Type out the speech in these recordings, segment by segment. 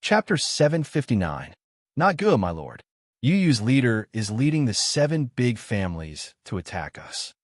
Chapter 759. Not good, my lord. Yu's leader is leading the 7 big families to attack us.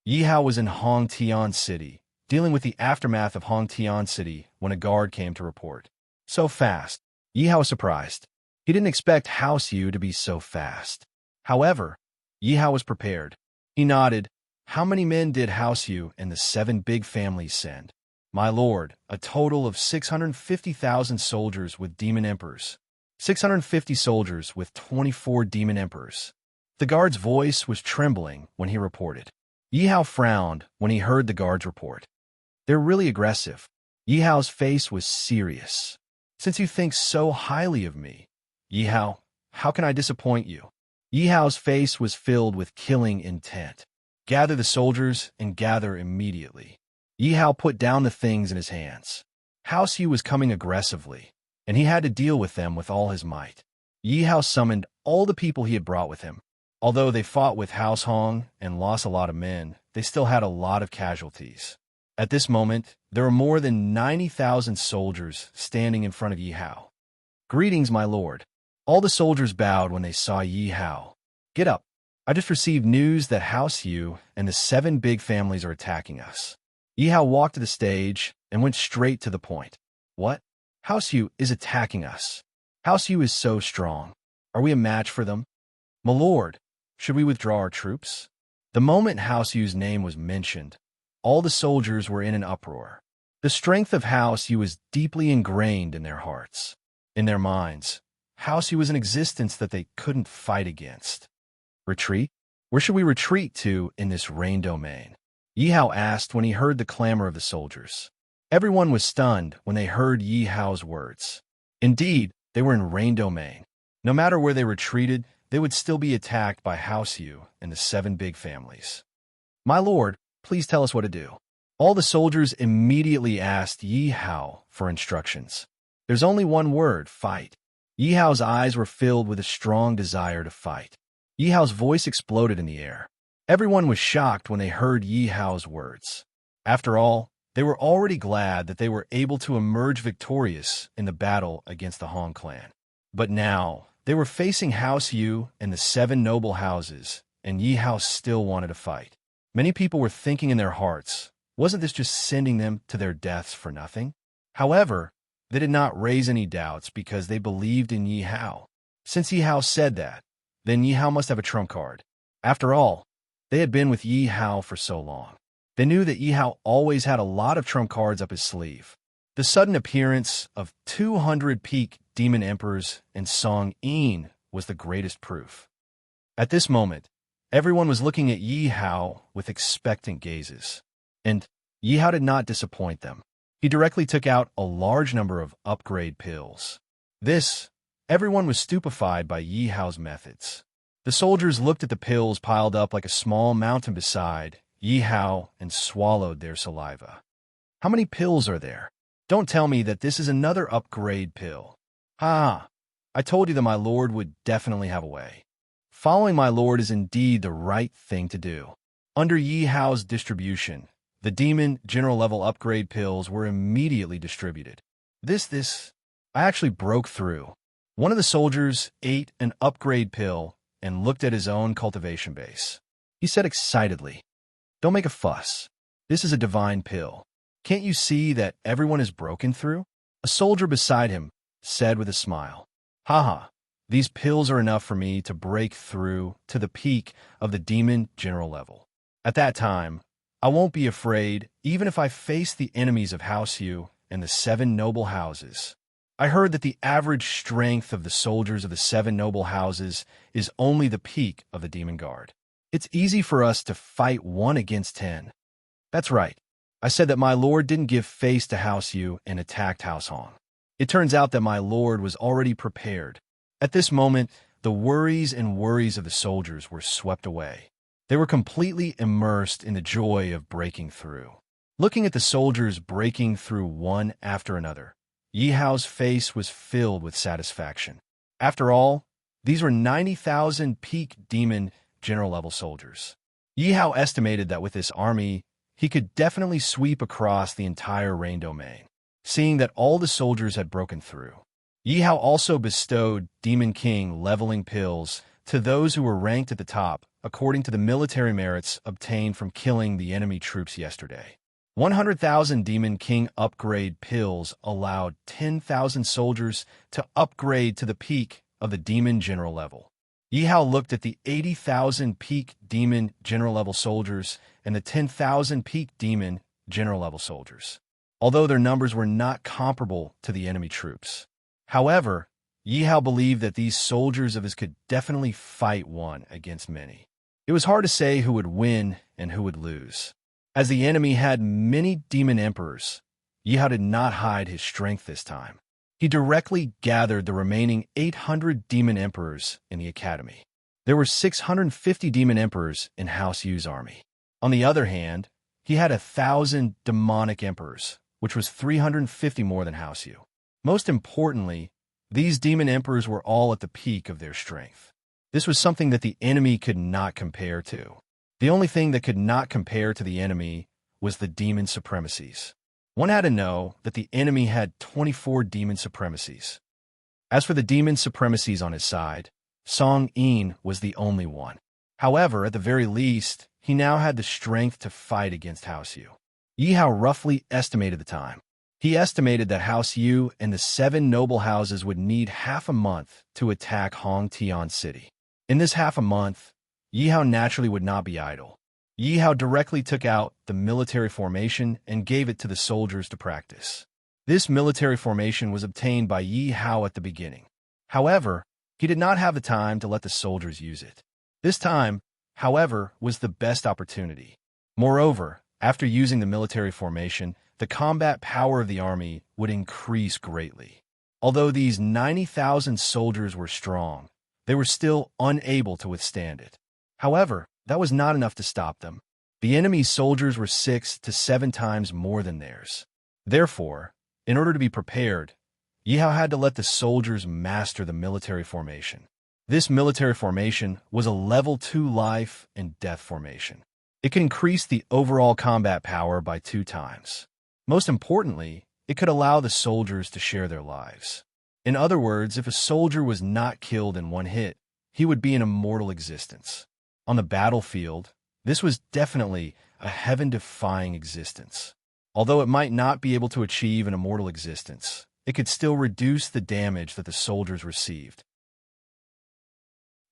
Yi Hao was in Hongtian City, dealing with the aftermath of Hongtian City when a guard came to report. So fast. Yi Hao was surprised. He didn't expect House Yu to be so fast. However, Yi Hao was prepared. He nodded. How many men did House Yu and the 7 big families send? My lord, a total of 650,000 soldiers with demon emperors. 650 soldiers with 24 demon emperors. The guard's voice was trembling when he reported. Yi Hao frowned when he heard the guard's report. They're really aggressive. Yi Hao's face was serious. Since you think so highly of me, Yi Hao, how can I disappoint you? Yi Hao's face was filled with killing intent. Gather the soldiers and gather immediately. Yi Hao put down the things in his hands. House Yu was coming aggressively, and he had to deal with them with all his might. Yi Hao summoned all the people he had brought with him. Although they fought with House Hong and lost a lot of men, they still had a lot of casualties. At this moment, there were more than 90,000 soldiers standing in front of Yi Hao. Greetings, my lord. All the soldiers bowed when they saw Yi Hao. Get up. I just received news that House Yu and the 7 big families are attacking us. Yi Hao walked to the stage and went straight to the point. What? House Yu is attacking us. House Yu is so strong. Are we a match for them? My lord, should we withdraw our troops? The moment House Yu's name was mentioned, all the soldiers were in an uproar. The strength of House Yu was deeply ingrained in their hearts. In their minds, House Yu was an existence that they couldn't fight against. Retreat? Where should we retreat to in this rain domain? Yi Hao asked when he heard the clamor of the soldiers. Everyone was stunned when they heard Yi Hao's words. Indeed, they were in rain domain. No matter where they retreated, they would still be attacked by House Yu and the 7 big families. My lord, please tell us what to do. All the soldiers immediately asked Yi Hao for instructions. There's only one word, fight. Yi Hao's eyes were filled with a strong desire to fight. Yi Hao's voice exploded in the air. Everyone was shocked when they heard Yi Hao's words. After all, they were already glad that they were able to emerge victorious in the battle against the Hong clan. But now, they were facing House Yu and the 7 noble houses, and Yi Hao still wanted to fight. Many people were thinking in their hearts, wasn't this just sending them to their deaths for nothing? However, they did not raise any doubts because they believed in Yi Hao. Since Yi Hao said that, then Yi Hao must have a trump card. After all, they had been with Yi Hao for so long. They knew that Yi Hao always had a lot of trump cards up his sleeve. The sudden appearance of 200 peak demon emperors in Song Yin was the greatest proof. At this moment, everyone was looking at Yi Hao with expectant gazes. And Yi Hao did not disappoint them. He directly took out a large number of upgrade pills. Everyone was stupefied by Yi Hao's methods. The soldiers looked at the pills piled up like a small mountain beside Yi Hao and swallowed their saliva. How many pills are there? Don't tell me that this is another upgrade pill. Ha! I told you that my lord would definitely have a way. Following my lord is indeed the right thing to do. Under Yi Hao's distribution, the demon general level upgrade pills were immediately distributed. I actually broke through. One of the soldiers ate an upgrade pill and looked at his own cultivation base. He said excitedly, "Don't make a fuss. This is a divine pill. Can't you see that everyone is broken through?" A soldier beside him said with a smile, "Haha, these pills are enough for me to break through to the peak of the demon general level. At that time, I won't be afraid even if I face the enemies of House Yu and the 7 noble houses. I heard that the average strength of the soldiers of the 7 noble houses is only the peak of the demon guard. It's easy for us to fight 1 against 10. That's right. I said that my lord didn't give face to House Yu and attacked House Hong. It turns out that my lord was already prepared. At this moment, the worries of the soldiers were swept away. They were completely immersed in the joy of breaking through. Looking at the soldiers breaking through one after another, Yi Hao's face was filled with satisfaction. After all, these were 90,000 peak demon general-level soldiers. Yi Hao estimated that with this army, he could definitely sweep across the entire rain domain. Seeing that all the soldiers had broken through, Yi Hao also bestowed Demon King leveling pills to those who were ranked at the top, according to the military merits obtained from killing the enemy troops yesterday. 100,000 Demon King upgrade pills allowed 10,000 soldiers to upgrade to the peak of the Demon General level. Yi Hao looked at the 80,000 peak Demon General level soldiers and the 10,000 peak Demon General level soldiers, although their numbers were not comparable to the enemy troops. However, Yi Hao believed that these soldiers of his could definitely fight one against many. It was hard to say who would win and who would lose. As the enemy had many demon emperors, Yi Hao did not hide his strength this time. He directly gathered the remaining 800 demon emperors in the academy. There were 650 demon emperors in House Yu's army. On the other hand, he had 1,000 demonic emperors, which was 350 more than House Yu. Most importantly, these demon emperors were all at the peak of their strength. This was something that the enemy could not compare to. The only thing that could not compare to the enemy was the demon supremacies. One had to know that the enemy had 24 demon supremacies. As for the demon supremacies on his side, Song Yin was the only one. However, at the very least, he now had the strength to fight against House Yu. Yi Hao roughly estimated the time. He estimated that House Yu and the 7 noble houses would need half a month to attack Hongtian City. In this half a month, Yi Hao naturally would not be idle. Yi Hao directly took out the military formation and gave it to the soldiers to practice. This military formation was obtained by Yi Hao at the beginning. However, he did not have the time to let the soldiers use it. This time, however, was the best opportunity. Moreover, after using the military formation, the combat power of the army would increase greatly. Although these 90,000 soldiers were strong, they were still unable to withstand it. However, that was not enough to stop them. The enemy's soldiers were 6 to 7 times more than theirs. Therefore, in order to be prepared, Yi Hao had to let the soldiers master the military formation. This military formation was a level 2 life and death formation. It could increase the overall combat power by 2 times. Most importantly, it could allow the soldiers to share their lives. In other words, if a soldier was not killed in one hit, he would be an immortal existence. On the battlefield, this was definitely a heaven-defying existence. Although it might not be able to achieve an immortal existence, it could still reduce the damage that the soldiers received.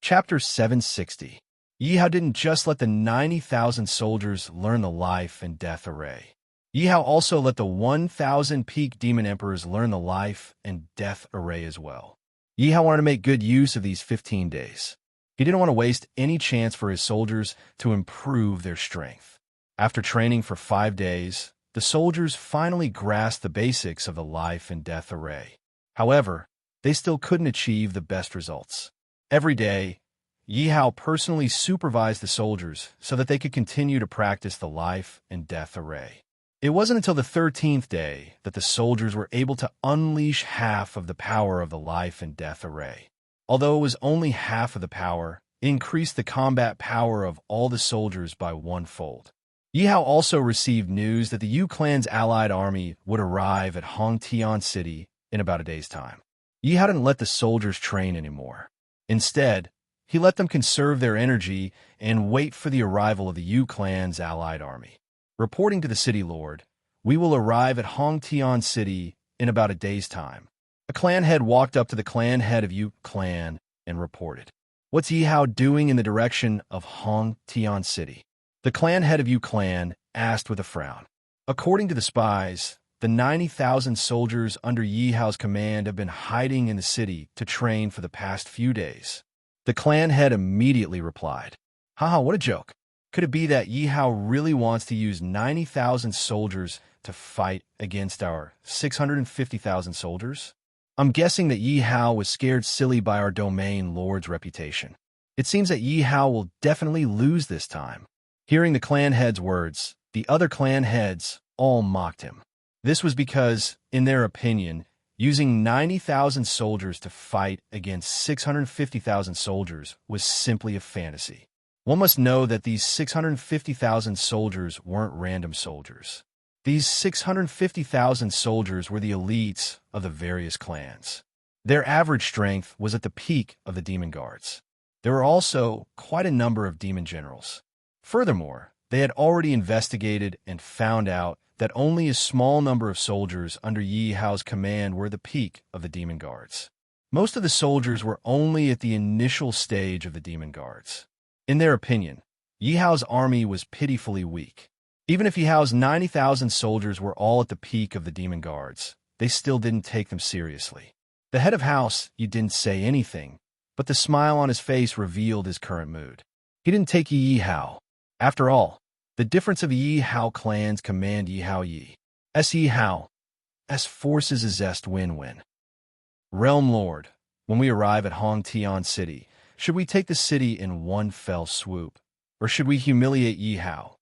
Chapter 760. Yi Hao didn't just let the 90,000 soldiers learn the life and death array. Yi Hao also let the 1,000 peak demon emperors learn the life and death array as well. Yi Hao wanted to make good use of these 15 days. He didn't want to waste any chance for his soldiers to improve their strength. After training for 5 days, the soldiers finally grasped the basics of the life and death array. However, they still couldn't achieve the best results. Every day, Yi Hao personally supervised the soldiers so that they could continue to practice the life and death array. It wasn't until the 13th day that the soldiers were able to unleash half of the power of the life and death array. Although it was only half of the power, it increased the combat power of all the soldiers by 1-fold. Yi Hao also received news that the Yu clan's allied army would arrive at Hongtian City in about a day's time. Yi Hao didn't let the soldiers train anymore. Instead, he let them conserve their energy and wait for the arrival of the Yu clan's allied army. Reporting to the city lord, "We will arrive at Hongtian City in about a day's time." A clan head walked up to the clan head of Yu clan and reported, "What's Yi Hao doing in the direction of Hongtian City?" The clan head of Yu clan asked with a frown. According to the spies, the 90,000 soldiers under Yi Hao's command have been hiding in the city to train for the past few days. The clan head immediately replied, "Haha, what a joke. Could it be that Yi Hao really wants to use 90,000 soldiers to fight against our 650,000 soldiers? I'm guessing that Yi Hao was scared silly by our domain lord's reputation. It seems that Yi Hao will definitely lose this time." Hearing the clan head's words, the other clan heads all mocked him. This was because, in their opinion, using 90,000 soldiers to fight against 650,000 soldiers was simply a fantasy. One must know that these 650,000 soldiers weren't random soldiers. These 650,000 soldiers were the elites of the various clans. Their average strength was at the peak of the demon guards. There were also quite a number of demon generals. Furthermore, they had already investigated and found out that only a small number of soldiers under Yi Hao's command were at the peak of the demon guards. Most of the soldiers were only at the initial stage of the demon guards. In their opinion, Yi Hao's army was pitifully weak. Even if Yi Hao's 90,000 soldiers were all at the peak of the demon guards, they still didn't take them seriously. The head of house, he didn't say anything, but the smile on his face revealed his current mood. He didn't take Yi Hao. After all, the difference of Yi Hao clan's command Yi Hao Yi. Yi Hao. S forces is zest win-win. Realm Lord, when we arrive at Hong Tian City, should we take the city in one fell swoop, or should we humiliate Yi Hao?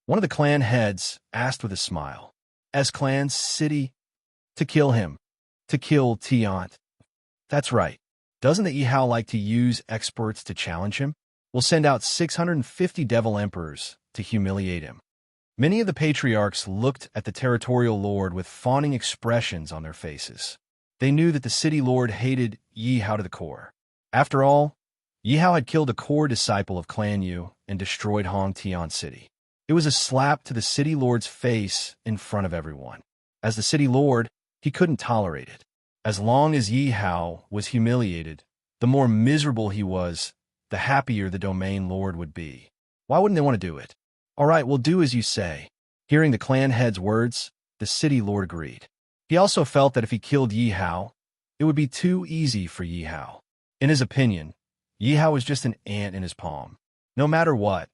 One of the clan heads asked with a smile. As clan's city? To kill him. To kill Tian. That's right. Doesn't the Yi Hao like to use experts to challenge him? We'll send out 650 devil emperors to humiliate him. Many of the patriarchs looked at the territorial lord with fawning expressions on their faces. They knew that the city lord hated Yi Hao to the core. After all, Yi Hao had killed a core disciple of Clan Yu and destroyed Hong Tian City. It was a slap to the city lord's face in front of everyone. As the city lord, he couldn't tolerate it. As long as Yi Hao was humiliated, the more miserable he was, the happier the domain lord would be. Why wouldn't they want to do it? All right, we'll do as you say. Hearing the clan head's words, the city lord agreed. He also felt that if he killed Yi Hao, it would be too easy for Yi Hao. In his opinion, Yi Hao was just an ant in his palm. No matter what,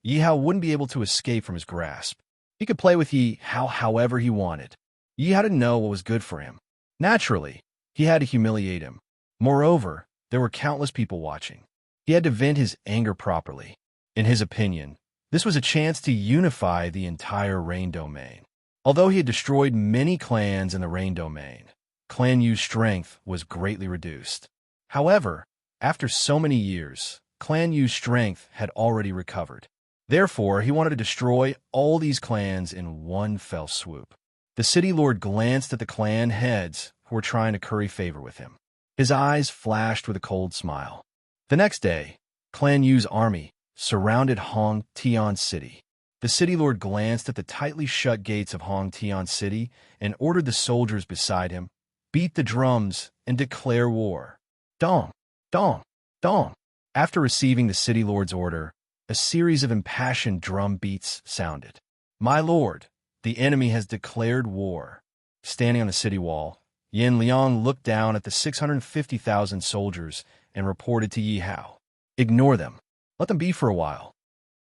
Yi Hao wouldn't be able to escape from his grasp. He could play with Yi Hao however he wanted. Yi Hao didn't know what was good for him. Naturally, he had to humiliate him. Moreover, there were countless people watching. He had to vent his anger properly. In his opinion, this was a chance to unify the entire Rain Domain. Although he had destroyed many clans in the Rain Domain, Clan Yu's strength was greatly reduced. However, after so many years, Clan Yu's strength had already recovered. Therefore, he wanted to destroy all these clans in one fell swoop. The city lord glanced at the clan heads who were trying to curry favor with him. His eyes flashed with a cold smile. The next day, Clan Yu's army surrounded Hong Tian City. The city lord glanced at the tightly shut gates of Hong Tian City and ordered the soldiers beside him, beat the drums and declare war. Dong, dong, dong. After receiving the city lord's order, a series of impassioned drum beats sounded. My lord, the enemy has declared war. Standing on the city wall, Yin Liang looked down at the 650,000 soldiers and reported to Yi Hao. Ignore them. Let them be for a while.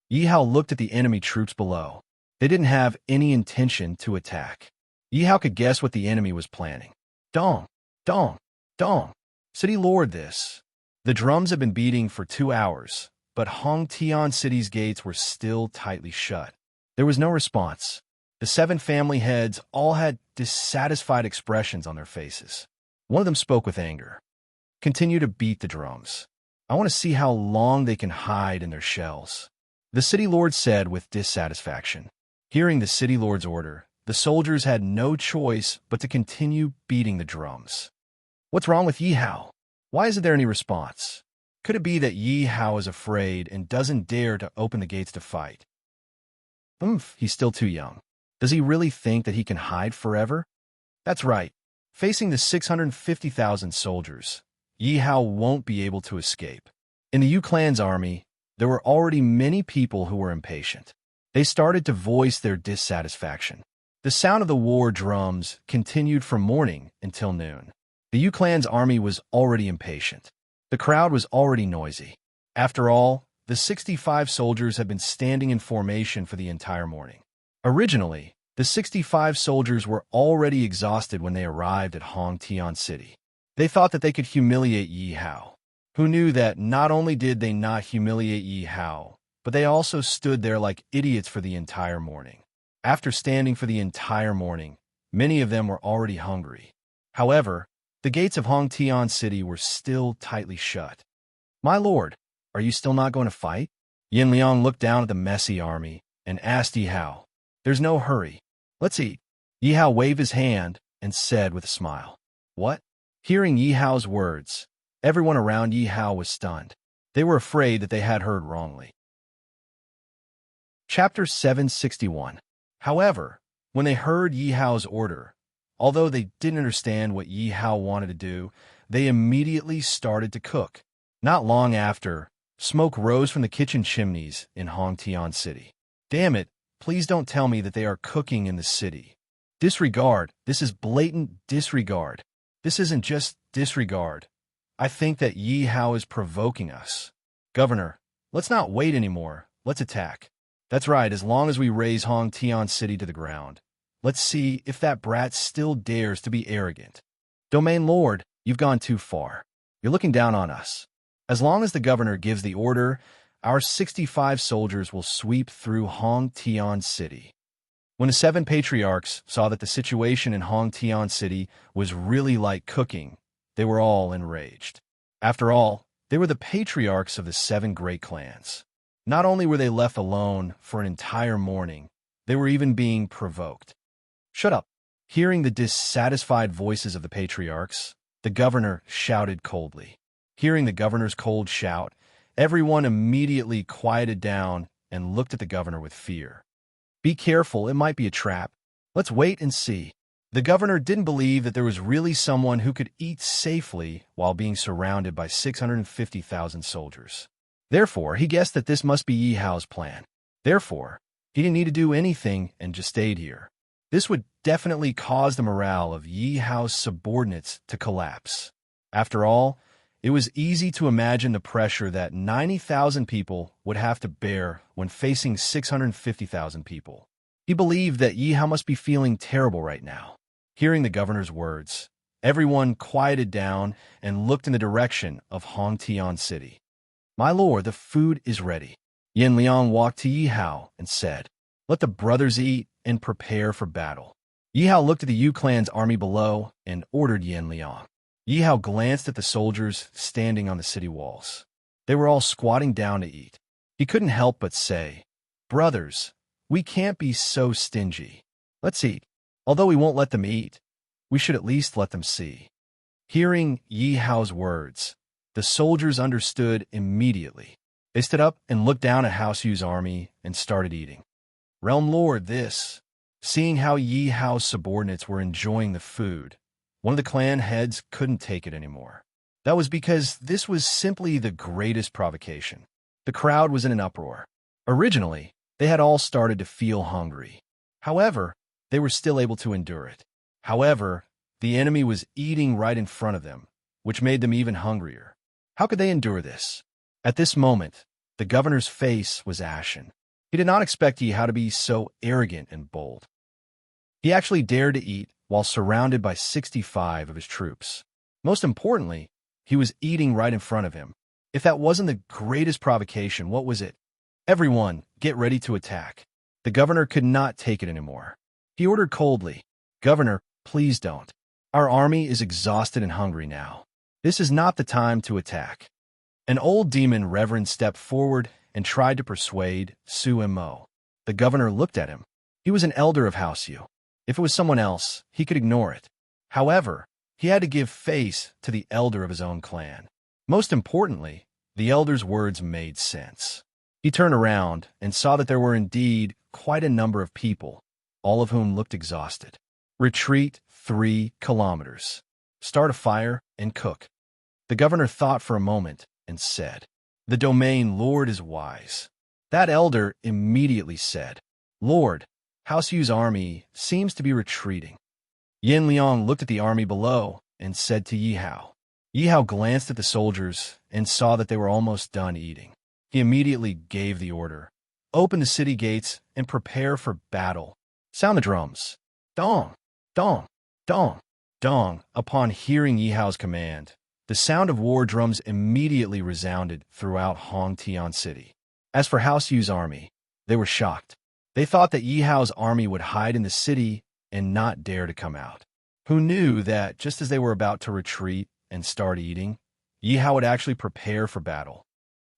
Yi Hao looked at the enemy troops below. They didn't have any intention to attack. Yi Hao could guess what the enemy was planning. Dong, dong, dong. City lord this. The drums had been beating for 2 hours, but Hong Tian City's gates were still tightly shut. There was no response. The 7 family heads all had dissatisfied expressions on their faces. One of them spoke with anger. Continue to beat the drums. I want to see how long they can hide in their shells. The city lord said with dissatisfaction. Hearing the city lord's order, the soldiers had no choice but to continue beating the drums. What's wrong with Yi Hao? Why isn't there any response? Could it be that Yi Hao is afraid and doesn't dare to open the gates to fight? He's still too young. Does he really think that he can hide forever? That's right. Facing the 650,000 soldiers, Yi Hao won't be able to escape. In the Yu clan's army, there were already many people who were impatient. They started to voice their dissatisfaction. The sound of the war drums continued from morning until noon. The Yu clan's army was already impatient. The crowd was already noisy. After all, the 65 soldiers had been standing in formation for the entire morning. Originally, the 65 soldiers were already exhausted when they arrived at Hong Tian City. They thought that they could humiliate Yi Hao. Who knew that not only did they not humiliate Yi Hao, but they also stood there like idiots for the entire morning. After standing for the entire morning, many of them were already hungry. However, the gates of Hong Tian City were still tightly shut. My lord, are you still not going to fight? Yin Liang looked down at the messy army and asked Yi Hao. There's no hurry. Let's eat. Yi Hao waved his hand and said with a smile. What? Hearing Yi Hao's words, everyone around Yi Hao was stunned. They were afraid that they had heard wrongly. Chapter 761. However, when they heard Yi Hao's order, although they didn't understand what Yi Hao wanted to do, they immediately started to cook. Not long after, smoke rose from the kitchen chimneys in Hongtian City. Damn it, please don't tell me that they are cooking in the city. Disregard. This is blatant disregard. This isn't just disregard. I think that Yi Hao is provoking us. Governor, let's not wait anymore. Let's attack. That's right, as long as we raise Hongtian City to the ground. Let's see if that brat still dares to be arrogant. Domain Lord, you've gone too far. You're looking down on us. As long as the governor gives the order, our 65 soldiers will sweep through Hongtian City. When the 7 patriarchs saw that the situation in Hongtian City was really like cooking, they were all enraged. After all, they were the patriarchs of the 7 great clans. Not only were they left alone for an entire morning, they were even being provoked. Shut up. Hearing the dissatisfied voices of the patriarchs, the governor shouted coldly. Hearing the governor's cold shout, everyone immediately quieted down and looked at the governor with fear. Be careful, it might be a trap. Let's wait and see. The governor didn't believe that there was really someone who could eat safely while being surrounded by 650,000 soldiers. Therefore, he guessed that this must be Yi Hao's plan. Therefore, he didn't need to do anything and just stayed here. This would definitely cause the morale of Yi Hao's subordinates to collapse. After all, it was easy to imagine the pressure that 90,000 people would have to bear when facing 650,000 people. He believed that Yi Hao must be feeling terrible right now. Hearing the governor's words, everyone quieted down and looked in the direction of Hongtian City. My lord, the food is ready. Yin Liang walked to Yi Hao and said, let the brothers eat and prepare for battle. Yi Hao looked at the Yu clan's army below and ordered Yin Liang. Yi Hao glanced at the soldiers standing on the city walls. They were all squatting down to eat. He couldn't help but say, brothers, we can't be so stingy. Let's eat. Although we won't let them eat, we should at least let them see. Hearing Yi Hao's words, the soldiers understood immediately. They stood up and looked down at House Yu's army and started eating. Realm Lord, this. Seeing how Yi Hao's subordinates were enjoying the food, one of the clan heads couldn't take it anymore. That was because this was simply the greatest provocation. The crowd was in an uproar. Originally, they had all started to feel hungry. However, they were still able to endure it. However, the enemy was eating right in front of them, which made them even hungrier. How could they endure this? At this moment, the governor's face was ashen. He did not expect Yi Hao to be so arrogant and bold. He actually dared to eat while surrounded by 65 of his troops. Most importantly, he was eating right in front of him. If that wasn't the greatest provocation, what was it? Everyone, get ready to attack. The governor could not take it anymore. He ordered coldly, Governor, please don't. Our army is exhausted and hungry now. This is not the time to attack. An old demon reverend stepped forward and tried to persuade Su Mo. The governor looked at him. He was an elder of House Yu. If it was someone else, he could ignore it. However, he had to give face to the elder of his own clan. Most importantly, the elder's words made sense. He turned around and saw that there were indeed quite a number of people, all of whom looked exhausted. Retreat 3 kilometers. Start a fire and cook. The governor thought for a moment and said, the domain lord is wise. That elder immediately said, Lord, House Yu's army seems to be retreating. Yin Liang looked at the army below and said to Yi Hao. Yi Hao glanced at the soldiers and saw that they were almost done eating. He immediately gave the order, open the city gates and prepare for battle. Sound the drums. Dong, dong, dong, dong. Upon hearing Yi Hao's command, the sound of war drums immediately resounded throughout Hongtian City. As for House Yu's army, they were shocked. They thought that Yi Hao's army would hide in the city and not dare to come out. Who knew that just as they were about to retreat and start eating, Yi Hao would actually prepare for battle?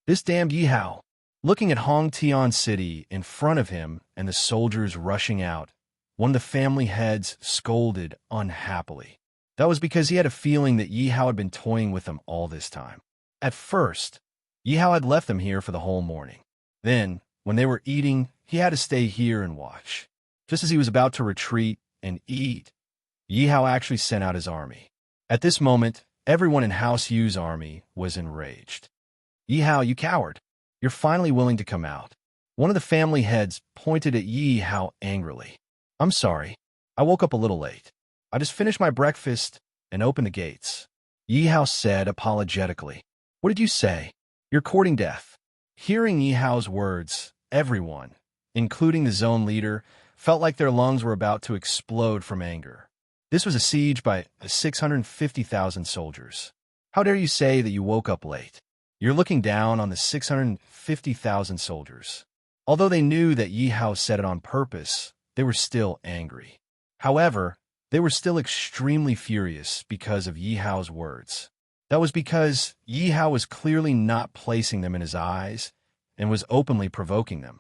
This damned Yi Hao, looking at Hongtian City in front of him and the soldiers rushing out, one of the family heads scolded unhappily. That was because he had a feeling that Yi Hao had been toying with them all this time. At first, Yi Hao had left them here for the whole morning. Then, when they were eating, he had to stay here and watch. Just as he was about to retreat and eat, Yi Hao actually sent out his army. At this moment, everyone in House Yu's army was enraged. Yi Hao, you coward! You're finally willing to come out. One of the family heads pointed at Yi Hao angrily. I'm sorry. I woke up a little late. I just finished my breakfast and opened the gates. Yi Hao said apologetically. What did you say? You're courting death. Hearing Yi Hao's words, everyone, including the zone leader, felt like their lungs were about to explode from anger. This was a siege by 650,000 soldiers. How dare you say that you woke up late? You're looking down on the 650,000 soldiers. Although they knew that Yi Hao said it on purpose, they were still angry. However, they were still extremely furious because of Yi Hao's words. That was because Yi Hao was clearly not placing them in his eyes and was openly provoking them.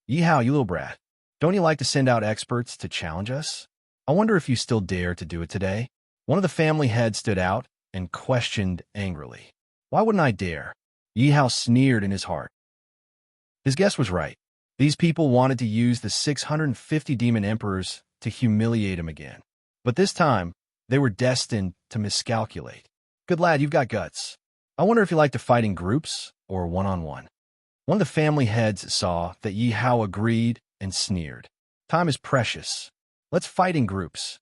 Yi Hao, you little brat, don't you like to send out experts to challenge us? I wonder if you still dare to do it today? One of the family heads stood out and questioned angrily. Why wouldn't I dare? Yi Hao sneered in his heart. His guess was right. These people wanted to use the 650 demon emperors to humiliate him again. But this time, they were destined to miscalculate. Good lad, you've got guts. I wonder if you like to fight in groups or one-on-one. One of the family heads saw that Yi Hao agreed and sneered. Time is precious. Let's fight in groups.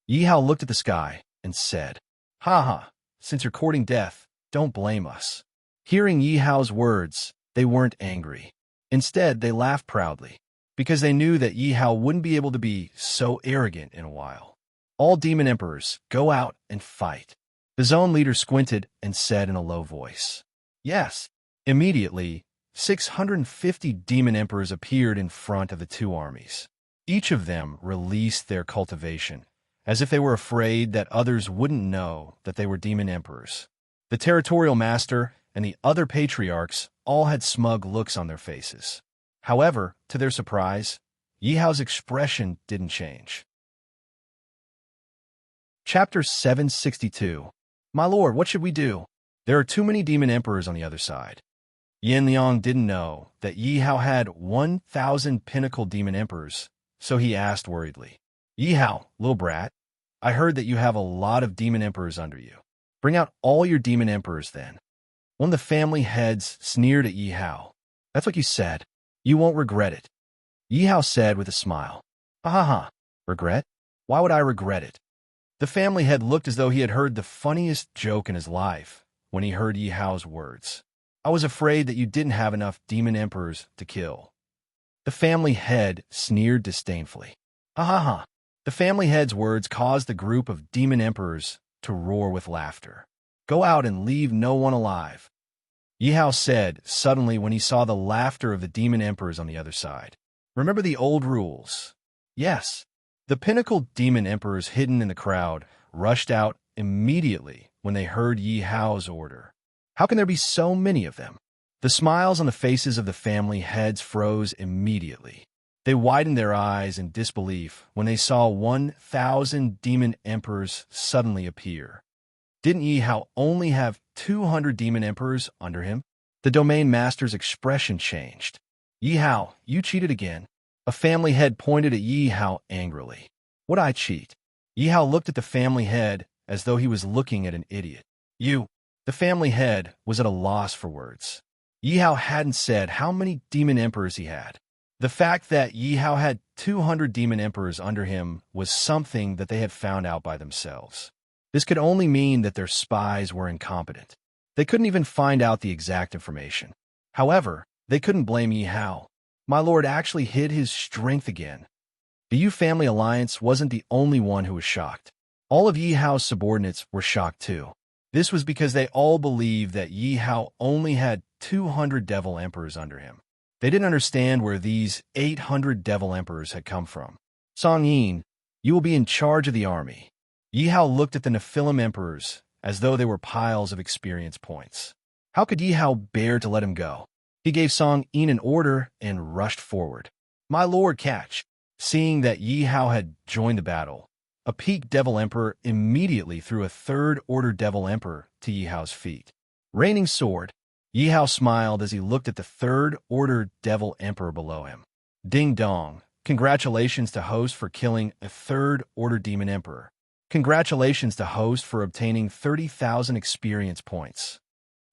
Yi Hao looked at the sky and said, Ha ha, since you're courting death, don't blame us. Hearing Yi Hao's words, they weren't angry. Instead, they laughed proudly, because they knew that Yi Hao wouldn't be able to be so arrogant in a while. All demon emperors, go out and fight. The zone leader squinted and said in a low voice, Yes. Immediately, 650 demon emperors appeared in front of the two armies. Each of them released their cultivation, as if they were afraid that others wouldn't know that they were demon emperors. The territorial master and the other patriarchs all had smug looks on their faces. However, to their surprise, Yi Hao's expression didn't change. Chapter 762. My lord, what should we do? There are too many demon emperors on the other side. Yin Liang didn't know that Yi Hao had 1,000 pinnacle demon emperors, so he asked worriedly. Yi Hao, little brat, I heard that you have a lot of demon emperors under you. Bring out all your demon emperors then. One of the family heads sneered at Yi Hao. That's what you said. You won't regret it. Yi Hao said with a smile. Ha ha ha. Regret? Why would I regret it? The family head looked as though he had heard the funniest joke in his life when he heard Yi Hao's words. I was afraid that you didn't have enough demon emperors to kill. The family head sneered disdainfully. Ha ha ha. The family head's words caused the group of demon emperors to roar with laughter. Go out and leave no one alive. Yi Hao said suddenly when he saw the laughter of the demon emperors on the other side. Remember the old rules. Yes. The pinnacle demon emperors hidden in the crowd rushed out immediately when they heard Yi Hao's order. How can there be so many of them? The smiles on the faces of the family heads froze immediately. They widened their eyes in disbelief when they saw 1,000 demon emperors suddenly appear. Didn't Yi Hao only have 200 demon emperors under him? The domain master's expression changed. Yi Hao, you cheated again. A family head pointed at Yi Hao angrily. Would I cheat? Yi Hao looked at the family head as though he was looking at an idiot. You. The family head was at a loss for words. Yi Hao hadn't said how many demon emperors he had. The fact that Yi Hao had 200 demon emperors under him was something that they had found out by themselves. This could only mean that their spies were incompetent. They couldn't even find out the exact information. However, they couldn't blame Yi Hao. My lord actually hid his strength again. The Yu family alliance wasn't the only one who was shocked. All of Yi Hao's subordinates were shocked too. This was because they all believed that Yi Hao only had 200 devil emperors under him. They didn't understand where these 800 devil emperors had come from. Song Yin, you will be in charge of the army. Yi Hao looked at the Nephilim emperors as though they were piles of experience points. How could Yi Hao bear to let him go? He gave Song Yin an order and rushed forward. My lord, catch! Seeing that Yi Hao had joined the battle, A peak Devil Emperor immediately threw a third-order Devil Emperor to Yi Hao's feet. Raining sword, Yi Hao smiled as he looked at the third-order Devil Emperor below him. Ding dong, congratulations to host for killing a third-order Demon Emperor. Congratulations to host for obtaining 30,000 experience points.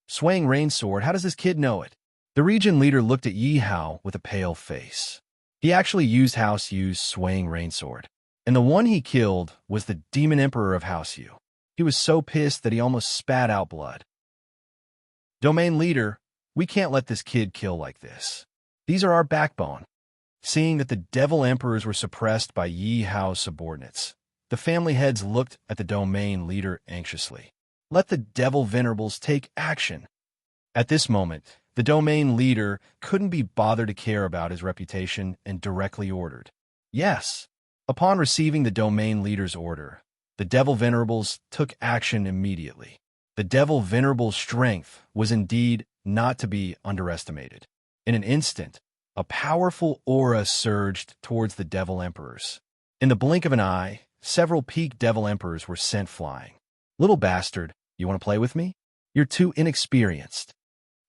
Swaying rain sword, how does this kid know it? The region leader looked at Yi Hao with a pale face. He actually used House Yu's swaying rain sword, and the one he killed was the Demon Emperor of House Yu. He was so pissed that he almost spat out blood. Domain leader, we can't let this kid kill like this. These are our backbone. Seeing that the Devil Emperors were suppressed by Yi Hao's subordinates, the family heads looked at the domain leader anxiously. Let the Devil Venerables take action. At this moment, the domain leader couldn't be bothered to care about his reputation and directly ordered, yes. Upon receiving the domain leader's order, the Devil Venerables took action immediately. The Devil Venerable's strength was indeed not to be underestimated. In an instant, a powerful aura surged towards the Devil Emperors. In the blink of an eye, several peak Devil Emperors were sent flying. Little bastard, you want to play with me? You're too inexperienced.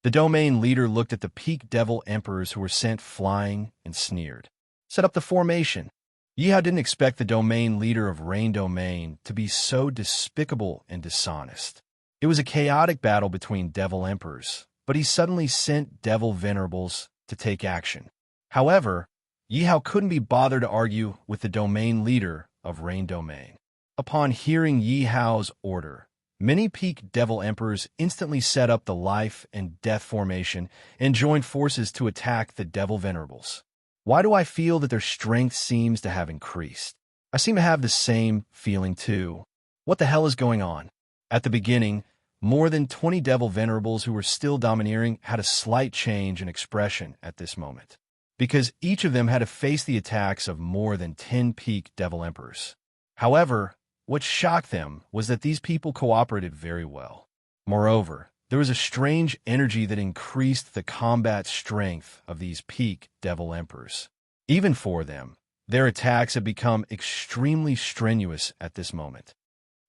The domain leader looked at the peak Devil Emperors who were sent flying and sneered. Set up the formation. Yi Hao didn't expect the domain leader of Rain Domain to be so despicable and dishonest. It was a chaotic battle between Devil Emperors, but he suddenly sent Devil Venerables to take action. However, Yi Hao couldn't be bothered to argue with the domain leader of Rain Domain. Upon hearing Yi Hao's order, many peak Devil Emperors instantly set up the life and death formation and joined forces to attack the Devil Venerables. Why do I feel that their strength seems to have increased? I seem to have the same feeling too. What the hell is going on? At the beginning, more than 20 Devil Venerables who were still domineering had a slight change in expression at this moment, because each of them had to face the attacks of more than 10 peak Devil Emperors. However, what shocked them was that these people cooperated very well. Moreover, there was a strange energy that increased the combat strength of these peak Devil Emperors. Even for them, their attacks had become extremely strenuous at this moment.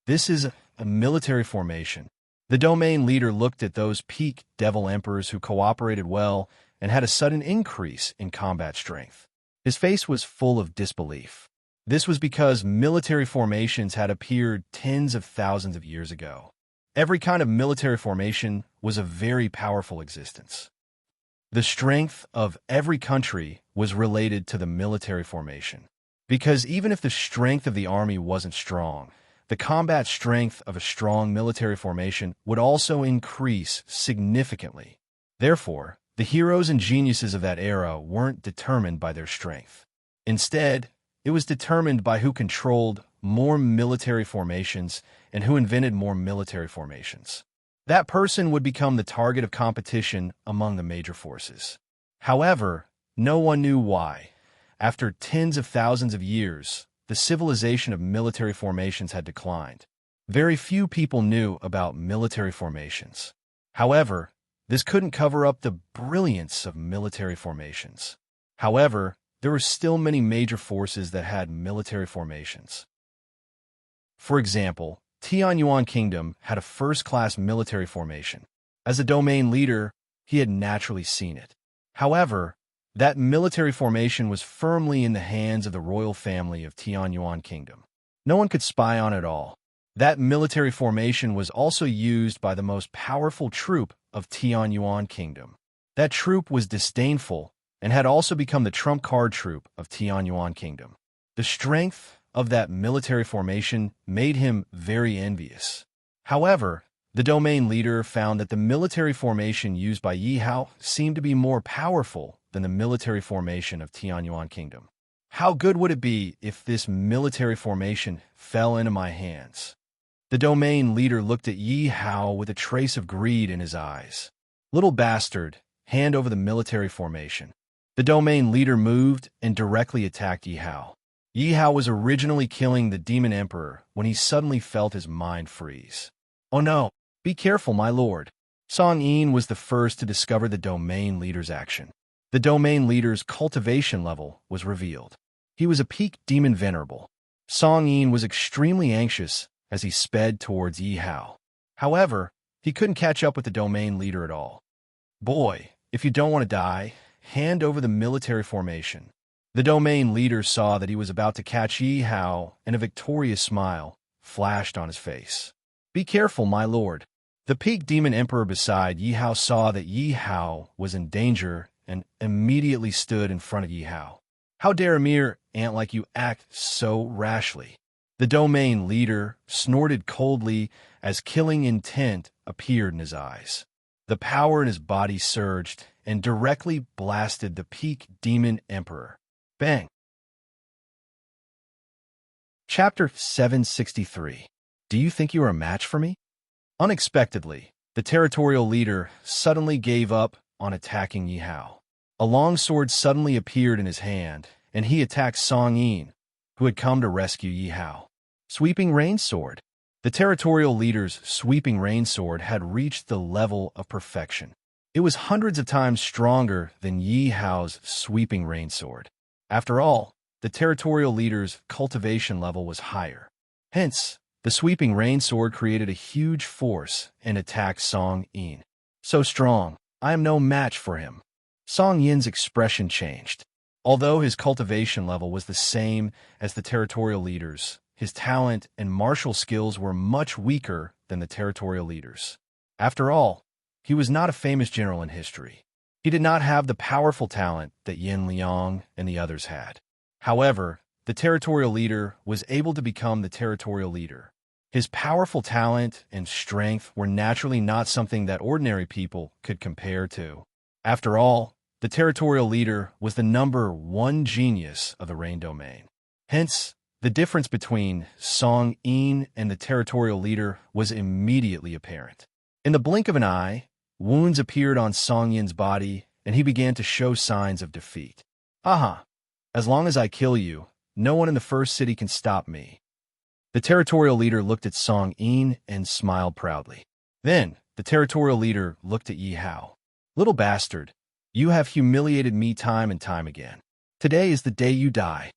This is a military formation. The domain leader looked at those peak Devil Emperors who cooperated well and had a sudden increase in combat strength. His face was full of disbelief. This was because military formations had appeared tens of thousands of years ago. Every kind of military formation was a very powerful existence. The strength of every country was related to the military formation, because even if the strength of the army wasn't strong, the combat strength of a strong military formation would also increase significantly. Therefore, the heroes and geniuses of that era weren't determined by their strength. Instead, it was determined by who controlled more military formations and who invented more military formations. That person would become the target of competition among the major forces. However, no one knew why. After tens of thousands of years, the civilization of military formations had declined. Very few people knew about military formations. However, this couldn't cover up the brilliance of military formations. However, there were still many major forces that had military formations. For example, Tianyuan Kingdom had a first-class military formation. As a domain leader, he had naturally seen it. However, that military formation was firmly in the hands of the royal family of Tianyuan Kingdom. No one could spy on it all. That military formation was also used by the most powerful troop of Tianyuan Kingdom. That troop was disdainful and had also become the trump card troop of Tianyuan Kingdom. The strength of that military formation made him very envious. However, the domain leader found that the military formation used by Yi Hao seemed to be more powerful than the military formation of Tianyuan Kingdom. How good would it be if this military formation fell into my hands? The domain leader looked at Yi Hao with a trace of greed in his eyes. Little bastard, hand over the military formation. The domain leader moved and directly attacked Yi Hao. Yi Hao was originally killing the Demon Emperor when he suddenly felt his mind freeze. Oh no, be careful, my lord. Song Yin was the first to discover the domain leader's action. The domain leader's cultivation level was revealed. He was a peak demon venerable. Song Yin was extremely anxious as he sped towards Yi Hao. However, he couldn't catch up with the domain leader at all. Boy, if you don't want to die, hand over the military formation. The domain leader saw that he was about to catch Yi Hao, and a victorious smile flashed on his face. Be careful, my lord. The peak demon emperor beside Yi Hao saw that Yi Hao was in danger and immediately stood in front of Yi Hao. How dare a mere ant like you act so rashly? The domain leader snorted coldly as killing intent appeared in his eyes. The power in his body surged and directly blasted the peak demon emperor. Bang! Chapter 763. Do you think you are a match for me? Unexpectedly, the territorial leader suddenly gave up on attacking Yi Hao. A long sword suddenly appeared in his hand, and he attacked Song Yin, who had come to rescue Yi Hao. Sweeping rain sword. The territorial leader's sweeping rain sword had reached the level of perfection. It was hundreds of times stronger than Yi Hao's sweeping rain sword. After all, the territorial leader's cultivation level was higher. Hence, the sweeping rain sword created a huge force and attacked Song Yin. So strong, I am no match for him. Song Yin's expression changed. Although his cultivation level was the same as the territorial leader's, his talent and martial skills were much weaker than the territorial leader's. After all, he was not a famous general in history. He did not have the powerful talent that Yin Liang and the others had. However, the territorial leader was able to become the territorial leader. His powerful talent and strength were naturally not something that ordinary people could compare to. After all, the territorial leader was the #1 genius of the Rain Domain. Hence, the difference between Song Yin and the territorial leader was immediately apparent. In the blink of an eye, wounds appeared on Song Yin's body, and he began to show signs of defeat. Aha! As long as I kill you, no one in the first city can stop me. The territorial leader looked at Song Yin and smiled proudly. Then, the territorial leader looked at Yi Hao. Little bastard, you have humiliated me time and time again. Today is the day you die.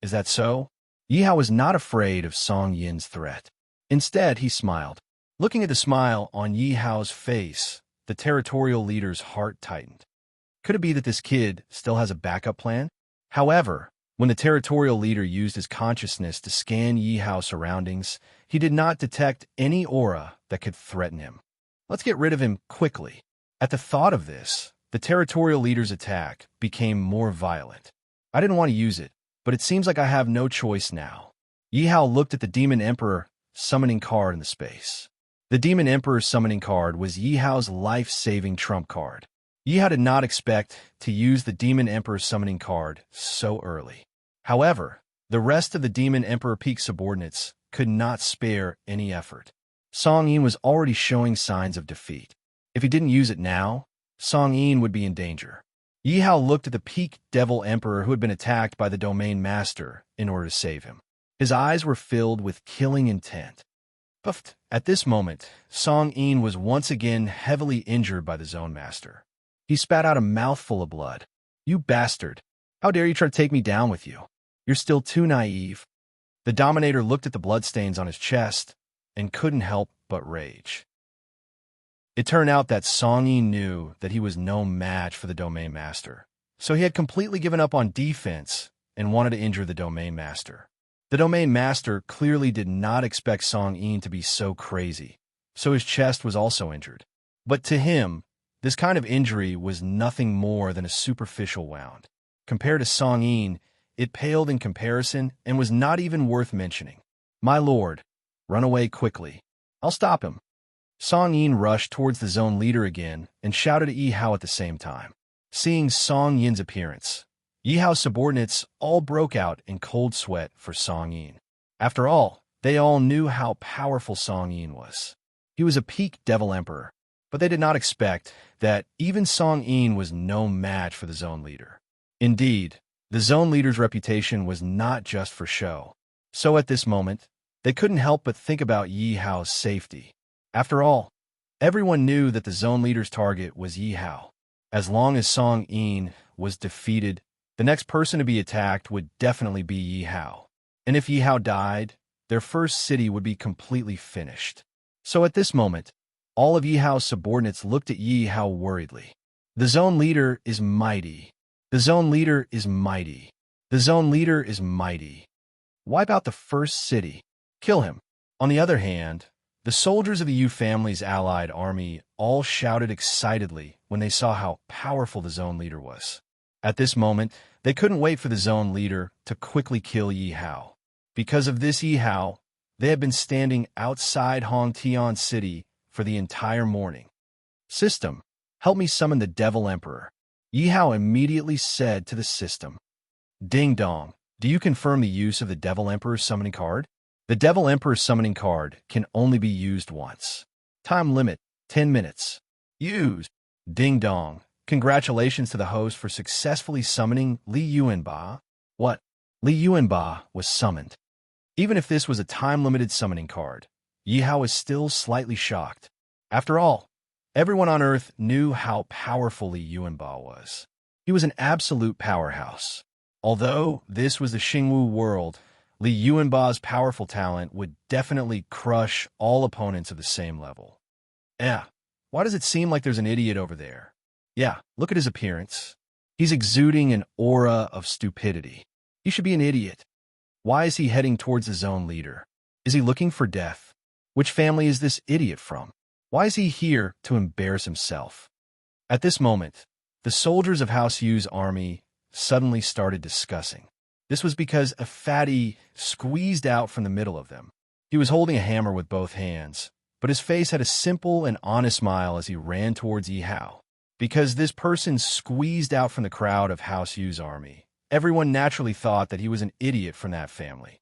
Is that so? Yi Hao was not afraid of Song Yin's threat. Instead, he smiled. Looking at the smile on Yi Hao's face, the territorial leader's heart tightened. Could it be that this kid still has a backup plan? However, when the territorial leader used his consciousness to scan Yi Hao's surroundings, he did not detect any aura that could threaten him. Let's get rid of him quickly. At the thought of this, the territorial leader's attack became more violent. I didn't want to use it, but it seems like I have no choice now. Yi Hao looked at the Demon Emperor summoning card in the space. The Demon Emperor's summoning card was Yi Hao's life-saving trump card. Yi Hao did not expect to use the Demon Emperor's summoning card so early. However, the rest of the Demon Emperor peak subordinates could not spare any effort. Song Yin was already showing signs of defeat. If he didn't use it now, Song Yin would be in danger. Yi Hao looked at the peak Devil Emperor who had been attacked by the Domain Master in order to save him. His eyes were filled with killing intent. Puffed. At this moment, Song Yin was once again heavily injured by the Zone Master. He spat out a mouthful of blood. You bastard! How dare you try to take me down with you? You're still too naive. The Dominator looked at the bloodstains on his chest and couldn't help but rage. It turned out that Song Yin knew that he was no match for the Domain Master, so he had completely given up on defense and wanted to injure the Domain Master. The Domain Master clearly did not expect Song Yin to be so crazy, so his chest was also injured. But to him, this kind of injury was nothing more than a superficial wound. Compared to Song Yin, it paled in comparison and was not even worth mentioning. My lord, run away quickly. I'll stop him. Song Yin rushed towards the zone leader again and shouted at Yi Hao at the same time. Seeing Song Yin's appearance, Yi Hao's subordinates all broke out in cold sweat for Song Yin. After all, they all knew how powerful Song Yin was. He was a peak Devil Emperor, but they did not expect that even Song Yin was no match for the zone leader. Indeed, the zone leader's reputation was not just for show. So at this moment, they couldn't help but think about Yi Hao's safety. After all, everyone knew that the zone leader's target was Yi Hao. As long as Song Yin was defeated, the next person to be attacked would definitely be Yi Hao. and if Yi Hao died, their first city would be completely finished. So at this moment, all of Yi Hao's subordinates looked at Yi Hao worriedly. The zone leader is mighty. The zone leader is mighty. The zone leader is mighty. Wipe out the first city. Kill him. On the other hand, the soldiers of the Yu family's allied army all shouted excitedly when they saw how powerful the zone leader was. At this moment, they couldn't wait for the zone leader to quickly kill Yi Hao. Because of this Yi Hao, they had been standing outside Hongtian City for the entire morning. System, help me summon the Devil Emperor. Yi Hao immediately said to the system. Ding dong, do you confirm the use of the Devil Emperor's summoning card? The Devil Emperor's summoning card can only be used once. Time limit, 10 minutes. Used. Ding dong. Congratulations to the host for successfully summoning Li Yuanba. What? Li Yuanba was summoned. Even if this was a time-limited summoning card, Yi Hao is still slightly shocked. After all, everyone on Earth knew how powerful Li Yuanba was. He was an absolute powerhouse. Although this was the Xingwu world, Li Yuanba's powerful talent would definitely crush all opponents of the same level. Why does it seem like there's an idiot over there? Yeah, look at his appearance. He's exuding an aura of stupidity. He should be an idiot. Why is he heading towards the zone leader? Is he looking for death? Which family is this idiot from? Why is he here to embarrass himself? At this moment, the soldiers of House Yu's army suddenly started discussing. This was because a fatty squeezed out from the middle of them. He was holding a hammer with both hands, but his face had a simple and honest smile as he ran towards Yi Hao. Because this person squeezed out from the crowd of House Yu's army, everyone naturally thought that he was an idiot from that family.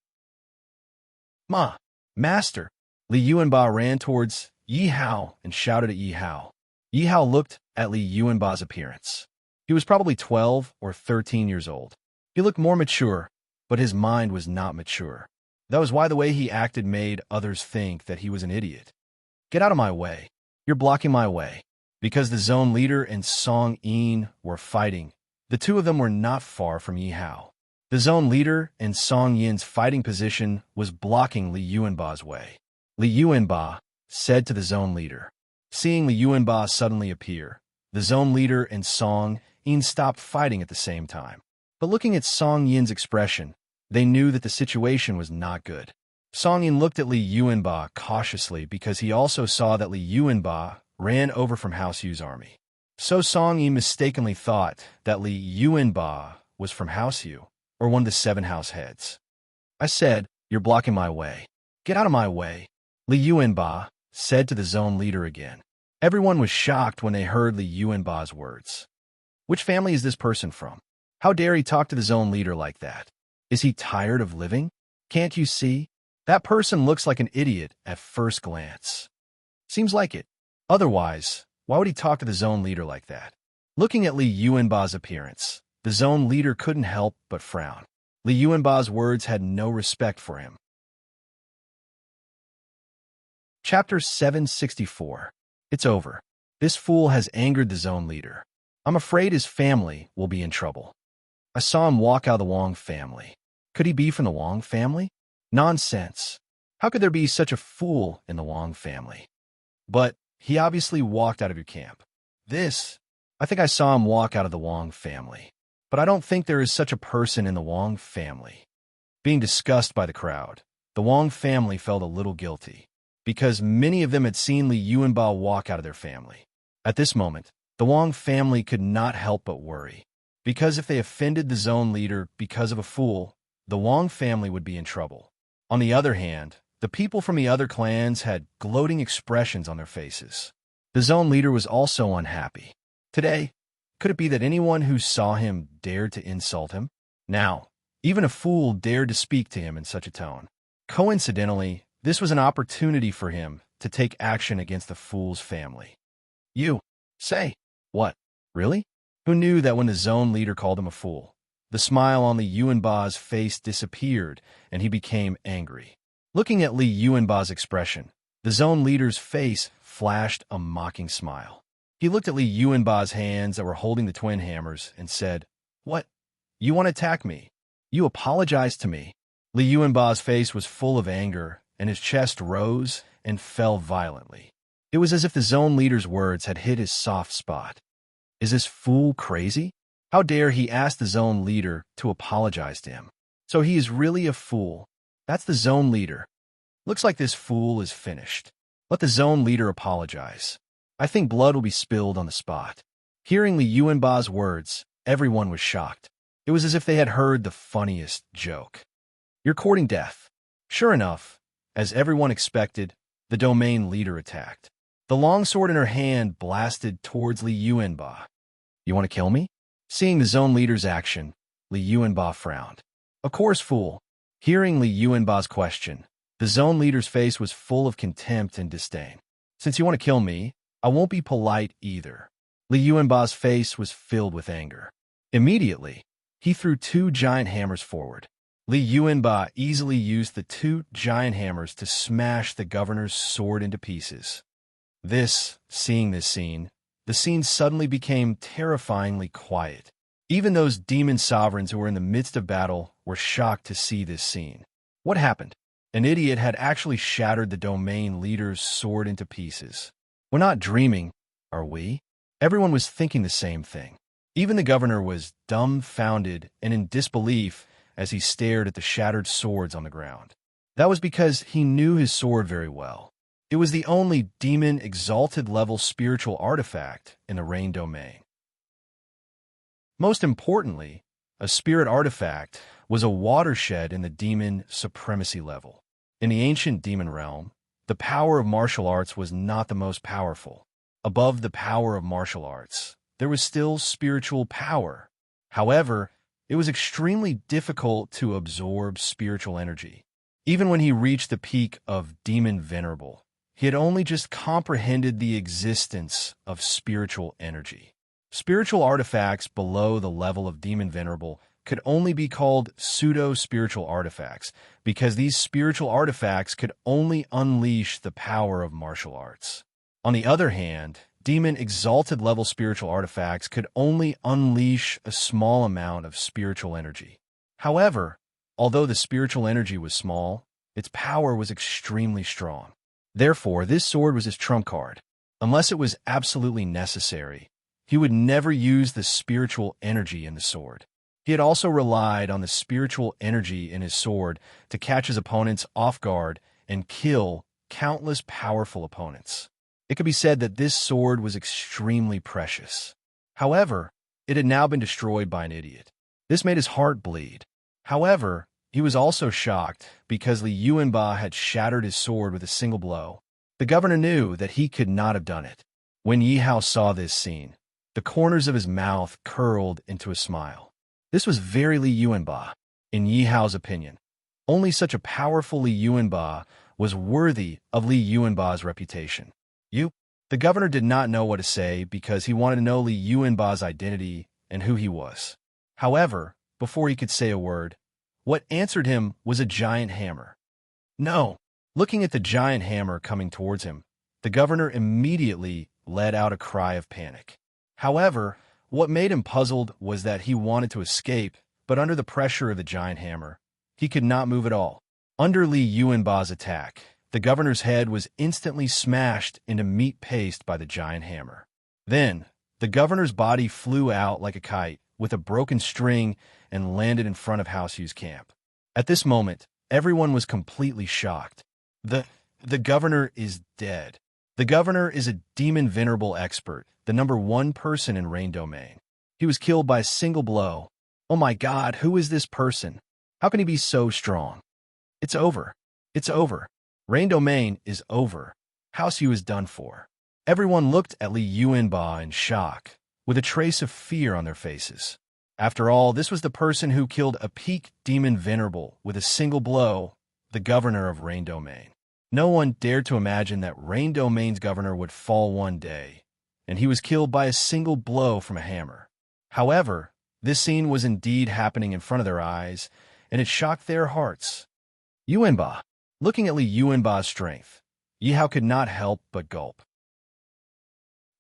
Master! Li Yuanba ran towards Yi Hao and shouted at Yi Hao. Yi Hao looked at Li Yuanba's appearance. He was probably 12 or 13 years old. He looked more mature, but his mind was not mature. That was why the way he acted made others think that he was an idiot. Get out of my way. You're blocking my way. Because the zone leader and Song Yin were fighting, the two of them were not far from Yi Hao. The zone leader and Song Yin's fighting position was blocking Li Yuanba's way. Li Yuanba said to the zone leader. Seeing Li Yuanba suddenly appear, the zone leader and Song Yin stopped fighting at the same time. But looking at Song Yin's expression, they knew that the situation was not good. Song Yin looked at Li Yuanba cautiously because he also saw that Li Yuanba ran over from House Yu's army. So Song Yin mistakenly thought that Li Yuanba was from House Yu, or one of the 7 house heads. I said, you're blocking my way. Get out of my way. Li Yuanba said to the zone leader again. Everyone was shocked when they heard Li Yuanba's words. Which family is this person from? How dare he talk to the zone leader like that? Is he tired of living? Can't you see? That person looks like an idiot at first glance. Seems like it. Otherwise, why would he talk to the zone leader like that? Looking at Li Yuanba's appearance, the zone leader couldn't help but frown. Li Yuanba's words had no respect for him. Chapter 764. It's over. This fool has angered the zone leader. I'm afraid his family will be in trouble. I saw him walk out of the Wang family. Could he be from the Wang family? Nonsense. How could there be such a fool in the Wang family? But he obviously walked out of your camp. I think I saw him walk out of the Wang family. But I don't think there is such a person in the Wang family. Being discussed by the crowd, the Wang family felt a little guilty, because many of them had seen Li Yuanba walk out of their family. At this moment, the Wang family could not help but worry, because if they offended the zone leader because of a fool, the Wang family would be in trouble. On the other hand, the people from the other clans had gloating expressions on their faces. The zone leader was also unhappy. Today, could it be that anyone who saw him dared to insult him? Now, even a fool dared to speak to him in such a tone. Coincidentally, this was an opportunity for him to take action against the fool's family. You say, what? Really? Who knew that when the zone leader called him a fool, the smile on Li Yuanba's face disappeared and he became angry. Looking at Li Yuanba's expression, the zone leader's face flashed a mocking smile. He looked at Li Yuanba's hands that were holding the twin hammers and said, What? You want to attack me? You apologize to me? Li Yuanba's face was full of anger, and his chest rose and fell violently. It was as if the zone leader's words had hit his soft spot. Is this fool crazy? How dare he ask the zone leader to apologize to him? So he is really a fool. That's the zone leader. Looks like this fool is finished. Let the zone leader apologize. I think blood will be spilled on the spot. Hearing Li Yuanba's words, everyone was shocked. It was as if they had heard the funniest joke. You're courting death. Sure enough, as everyone expected, the domain leader attacked. The longsword in her hand blasted towards Li Yuanba. You want to kill me? Seeing the zone leader's action, Li Yuanba frowned. Of course, fool. Hearing Li Yuanba's question, the zone leader's face was full of contempt and disdain. Since you want to kill me, I won't be polite either. Li Yuanba's face was filled with anger. Immediately, he threw 2 giant hammers forward. Li Yuanba easily used the 2 giant hammers to smash the governor's sword into pieces. Seeing this scene, the scene suddenly became terrifyingly quiet. Even those demon sovereigns who were in the midst of battle were shocked to see this scene. What happened? An idiot had actually shattered the domain leader's sword into pieces. We're not dreaming, are we? Everyone was thinking the same thing. Even the governor was dumbfounded and in disbelief as he stared at the shattered swords on the ground. That was because he knew his sword very well. It was the only demon exalted level spiritual artifact in the Rain Domain. Most importantly, a spirit artifact was a watershed in the demon supremacy level. In the ancient demon realm, the power of martial arts was not the most powerful. Above the power of martial arts, there was still spiritual power. However, it was extremely difficult to absorb spiritual energy. Even when he reached the peak of Demon Venerable, he had only just comprehended the existence of spiritual energy. Spiritual artifacts below the level of Demon Venerable could only be called pseudo-spiritual artifacts because these spiritual artifacts could only unleash the power of martial arts. On the other hand, demon exalted level spiritual artifacts could only unleash a small amount of spiritual energy. However, although the spiritual energy was small, its power was extremely strong. Therefore, this sword was his trump card. Unless it was absolutely necessary, he would never use the spiritual energy in the sword. He had also relied on the spiritual energy in his sword to catch his opponents off guard and kill countless powerful opponents. It could be said that this sword was extremely precious. However, it had now been destroyed by an idiot. This made his heart bleed. However, he was also shocked because Li Yuanba had shattered his sword with a single blow. The governor knew that he could not have done it. When Yi Hao saw this scene, the corners of his mouth curled into a smile. This was very Li Yuanba, in Yi Hao's opinion. Only such a powerful Li Yuanba was worthy of Li Yuanba's reputation. The governor did not know what to say because he wanted to know Li Yuanba's identity and who he was. However, before he could say a word, what answered him was a giant hammer. No! Looking at the giant hammer coming towards him, the governor immediately let out a cry of panic. However, what made him puzzled was that he wanted to escape, but under the pressure of the giant hammer, he could not move at all. Under Li Yuanba's attack, the governor's head was instantly smashed into meat paste by the giant hammer. Then, the governor's body flew out like a kite with a broken string and landed in front of House Yu's camp. At this moment, everyone was completely shocked. The governor is dead. The governor is a demon venerable expert, the #1 person in Rain Domain. He was killed by a single blow. Oh my God, who is this person? How can he be so strong? It's over. It's over. Rain Domain is over. House Yu is done for. Everyone looked at Li Yuanba in shock, with a trace of fear on their faces. After all, this was the person who killed a peak demon venerable with a single blow, the governor of Rain Domain. No one dared to imagine that Rain Domain's governor would fall one day, and he was killed by a single blow from a hammer. However, this scene was indeed happening in front of their eyes, and it shocked their hearts. Yuanba. Looking at Li Yuanba's strength, Yi Hao could not help but gulp.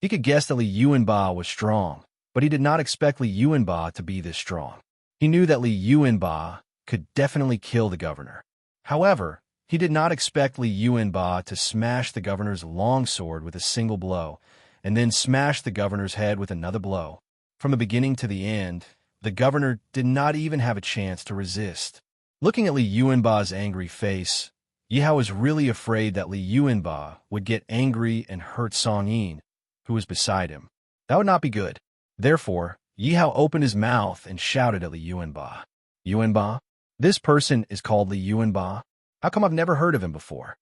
He could guess that Li Yuanba was strong, but he did not expect Li Yuanba to be this strong. He knew that Li Yuanba could definitely kill the governor. However, he did not expect Li Yuanba to smash the governor's longsword with a single blow, and then smash the governor's head with another blow. From the beginning to the end, the governor did not even have a chance to resist. Looking at Li Yuanba's angry face, Yihao was really afraid that Li Yuanba would get angry and hurt Song Yin, who was beside him. That would not be good. Therefore, Yihao opened his mouth and shouted at Li Yuanba. Yuanba? This person is called Li Yuanba? How come I've never heard of him before?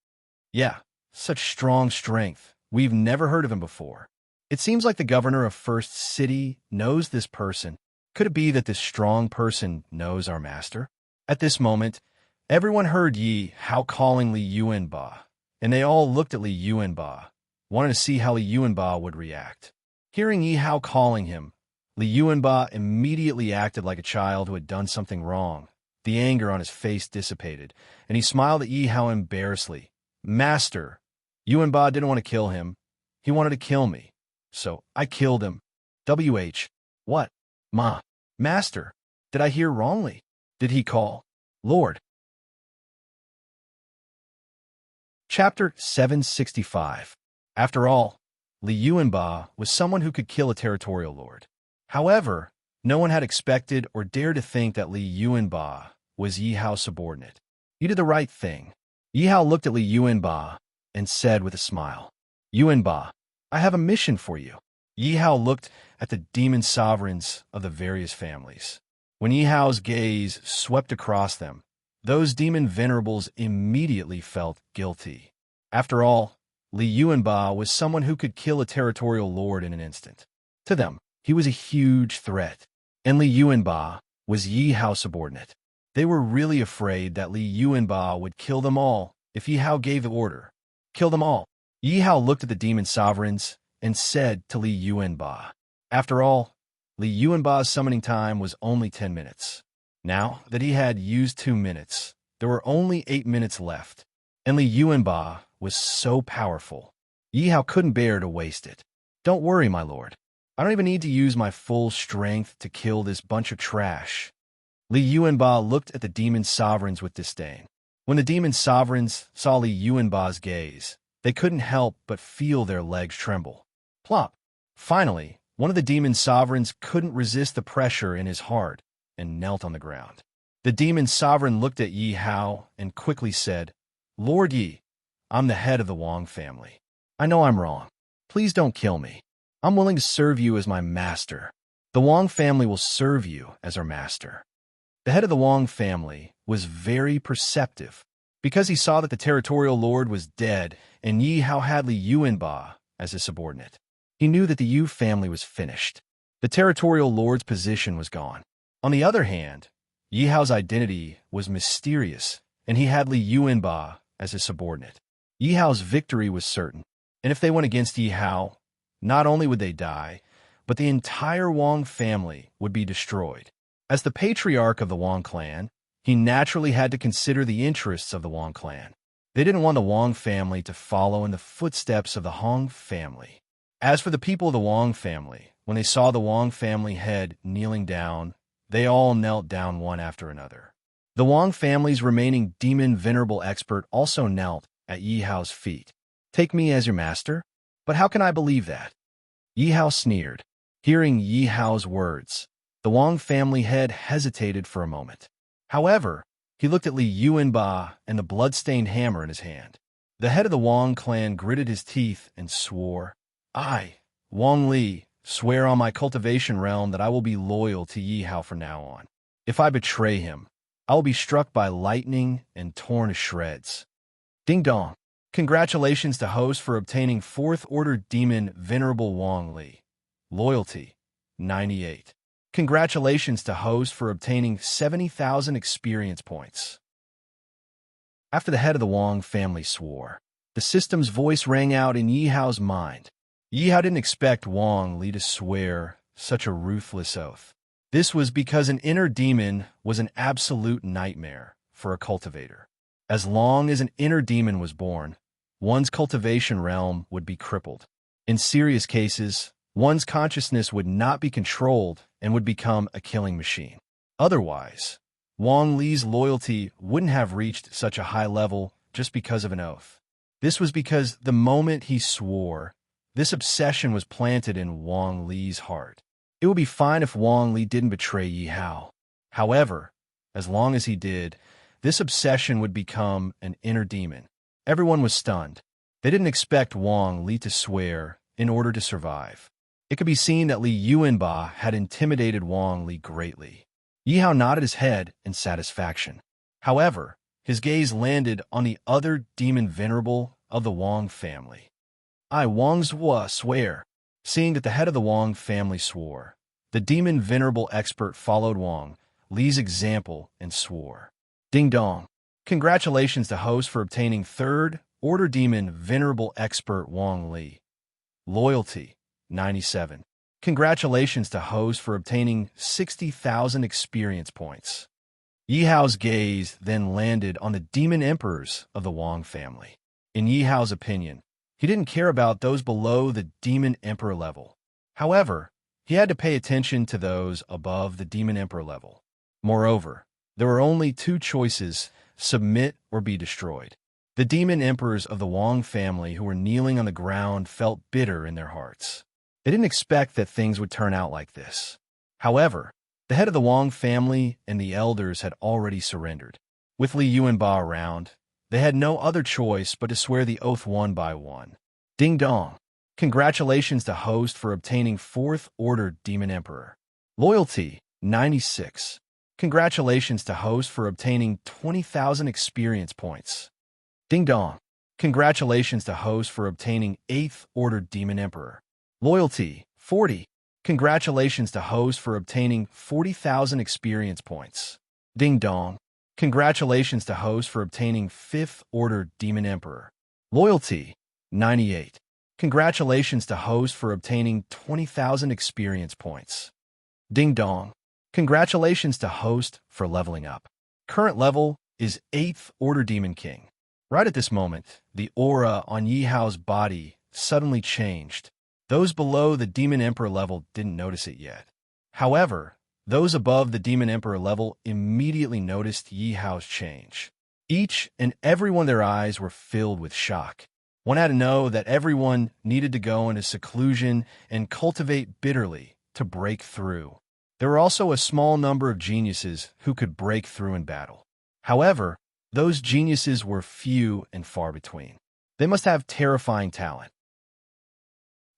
Yeah, such strong strength. We've never heard of him before. It seems like the governor of First City knows this person. Could it be that this strong person knows our master? At this moment, everyone heard Yi Hao calling Li Yuanba, and they all looked at Li Yuanba, wanting to see how Li Yuanba would react. Hearing Yi Hao calling him, Li Yuanba immediately acted like a child who had done something wrong. The anger on his face dissipated, and he smiled at Yi Hao embarrassedly. Master, Yuanba didn't want to kill him. He wanted to kill me. So I killed him. What? Ma. Master, did I hear wrongly? Did he call Lord? Chapter 765. After all, Li Yuanba was someone who could kill a territorial lord. However, no one had expected or dared to think that Li Yuanba was Yi Hao's subordinate. You did the right thing. Yi Hao looked at Li Yuanba and said with a smile, Yuanba, I have a mission for you. Yi Hao looked at the demon sovereigns of the various families. When Yi Hao's gaze swept across them, those demon venerables immediately felt guilty. After all, Li Yuanba was someone who could kill a territorial lord in an instant. To them, he was a huge threat, and Li Yuanba was Yi Hao's subordinate. They were really afraid that Li Yuanba would kill them all if Yi Hao gave the order. Kill them all. Yi Hao looked at the demon sovereigns and said to Li Yuanba, after all, Li Yuanba's summoning time was only 10 minutes. Now that he had used 2 minutes, there were only 8 minutes left, and Li Yuanba was so powerful. Yi Hao couldn't bear to waste it. Don't worry, my lord. I don't even need to use my full strength to kill this bunch of trash. Li Yuanba looked at the demon sovereigns with disdain. When the demon sovereigns saw Li Yuanba's gaze, they couldn't help but feel their legs tremble. Plop! Finally, one of the demon sovereigns couldn't resist the pressure in his heart and knelt on the ground. The demon sovereign looked at Yi Hao and quickly said, Lord Yi, I'm the head of the Wang family. I know I'm wrong. Please don't kill me. I'm willing to serve you as my master. The Wang family will serve you as our master. The head of the Wang family was very perceptive because he saw that the territorial lord was dead and Yi Hao had Li Yuanba as his subordinate. He knew that the Yu family was finished. The territorial lord's position was gone. On the other hand, Yi Hao's identity was mysterious, and he had Li Yuanba as his subordinate. Yi Hao's victory was certain, and if they went against Yi Hao, not only would they die, but the entire Wang family would be destroyed. As the patriarch of the Wang clan, he naturally had to consider the interests of the Wang clan. They didn't want the Wang family to follow in the footsteps of the Hong family. As for the people of the Wang family, when they saw the Wang family head kneeling down, they all knelt down one after another. The Wang family's remaining demon venerable expert also knelt at Yi Hao's feet. Take me as your master? But how can I believe that? Yi Hao sneered. Hearing Yi Hao's words, the Wang family head hesitated for a moment. However, he looked at Li Yuanba and the blood-stained hammer in his hand. The head of the Wang clan gritted his teeth and swore, I, Wang Li, swear on my cultivation realm that I will be loyal to Yi Hao from now on. If I betray him, I will be struck by lightning and torn to shreds. Ding dong. Congratulations to host for obtaining 4th Order Demon Venerable Wang Li. Loyalty, 98. Congratulations to host for obtaining 70,000 experience points. After the head of the Wang family swore, the system's voice rang out in Yi Hao's mind. Yi Hao didn't expect Wang Li to swear such a ruthless oath. This was because an inner demon was an absolute nightmare for a cultivator. As long as an inner demon was born, one's cultivation realm would be crippled. In serious cases, one's consciousness would not be controlled and would become a killing machine. Otherwise, Wang Li's loyalty wouldn't have reached such a high level just because of an oath. This was because the moment he swore, this obsession was planted in Wang Li's heart. It would be fine if Wang Li didn't betray Yi Hao. However, as long as he did, this obsession would become an inner demon. Everyone was stunned. They didn't expect Wang Li to swear in order to survive. It could be seen that Li Yuanba had intimidated Wang Li greatly. Yi Hao nodded his head in satisfaction. However, his gaze landed on the other demon venerable of the Wang family. I Wang Zhua swear. Seeing that the head of the Wang family swore, the demon venerable expert followed Wang Li's example and swore. Ding dong. Congratulations to host for obtaining third order demon venerable expert Wang Li. Loyalty, 97. Congratulations to host for obtaining 60,000 experience points. Yi Hao's gaze then landed on the demon emperors of the Wang family. In Yi Hao's opinion, he didn't care about those below the demon emperor level. However, he had to pay attention to those above the demon emperor level. Moreover, there were only two choices: submit or be destroyed. The demon emperors of the Wang family who were kneeling on the ground felt bitter in their hearts. They didn't expect that things would turn out like this. However, the head of the Wang family and the elders had already surrendered. With Li Yuanba around, they had no other choice but to swear the oath one by one. Ding dong. Congratulations to host for obtaining fourth order demon emperor. Loyalty, 96. Congratulations to host for obtaining 20,000 experience points. Ding dong. Congratulations to host for obtaining 8th Order Demon Emperor. Loyalty, 40. Congratulations to host for obtaining 40,000 experience points. Ding dong. Congratulations to host for obtaining 5th Order Demon Emperor. Loyalty, 98. Congratulations to host for obtaining 20,000 experience points. Ding dong. Congratulations to host for leveling up. Current level is 8th Order Demon King. Right at this moment, the aura on Yi Hao's body suddenly changed. Those below the Demon Emperor level didn't notice it yet. However, those above the Demon Emperor level immediately noticed Yi Hao's change. Each and every one of their eyes were filled with shock. One had to know that everyone needed to go into seclusion and cultivate bitterly to break through. There were also a small number of geniuses who could break through in battle. However, those geniuses were few and far between. They must have terrifying talent.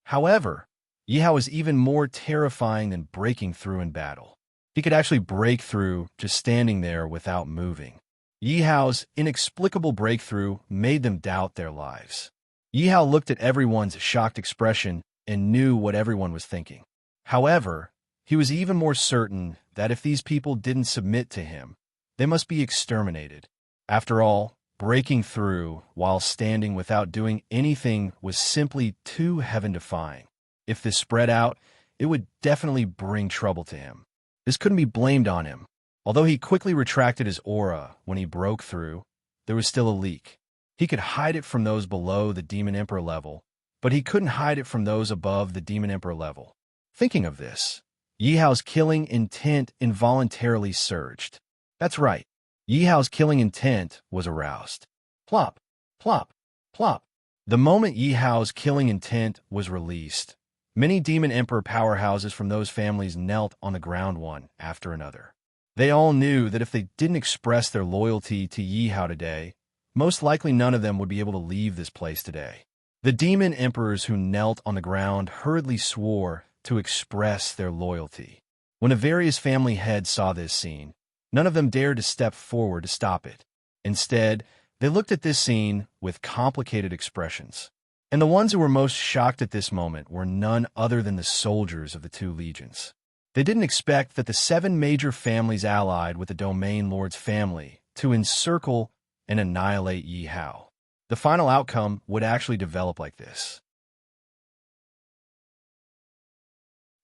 However, Yi Hao was even more terrifying than breaking through in battle. He could actually break through just standing there without moving. Yi Hao's inexplicable breakthrough made them doubt their lives. Yi Hao looked at everyone's shocked expression and knew what everyone was thinking. However, he was even more certain that if these people didn't submit to him, they must be exterminated. After all, breaking through while standing without doing anything was simply too heaven-defying. If this spread out, it would definitely bring trouble to him. This couldn't be blamed on him. Although he quickly retracted his aura when he broke through, there was still a leak. He could hide it from those below the Demon Emperor level, but he couldn't hide it from those above the Demon Emperor level. Thinking of this, Yi Hao's killing intent involuntarily surged. That's right. Yi Hao's killing intent was aroused. Plop, plop, plop. The moment Yi Hao's killing intent was released, many Demon Emperor powerhouses from those families knelt on the ground one after another. They all knew that if they didn't express their loyalty to Yi Hao today, most likely none of them would be able to leave this place today. The Demon Emperors who knelt on the ground hurriedly swore to express their loyalty. When the various family heads saw this scene, none of them dared to step forward to stop it. Instead, they looked at this scene with complicated expressions. And the ones who were most shocked at this moment were none other than the soldiers of the two legions. They didn't expect that the 7 major families allied with the Domain Lord's family to encircle and annihilate Yi Hao. The final outcome would actually develop like this.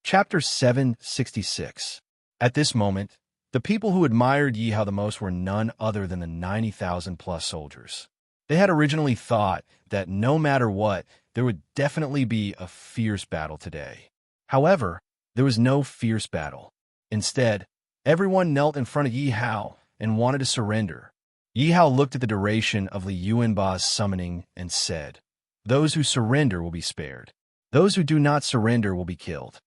Chapter 766. At this moment, the people who admired Yi Hao the most were none other than the 90,000 plus soldiers. They had originally thought that no matter what, there would definitely be a fierce battle today. However, there was no fierce battle. Instead, everyone knelt in front of Yi Hao and wanted to surrender. Yi Hao looked at the duration of Li Yuanba's summoning and said, "Those who surrender will be spared. Those who do not surrender will be killed."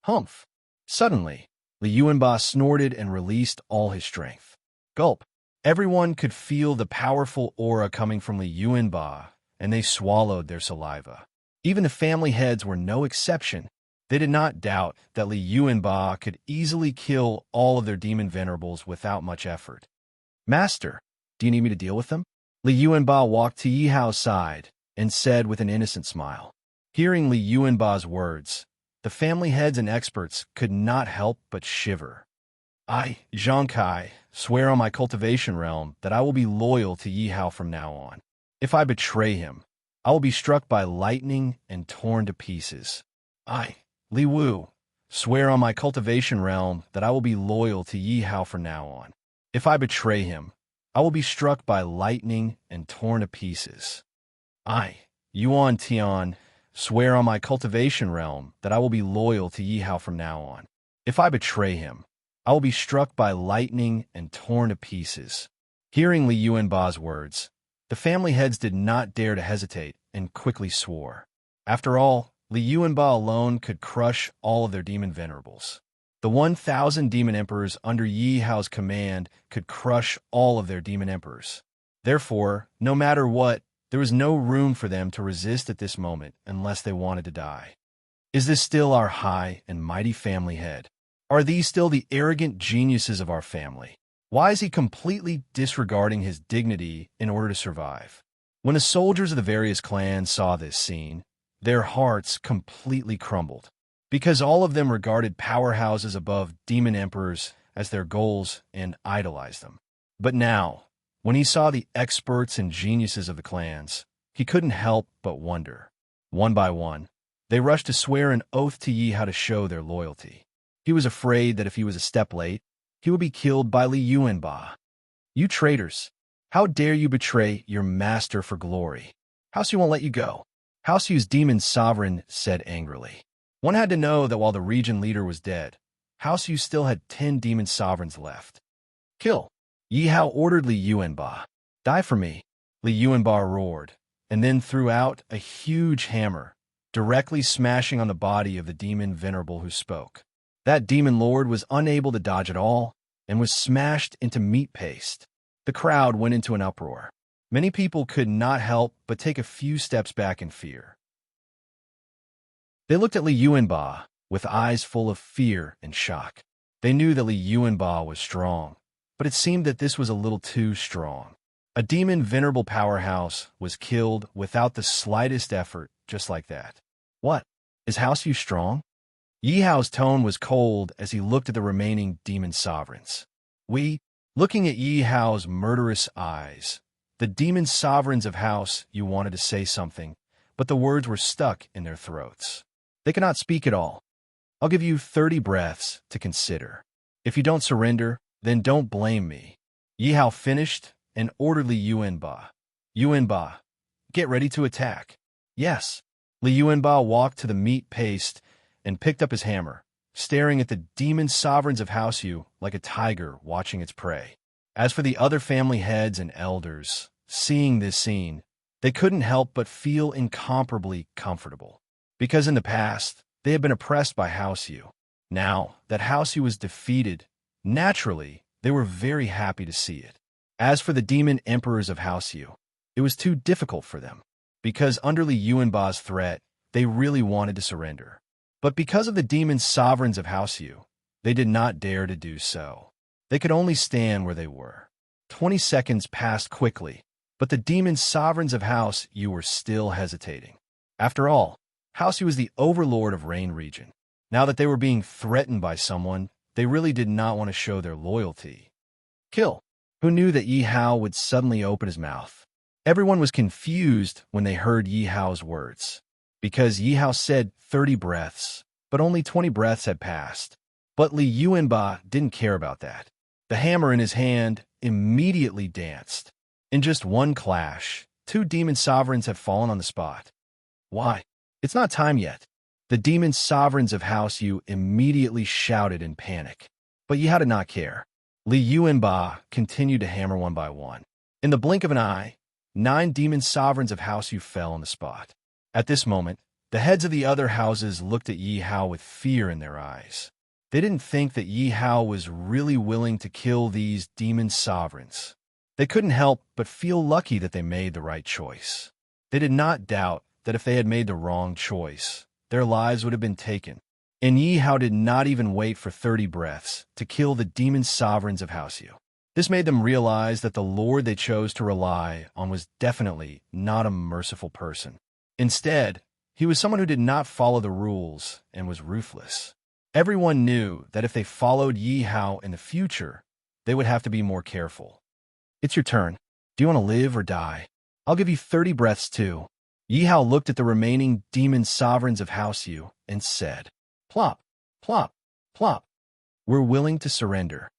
Humph! Suddenly, Li Yuanba snorted and released all his strength. Gulp! Everyone could feel the powerful aura coming from Li Yuanba, and they swallowed their saliva. Even the family heads were no exception. They did not doubt that Li Yuanba could easily kill all of their demon venerables without much effort. "Master, do you need me to deal with them?" Li Yuanba walked to Yi Hao's side and said with an innocent smile. Hearing Li Yuanba's words, the family heads and experts could not help but shiver. "I, Zhang Kai, swear on my cultivation realm that I will be loyal to Yi Hao from now on. If I betray him, I will be struck by lightning and torn to pieces. I, Li Wu, swear on my cultivation realm that I will be loyal to Yi Hao from now on. If I betray him, I will be struck by lightning and torn to pieces. I, Yuan Tian, swear on my cultivation realm that I will be loyal to Yi Hao from now on. If I betray him, I will be struck by lightning and torn to pieces." Hearing Li Yuanba's words, the family heads did not dare to hesitate and quickly swore. After all, Li Yuanba alone could crush all of their demon venerables. The 1,000 demon emperors under Yi Hao's command could crush all of their demon emperors. Therefore, no matter what, there was no room for them to resist at this moment unless they wanted to die. Is this still our high and mighty family head? Are these still the arrogant geniuses of our family? Why is he completely disregarding his dignity in order to survive? When the soldiers of the various clans saw this scene, their hearts completely crumbled, because all of them regarded powerhouses above demon emperors as their goals and idolized them. But now, when he saw the experts and geniuses of the clans, he couldn't help but wonder. One by one, they rushed to swear an oath to Yi Hao to show their loyalty. He was afraid that if he was a step late, he would be killed by Li Yuanba. "You traitors! How dare you betray your master for glory? House Yu won't let you go." House Yu's demon sovereign said angrily. One had to know that while the region leader was dead, House Yu still had 10 demon sovereigns left. "Kill!" Yi Hao ordered Li Yuanba. "Die for me!" Li Yuanba roared, and then threw out a huge hammer, directly smashing on the body of the demon venerable who spoke. That demon lord was unable to dodge at all and was smashed into meat paste. The crowd went into an uproar. Many people could not help but take a few steps back in fear. They looked at Li Yuanba with eyes full of fear and shock. They knew that Li Yuanba was strong, but it seemed that this was a little too strong. A demon venerable powerhouse was killed without the slightest effort, just like that. "What? Is House Yu strong?" Yi Hao's tone was cold as he looked at the remaining demon sovereigns. Looking at Yi Hao's murderous eyes, the demon sovereigns of House Yu wanted to say something, but the words were stuck in their throats. They could not speak at all. "I'll give you 30 breaths to consider. If you don't surrender, then don't blame me." Yi Hao finished and ordered Li Yuanba. "Yuanba, get ready to attack." "Yes." Li Yuanba walked to the meat paste and picked up his hammer, staring at the demon sovereigns of House Yu like a tiger watching its prey. As for the other family heads and elders, seeing this scene, they couldn't help but feel incomparably comfortable. Because in the past, they had been oppressed by House Yu. Now that House Yu was defeated, naturally, they were very happy to see it. As for the demon emperors of House Yu, it was too difficult for them, because under Li Yuanba's threat, they really wanted to surrender. But because of the demon sovereigns of House Yu, they did not dare to do so. They could only stand where they were. 20 seconds passed quickly, but the demon sovereigns of House Yu were still hesitating. After all, House Yu was the overlord of Rain Region. Now that they were being threatened by someone, they really did not want to show their loyalty. "Kill!" Who knew that Yi Hao would suddenly open his mouth? Everyone was confused when they heard Yi Hao's words, because Yi Hao said 30 breaths, but only 20 breaths had passed. But Li Yuanba didn't care about that. The hammer in his hand immediately danced. In just one clash, 2 demon sovereigns had fallen on the spot. "Why? It's not time yet." The demon sovereigns of House Yu immediately shouted in panic. But Yi Hao did not care. Li Yuanba continued to hammer one by one. In the blink of an eye, 9 demon sovereigns of House Yu fell on the spot. At this moment, the heads of the other houses looked at Yi Hao with fear in their eyes. They didn't think that Yi Hao was really willing to kill these demon sovereigns. They couldn't help but feel lucky that they made the right choice. They did not doubt that if they had made the wrong choice, their lives would have been taken. And Yi Hao did not even wait for 30 breaths to kill the demon sovereigns of House Yu. This made them realize that the Lord they chose to rely on was definitely not a merciful person. Instead, he was someone who did not follow the rules and was ruthless. Everyone knew that if they followed Yi Hao in the future, they would have to be more careful. It's your turn. Do you want to live or die? I'll give you 30 breaths too. Yi Hao looked at the remaining demon sovereigns of House Yu and said, "Plop, plop, plop. We're willing to surrender."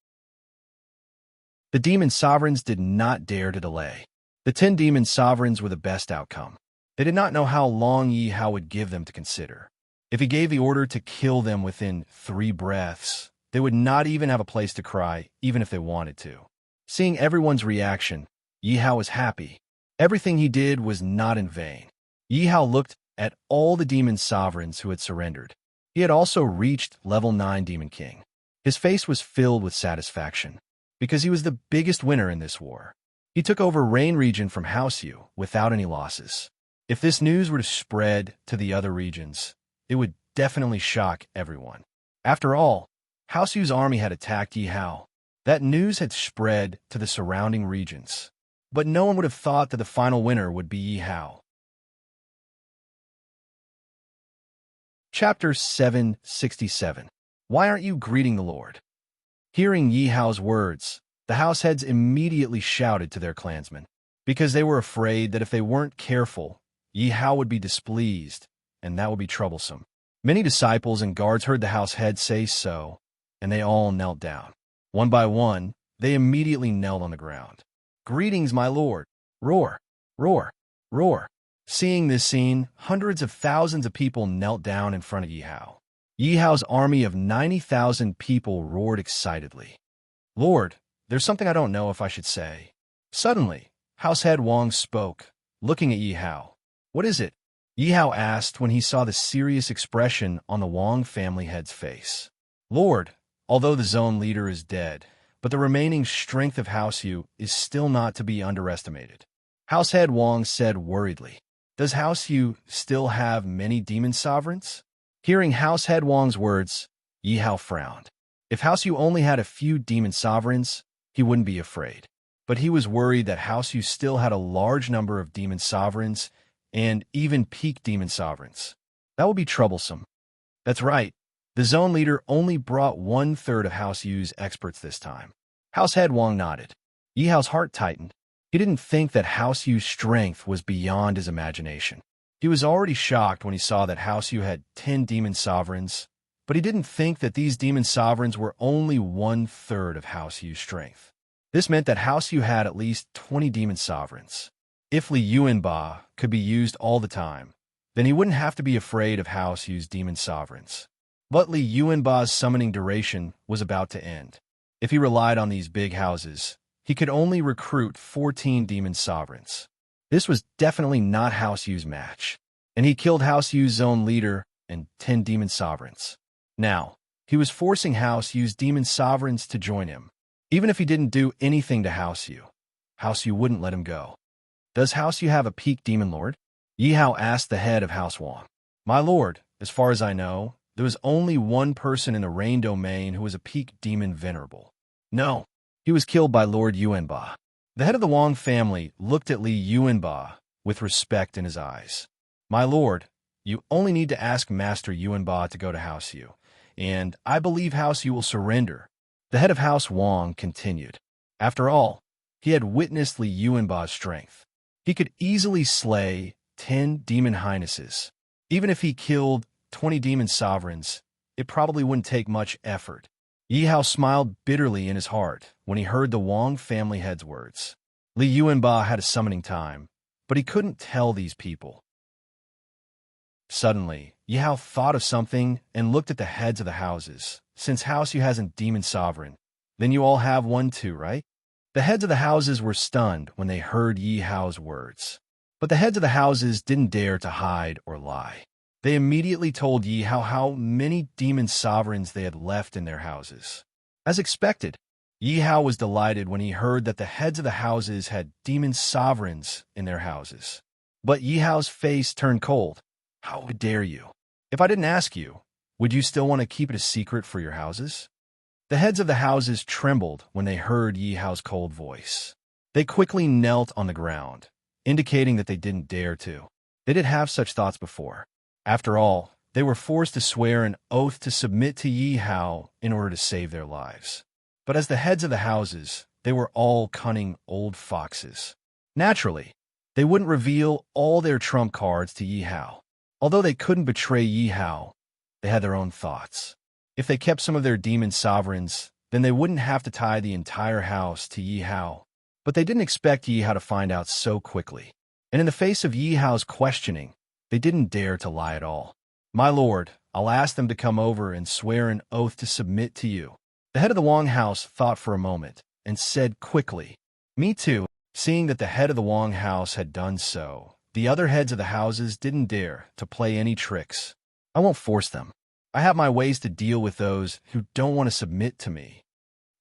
The demon sovereigns did not dare to delay. The 10 demon sovereigns were the best outcome. They did not know how long Yi Hao would give them to consider. If he gave the order to kill them within 3 breaths, they would not even have a place to cry, even if they wanted to. Seeing everyone's reaction, Yi Hao was happy. Everything he did was not in vain. Yi Hao looked at all the demon sovereigns who had surrendered. He had also reached level 9 Demon King. His face was filled with satisfaction, because he was the biggest winner in this war. He took over Rain region from House Yu without any losses. If this news were to spread to the other regions, it would definitely shock everyone. After all, House Yu's army had attacked Yi Hao. That news had spread to the surrounding regions, but no one would have thought that the final winner would be Yi Hao. Chapter 767. Why aren't you greeting the Lord? Hearing Yi Hao's words, the house heads immediately shouted to their clansmen, because they were afraid that if they weren't careful, Yi Hao would be displeased, and that would be troublesome. Many disciples and guards heard the house heads say so, and they all knelt down. One by one, they immediately knelt on the ground. "Greetings, my lord!" Roar, roar, roar. Seeing this scene, hundreds of thousands of people knelt down in front of Yi Hao. Yi Hao's army of 90,000 people roared excitedly. "Lord, there's something I don't know if I should say." Suddenly, Househead Wang spoke, looking at Yi Hao. "What is it?" Yi Hao asked when he saw the serious expression on the Wang family head's face. "Lord, although the zone leader is dead, but the remaining strength of House Yu is still not to be underestimated." Househead Wang said worriedly, "Does House Yu still have many demon sovereigns?" Hearing Househead Wang's words, Yi Hao frowned. If House Yu only had a few demon sovereigns, he wouldn't be afraid. But he was worried that House Yu still had a large number of demon sovereigns and even peak demon sovereigns. That would be troublesome. That's right. The zone leader only brought 1/3 of House Yu's experts this time. Househead Wang nodded. Yi Hao's heart tightened. He didn't think that House Yu's strength was beyond his imagination. He was already shocked when he saw that House Yu had 10 demon sovereigns, but he didn't think that these demon sovereigns were only 1/3 of House Yu's strength. This meant that House Yu had at least 20 demon sovereigns. If Li Yuanba could be used all the time, then he wouldn't have to be afraid of House Yu's demon sovereigns. But Li Yuanba's summoning duration was about to end. If he relied on these big houses, he could only recruit 14 demon sovereigns. This was definitely not House Yu's match, and he killed House Yu's zone leader and 10 demon sovereigns. Now, he was forcing House Yu's demon sovereigns to join him. Even if he didn't do anything to House Yu wouldn't let him go. "Does House Yu have a peak demon lord?" Yi Hao asked the head of House Wang. "My lord, as far as I know, there was only one person in the Rain domain who was a peak demon venerable. No, he was killed by Lord Yuanba." The head of the Wang family looked at Li Yuanba with respect in his eyes. "My lord, you only need to ask Master Yuanba to go to House Yu, and I believe House Yu will surrender." The head of House Wang continued. After all, he had witnessed Li Yuanba's strength. He could easily slay 10 demon highnesses. Even if he killed 20 demon sovereigns, it probably wouldn't take much effort. Yi Hao smiled bitterly in his heart when he heard the Wang family head's words. Li Yuanba had a summoning time, but he couldn't tell these people. Suddenly, Yi Hao thought of something and looked at the heads of the houses. Since House Yu hasn't demon sovereign, then you all have one too, right? The heads of the houses were stunned when they heard Yi Hao's words. But the heads of the houses didn't dare to hide or lie. They immediately told Yi Hao how many demon sovereigns they had left in their houses. As expected, Yi Hao was delighted when he heard that the heads of the houses had demon sovereigns in their houses. But Yi Hao's face turned cold. How dare you? If I didn't ask you, would you still want to keep it a secret for your houses? The heads of the houses trembled when they heard Yi Hao's cold voice. They quickly knelt on the ground, indicating that they didn't dare to. They didn't have such thoughts before. After all, they were forced to swear an oath to submit to Yi Hao in order to save their lives. But as the heads of the houses, they were all cunning old foxes. Naturally, they wouldn't reveal all their trump cards to Yi Hao. Although they couldn't betray Yi Hao, they had their own thoughts. If they kept some of their demon sovereigns, then they wouldn't have to tie the entire house to Yi Hao. But they didn't expect Yi Hao to find out so quickly. And in the face of Yi Hao's questioning, they didn't dare to lie at all. My lord, I'll ask them to come over and swear an oath to submit to you. The head of the Wang house thought for a moment and said quickly, Me too. Seeing that the head of the Wang house had done so, the other heads of the houses didn't dare to play any tricks. I won't force them. I have my ways to deal with those who don't want to submit to me.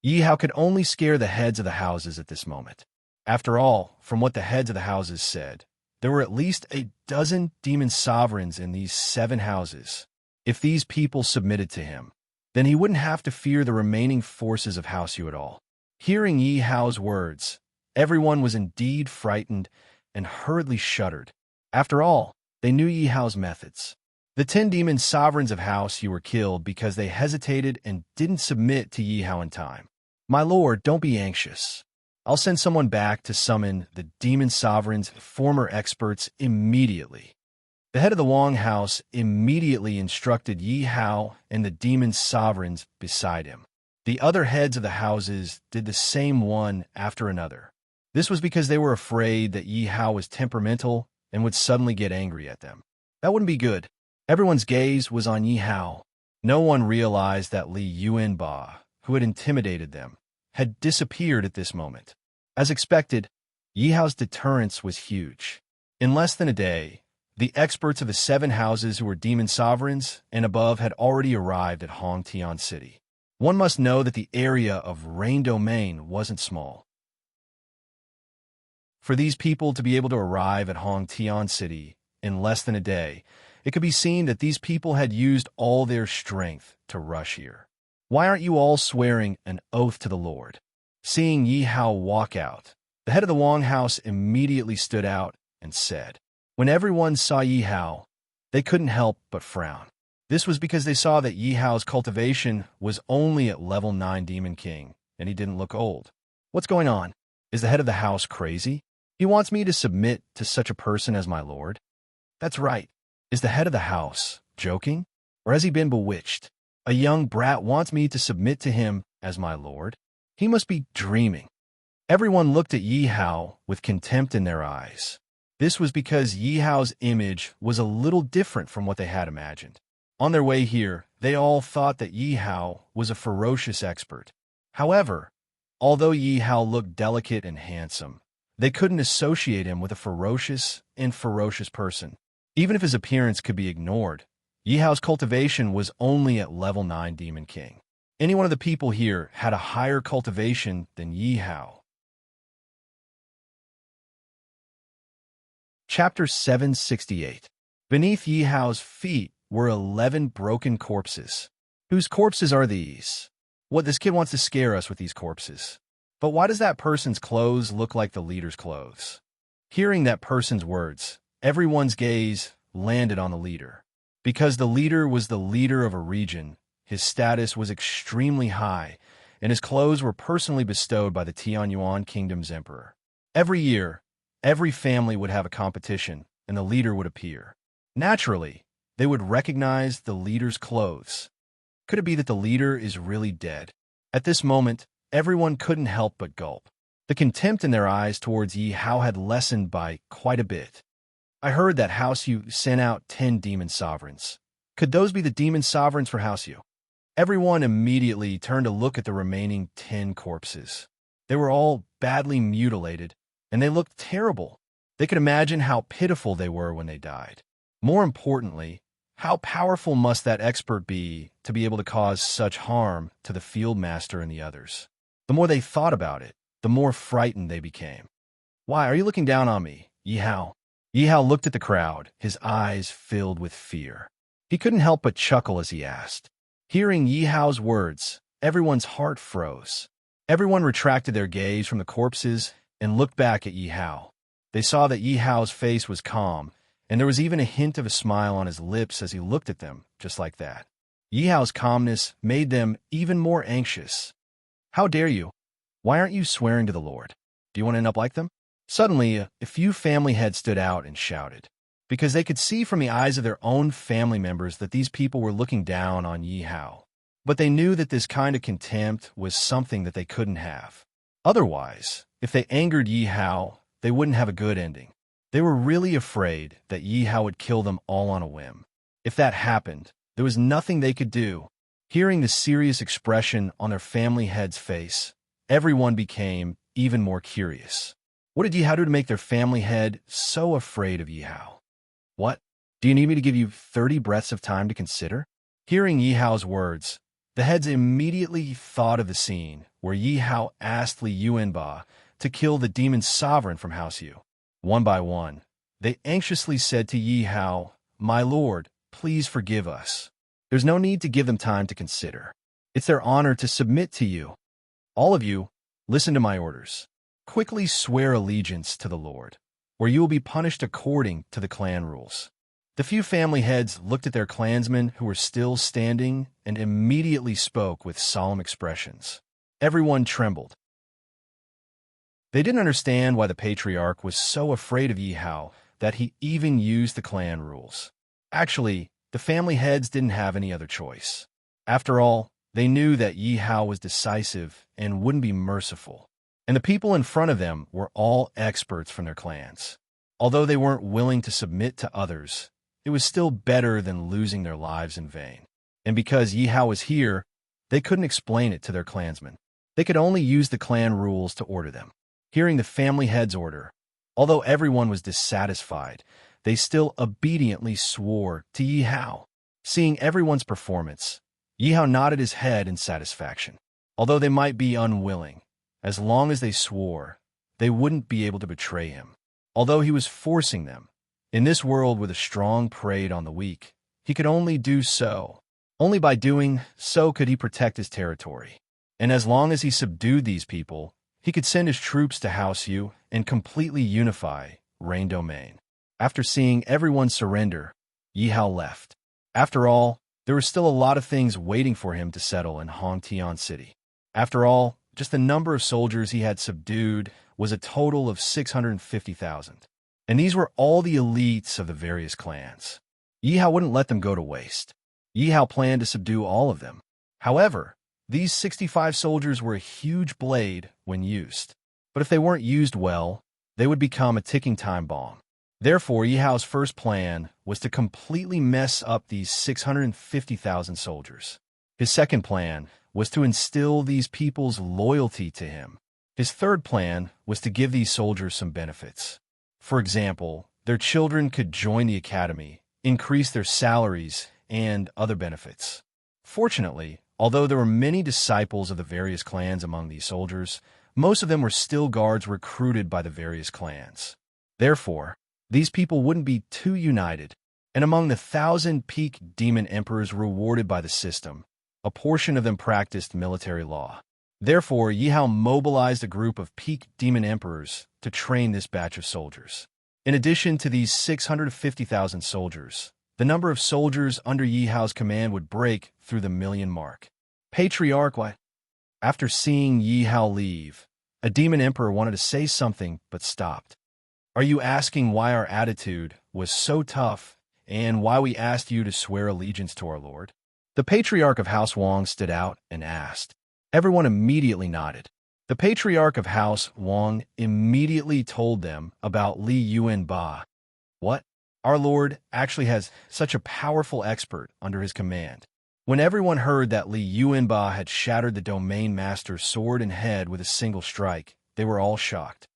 Yi Hao could only scare the heads of the houses at this moment. After all, from what the heads of the houses said, there were at least a dozen demon sovereigns in these 7 houses. If these people submitted to him, then he wouldn't have to fear the remaining forces of House Yu at all. Hearing Yi Hao's words, everyone was indeed frightened and hurriedly shuddered. After all, they knew Yi Hao's methods. The 10 demon sovereigns of House Yu were killed because they hesitated and didn't submit to Yi Hao in time. My lord, don't be anxious. I'll send someone back to summon the demon sovereign's former experts immediately. The head of the Wang house immediately instructed Yi Hao and the demon sovereigns beside him. The other heads of the houses did the same one after another. This was because they were afraid that Yi Hao was temperamental and would suddenly get angry at them. That wouldn't be good. Everyone's gaze was on Yi Hao. No one realized that Li Yuanba, who had intimidated them, had disappeared at this moment. As expected, Yi Hao's deterrence was huge. In less than a day, the experts of the 7 houses who were demon sovereigns and above had already arrived at Hongtian City. One must know that the area of Rain Domain wasn't small. For these people to be able to arrive at Hongtian City in less than a day, it could be seen that these people had used all their strength to rush here. Why aren't you all swearing an oath to the Lord? Seeing Yi Hao walk out, the head of the Wang house immediately stood out and said. When everyone saw Yi Hao, they couldn't help but frown. This was because they saw that Yi Hao's cultivation was only at level 9 Demon King, and he didn't look old. What's going on? Is the head of the house crazy? He wants me to submit to such a person as my lord? That's right. Is the head of the house joking? Or has he been bewitched? A young brat wants me to submit to him as my lord? He must be dreaming. Everyone looked at Yi Hao with contempt in their eyes. This was because Yi Hao's image was a little different from what they had imagined. On their way here, they all thought that Yi Hao was a ferocious expert. However, although Yi Hao looked delicate and handsome, they couldn't associate him with a ferocious person. Even if his appearance could be ignored, Yi Hao's cultivation was only at level 9 Demon King. Any one of the people here had a higher cultivation than Yi Hao. Chapter 768. Beneath Yi Hao's feet were 11 broken corpses. Whose corpses are these? What, this kid wants to scare us with these corpses. But why does that person's clothes look like the leader's clothes? Hearing that person's words, everyone's gaze landed on the leader. Because the leader was the leader of a region, his status was extremely high, and his clothes were personally bestowed by the Tianyuan Kingdom's emperor. Every year, every family would have a competition, and the leader would appear. Naturally, they would recognize the leader's clothes. Could it be that the leader is really dead? At this moment, everyone couldn't help but gulp. The contempt in their eyes towards Yi Hao had lessened by quite a bit. I heard that House Yu sent out 10 demon sovereigns. Could those be the demon sovereigns for House Yu? Everyone immediately turned to look at the remaining 10 corpses. They were all badly mutilated, and they looked terrible. They could imagine how pitiful they were when they died. More importantly, how powerful must that expert be to be able to cause such harm to the field master and the others? The more they thought about it, the more frightened they became. "Why are you looking down on me, Yi Hao?" Yi Hao looked at the crowd, his eyes filled with fear. He couldn't help but chuckle as he asked. Hearing Yi Hao's words, everyone's heart froze. Everyone retracted their gaze from the corpses and looked back at Yi Hao. They saw that Yi Hao's face was calm, and there was even a hint of a smile on his lips as he looked at them, just like that. Yi Hao's calmness made them even more anxious. "How dare you? Why aren't you swearing to the Lord? Do you want to end up like them?" Suddenly, a few family heads stood out and shouted, because they could see from the eyes of their own family members that these people were looking down on Yi Hao. But they knew that this kind of contempt was something that they couldn't have. Otherwise, if they angered Yi Hao, they wouldn't have a good ending. They were really afraid that Yi Hao would kill them all on a whim. If that happened, there was nothing they could do. Hearing the serious expression on their family head's face, everyone became even more curious. What did Yi Hao do to make their family head so afraid of Yi Hao? "What? Do you need me to give you 30 breaths of time to consider?" Hearing Yi Hao's words, the heads immediately thought of the scene where Yi Hao asked Li Yuanba to kill the demon sovereign from House Yu. One by one, they anxiously said to Yi Hao, "My lord, please forgive us." There's no need to give them time to consider. It's their honor to submit to you. All of you, listen to my orders. Quickly swear allegiance to the Lord, or you will be punished according to the clan rules. The few family heads looked at their clansmen who were still standing and immediately spoke with solemn expressions. Everyone trembled. They didn't understand why the patriarch was so afraid of Yi Hao that he even used the clan rules. Actually, the family heads didn't have any other choice. After all, they knew that Yi Hao was decisive and wouldn't be merciful. And the people in front of them were all experts from their clans. Although they weren't willing to submit to others, it was still better than losing their lives in vain. And because Yi Hao was here, they couldn't explain it to their clansmen. They could only use the clan rules to order them. Hearing the family head's order, although everyone was dissatisfied, they still obediently swore to Yi Hao. Seeing everyone's performance, Yi Hao nodded his head in satisfaction. Although they might be unwilling, as long as they swore, they wouldn't be able to betray him. Although he was forcing them, in this world where the strong preyed on the weak, he could only do so. Only by doing so could he protect his territory. And as long as he subdued these people, he could send his troops to House Yu and completely unify Rain Domain. After seeing everyone surrender, Yi Hao left. After all, there were still a lot of things waiting for him to settle in Hongtian City. After all, just the number of soldiers he had subdued was a total of 650,000. And these were all the elites of the various clans. Yi Hao wouldn't let them go to waste. Yi Hao planned to subdue all of them. However, these 65 soldiers were a huge blade when used. But if they weren't used well, they would become a ticking time bomb. Therefore, Yi Hao's first plan was to completely mess up these 650,000 soldiers. His second plan was to instill these people's loyalty to him. His third plan was to give these soldiers some benefits. For example, their children could join the academy, increase their salaries, and other benefits. Fortunately, although there were many disciples of the various clans among these soldiers, most of them were still guards recruited by the various clans. Therefore, these people wouldn't be too united, and among the 1,000 peak demon emperors rewarded by the system, a portion of them practiced military law. Therefore, Yi Hao mobilized a group of peak demon emperors to train this batch of soldiers. In addition to these 650,000 soldiers, the number of soldiers under Yi Hao's command would break through the million mark. Patriarch, what? After seeing Yi Hao leave, a demon emperor wanted to say something but stopped. Are you asking why our attitude was so tough and why we asked you to swear allegiance to our Lord? The patriarch of House Wang stood out and asked. Everyone immediately nodded. The patriarch of House Wang immediately told them about Li Yuanba. What? Our Lord actually has such a powerful expert under his command. When everyone heard that Li Yuanba had shattered the domain master's sword and head with a single strike, they were all shocked.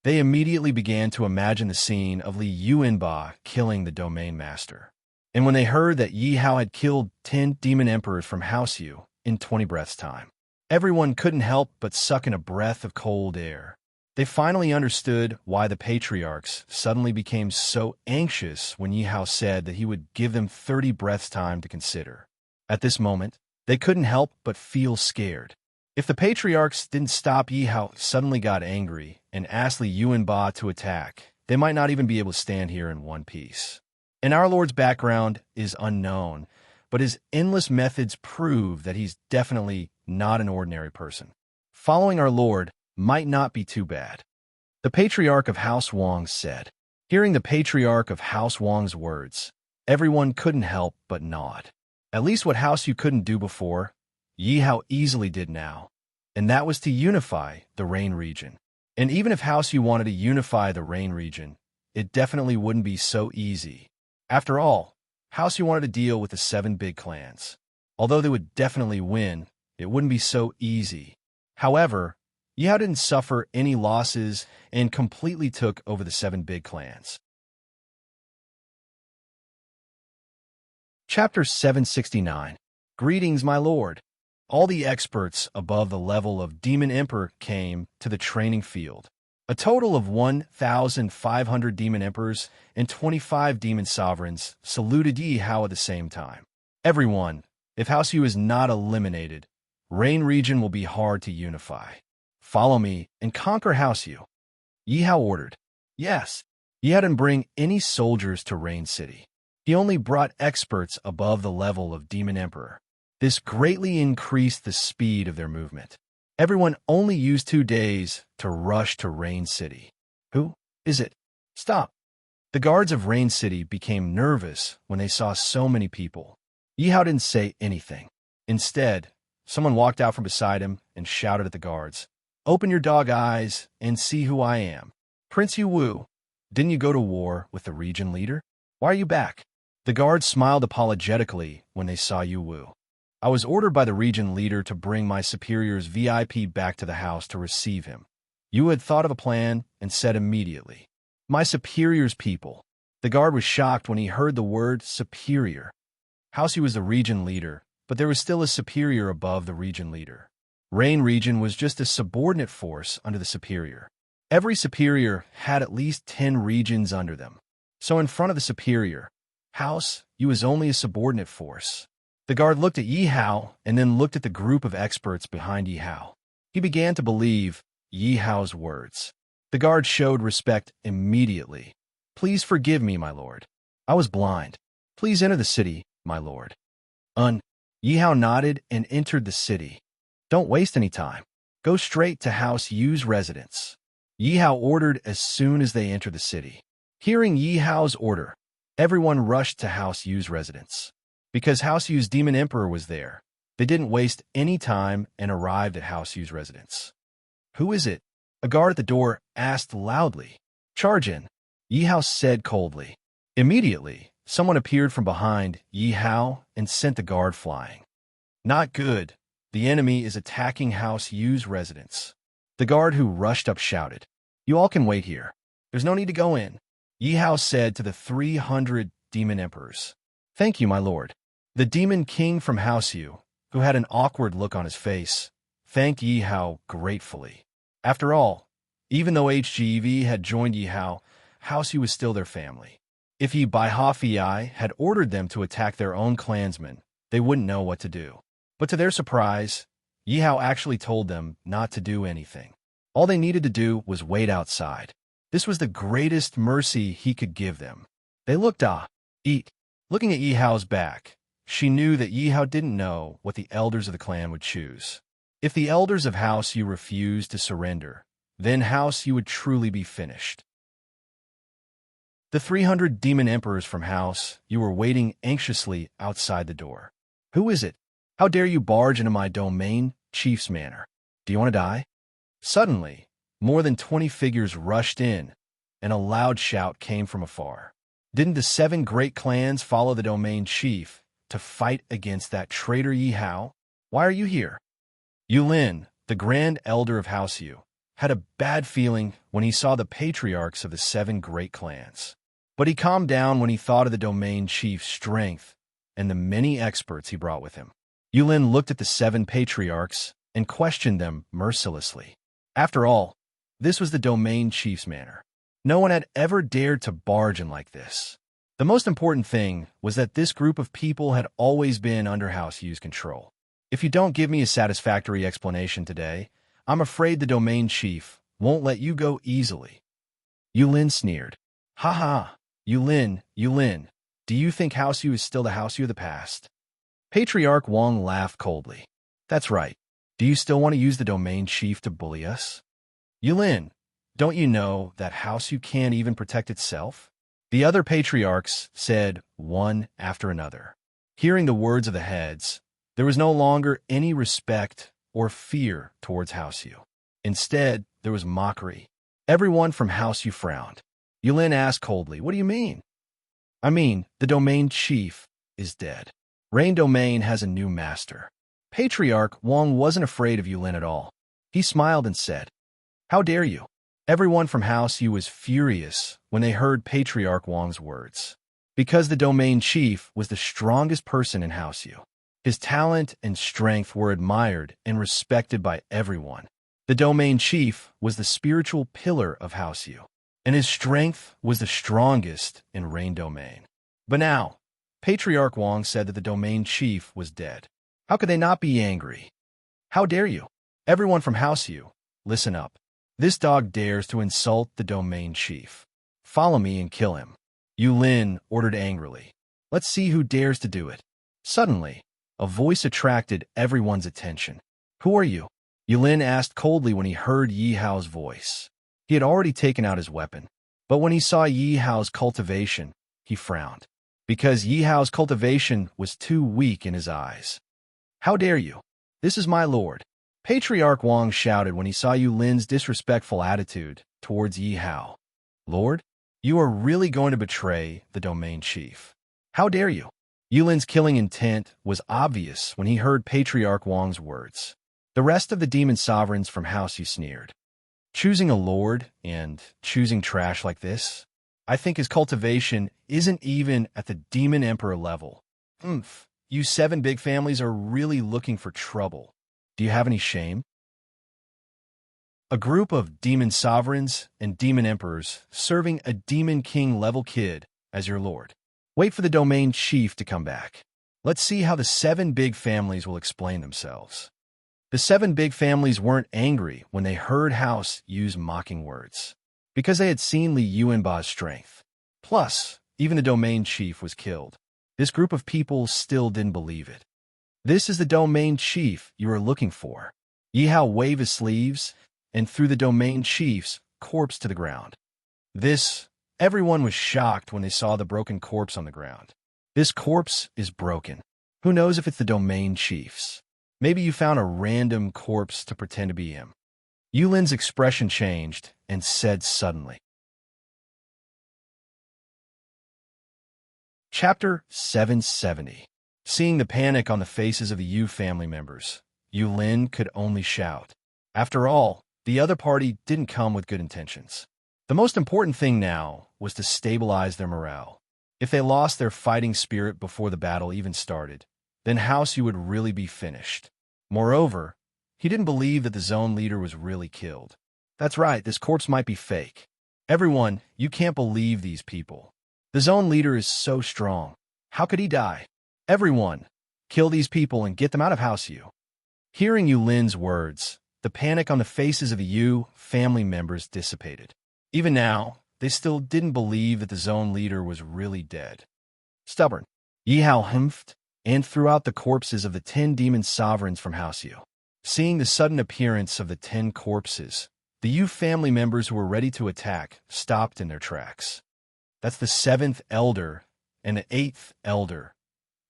They immediately began to imagine the scene of Li Yuanba killing the domain master. And when they heard that Yi Hao had killed 10 demon emperors from House Yu in 20 breaths' time, everyone couldn't help but suck in a breath of cold air. They finally understood why the patriarchs suddenly became so anxious when Yi Hao said that he would give them 30 breaths' time to consider. At this moment, they couldn't help but feel scared. If the patriarchs didn't stop, Yi Hao suddenly got angry and asked Li Yuanba to attack. They might not even be able to stand here in one piece. And our Lord's background is unknown, but his endless methods prove that he's definitely not an ordinary person. Following our Lord might not be too bad. The patriarch of House Wang said. Hearing the patriarch of House Wang's words, everyone couldn't help but nod. At least what House Yu couldn't do before, Yi Hao easily did now, and that was to unify the Rain region. And even if House Yu wanted to unify the Rain region, it definitely wouldn't be so easy. After all, House Yu wanted to deal with the 7 big clans. Although they would definitely win, it wouldn't be so easy. However, Yi Hao didn't suffer any losses and completely took over the 7 big clans. Chapter 769. Greetings, my lord. All the experts above the level of Demon Emperor came to the training field. A total of 1,500 Demon Emperors and 25 Demon Sovereigns saluted Yi Hao at the same time. Everyone, if House Yu is not eliminated, Rain region will be hard to unify. Follow me and conquer House Yu. Yi Hao ordered. Yes, Yi Hao didn't bring any soldiers to Rain City. He only brought experts above the level of Demon Emperor. This greatly increased the speed of their movement. Everyone only used 2 days to rush to Rain City. Who is it? Stop! The guards of Rain City became nervous when they saw so many people. Yi Hao didn't say anything. Instead, someone walked out from beside him and shouted at the guards, "Open your dog eyes and see who I am. Prince Yu Wu, didn't you go to war with the region leader? Why are you back?" The guards smiled apologetically when they saw Yu Wu. I was ordered by the region leader to bring my superior's VIP back to the house to receive him. Yu had thought of a plan and said immediately, "My superior's people." The guard was shocked when he heard the word superior. House Yu was the region leader, but there was still a superior above the region leader. Rain region was just a subordinate force under the superior. Every superior had at least 10 regions under them. So in front of the superior, House Yu was only a subordinate force. The guard looked at Yi Hao and then looked at the group of experts behind Yi Hao. He began to believe Yi Hao's words. The guard showed respect immediately. "Please forgive me, my lord. I was blind. Please enter the city, my lord." Yi Hao nodded and entered the city. "Don't waste any time. Go straight to House Yu's residence," Yi Hao ordered as soon as they entered the city. Hearing Yi Hao's order, everyone rushed to House Yu's residence. Because House Yu's Demon Emperor was there, they didn't waste any time and arrived at House Yu's residence. "Who is it?" A guard at the door asked loudly. "Charge in," Yi Hao said coldly. Immediately, someone appeared from behind Yi Hao and sent the guard flying. "Not good. The enemy is attacking House Yu's residence." The guard who rushed up shouted, "You all can wait here. There's no need to go in," Yi Hao said to the 300 Demon Emperors. "Thank you, my lord." The Demon King from House Yu, who had an awkward look on his face, thanked Yi Hao gratefully. After all, even though HGV had joined Yi Hao, House Yu was still their family. If Yi Bai Hafiai had ordered them to attack their own clansmen, they wouldn't know what to do. But to their surprise, Yi Hao actually told them not to do anything. All they needed to do was wait outside. This was the greatest mercy he could give them. They looked Looking at Yi Hao's back, she knew that Yi Hao didn't know what the elders of the clan would choose. If the elders of House Yu refused to surrender, then House Yu would truly be finished. The 300 Demon Emperors from House Yu were waiting anxiously outside the door. "Who is it? How dare you barge into my domain, chief's manor? Do you want to die?" Suddenly, more than 20 figures rushed in, and a loud shout came from afar. Didn't the 7 great clans follow the domain chief, to fight against that traitor Yi Hao? Why are you here? Yulin, the grand elder of House Yu, had a bad feeling when he saw the patriarchs of the 7 great clans. But he calmed down when he thought of the domain chief's strength and the many experts he brought with him. Yulin looked at the 7 patriarchs and questioned them mercilessly. After all, this was the domain chief's manner. No one had ever dared to barge in like this. The most important thing was that this group of people had always been under House Yu's control. If you don't give me a satisfactory explanation today, I'm afraid the domain chief won't let you go easily. Yulin sneered. Ha ha, Yulin, do you think House Yu is still the House Yu of the past? Patriarch Wang laughed coldly. That's right. Do you still want to use the domain chief to bully us? Yulin, don't you know that House Yu can't even protect itself? The other patriarchs said one after another. Hearing the words of the heads, there was no longer any respect or fear towards House Yu. Instead, there was mockery. Everyone from House Yu frowned. Yulin asked coldly, what do you mean? I mean, the domain chief is dead. Rain Domain has a new master. Patriarch Wang wasn't afraid of Yulin at all. He smiled and said, how dare you? Everyone from House Yu was furious when they heard Patriarch Wang's words. Because the domain chief was the strongest person in House Yu. His talent and strength were admired and respected by everyone. The domain chief was the spiritual pillar of House Yu, and his strength was the strongest in Rain Domain. But now, Patriarch Wang said that the domain chief was dead. How could they not be angry? How dare you? Everyone from House Yu, listen up. This dog dares to insult the domain chief. Follow me and kill him. Yulin ordered angrily. Let's see who dares to do it. Suddenly, a voice attracted everyone's attention. Who are you? Yulin asked coldly when he heard Yi Hao's voice. He had already taken out his weapon, but when he saw Yi Hao's cultivation, he frowned, because Yi Hao's cultivation was too weak in his eyes. How dare you? This is my lord. Patriarch Wang shouted when he saw Yulin's disrespectful attitude towards Yi Hao. Lord, you are really going to betray the domain chief. How dare you? Yulin's killing intent was obvious when he heard Patriarch Wang's words. The rest of the demon sovereigns from House Yu sneered. Choosing a lord and choosing trash like this? I think his cultivation isn't even at the demon emperor level. You 7 big families are really looking for trouble. Do you have any shame? A group of demon sovereigns and demon emperors serving a demon king level kid as your lord. Wait for the domain chief to come back. Let's see how the 7 big families will explain themselves. The 7 big families weren't angry when they heard House use mocking words, because they had seen Li Yuanba's strength. Plus, even the domain chief was killed. This group of people still didn't believe it. This is the domain chief you are looking for. Yi Hao waved his sleeves and threw the domain chief's corpse to the ground. Everyone was shocked when they saw the broken corpse on the ground. This corpse is broken. Who knows if it's the domain chief's? Maybe you found a random corpse to pretend to be him. Yulin's expression changed and said suddenly. Chapter 770. Seeing the panic on the faces of the Yu family members, Yulin could only shout. After all, the other party didn't come with good intentions. The most important thing now was to stabilize their morale. If they lost their fighting spirit before the battle even started, then House Yu would really be finished. Moreover, he didn't believe that the zone leader was really killed. That's right, this corpse might be fake. Everyone, you can't believe these people. The zone leader is so strong. How could he die? Everyone, kill these people and get them out of House Yu. Hearing Yulin's words, the panic on the faces of the Yu family members dissipated. Even now, they still didn't believe that the zone leader was really dead. Stubborn, Yi Hao humphed and threw out the corpses of the 10 demon sovereigns from House Yu. Seeing the sudden appearance of the 10 corpses, the Yu family members who were ready to attack stopped in their tracks. That's the 7th elder and the 8th elder.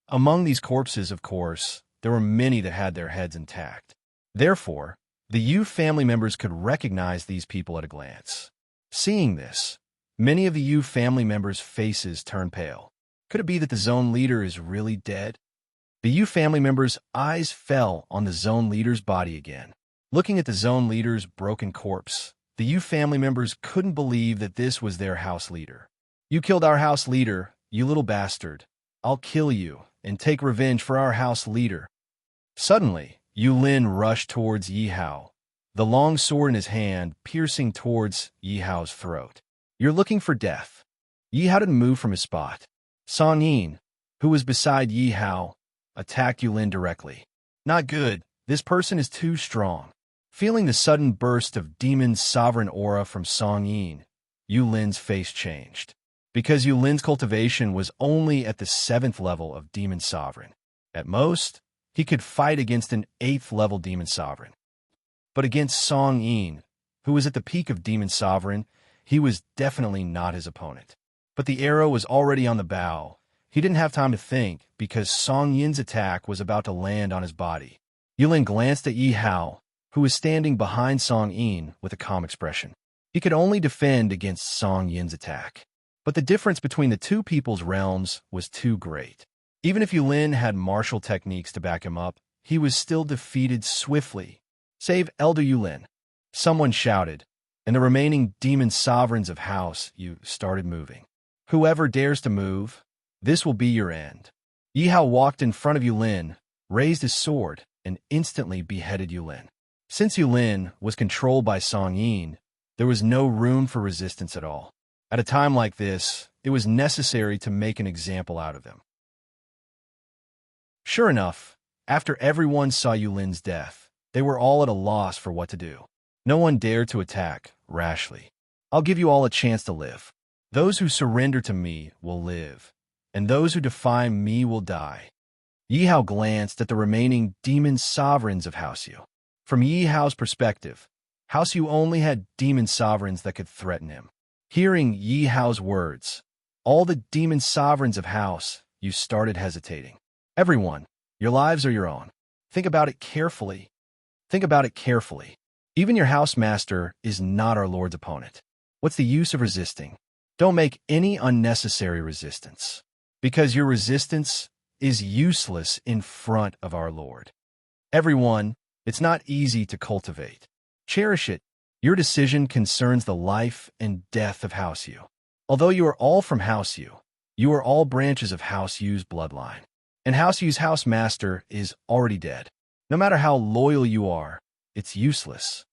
Among these corpses, of course, there were many that had their heads intact. Therefore, the Yu family members could recognize these people at a glance. Seeing this, many of the Yu family members' faces turned pale. Could it be that the zone leader is really dead? The Yu family members' eyes fell on the zone leader's body again. Looking at the zone leader's broken corpse, the Yu family members couldn't believe that this was their house leader. "You killed our house leader, you little bastard. I'll kill you and take revenge for our house leader." Suddenly, Yu Lin rushed towards Yi Hao, the long sword in his hand piercing towards Yi Hao's throat. "You're looking for death." Yi Hao didn't move from his spot. Song Yin, who was beside Yi Hao, attacked Yu Lin directly. "Not good. This person is too strong." Feeling the sudden burst of demon sovereign aura from Song Yin, Yu Lin's face changed. Because Yu Lin's cultivation was only at the 7th level of demon sovereign. At most, he could fight against an 8th level demon sovereign. But against Song Yin, who was at the peak of demon sovereign, he was definitely not his opponent. But the arrow was already on the bow. He didn't have time to think because Song Yin's attack was about to land on his body. Yu Lin glanced at Yi Hao, who was standing behind Song Yin with a calm expression. He could only defend against Song Yin's attack. But the difference between the two people's realms was too great. Even if Yu Lin had martial techniques to back him up, he was still defeated swiftly. "Save Elder Yu Lin," someone shouted, and the remaining demon sovereigns of House Yu started moving. "Whoever dares to move, this will be your end." Yi Hao walked in front of Yu Lin, raised his sword, and instantly beheaded Yu Lin. Since Yu Lin was controlled by Song Yin, there was no room for resistance at all. At a time like this, it was necessary to make an example out of them. Sure enough, after everyone saw Yu Lin's death, they were all at a loss for what to do. No one dared to attack rashly. "I'll give you all a chance to live. Those who surrender to me will live, and those who defy me will die." Yi Hao glanced at the remaining demon sovereigns of House Yu. From Yi Hao's perspective, House Yu only had demon sovereigns that could threaten him. Hearing Yi Hao's words, all the demon sovereigns of House Yu started hesitating. "Everyone, your lives are your own. Think about it carefully. Think about it carefully. Even your house master is not our Lord's opponent. What's the use of resisting? Don't make any unnecessary resistance, because your resistance is useless in front of our Lord. Everyone, it's not easy to cultivate. Cherish it. Your decision concerns the life and death of House Yu. Although you are all from House Yu, you are all branches of House Yu's bloodline. And House Yu's house master is already dead. No matter how loyal you are, it's useless.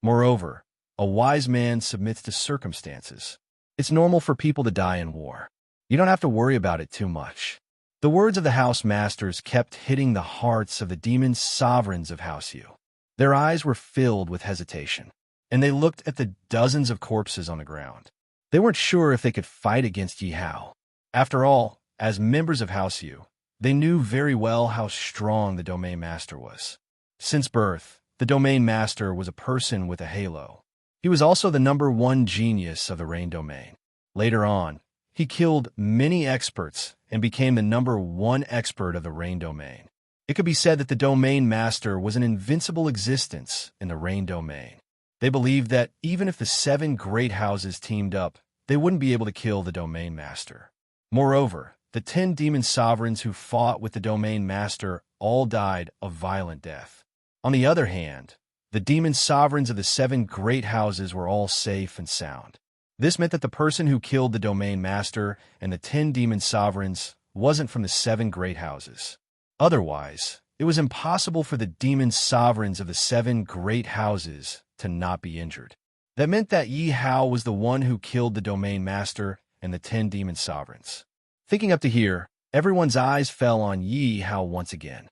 Moreover, a wise man submits to circumstances. It's normal for people to die in war. You don't have to worry about it too much." The words of the house masters kept hitting the hearts of the demon sovereigns of House Yu. Their eyes were filled with hesitation, and they looked at the dozens of corpses on the ground. They weren't sure if they could fight against Yi Hao. After all, as members of House Yu, they knew very well how strong the Domain Master was. Since birth, the Domain Master was a person with a halo. He was also the #1 genius of the Rain Domain. Later on, he killed many experts and became the #1 expert of the Rain Domain. It could be said that the Domain Master was an invincible existence in the Rain Domain. They believed that even if the 7 great houses teamed up, they wouldn't be able to kill the Domain Master. Moreover, the 10 demon sovereigns who fought with the Domain Master all died a violent death. On the other hand, the demon sovereigns of the 7 great houses were all safe and sound. This meant that the person who killed the Domain Master and the 10 demon sovereigns wasn't from the 7 great houses. Otherwise, it was impossible for the demon sovereigns of the 7 great houses to not be injured. That meant that Yi Hao was the one who killed the Domain Master and the 10 demon sovereigns. Thinking up to here, everyone's eyes fell on Yi Hao once again.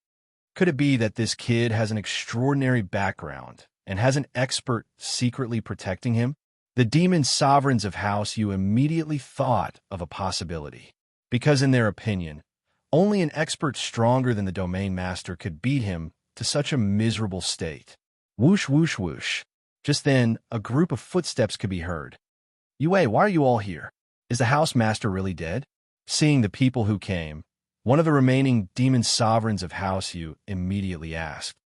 Could it be that this kid has an extraordinary background and has an expert secretly protecting him? The demon sovereigns of House Yu immediately thought of a possibility, because in their opinion, only an expert stronger than the Domain Master could beat him to such a miserable state. Whoosh, whoosh, whoosh. Just then, a group of footsteps could be heard. "Yue, why are you all here? Is the house master really dead?" Seeing the people who came, one of the remaining demon sovereigns of House Yu immediately asked.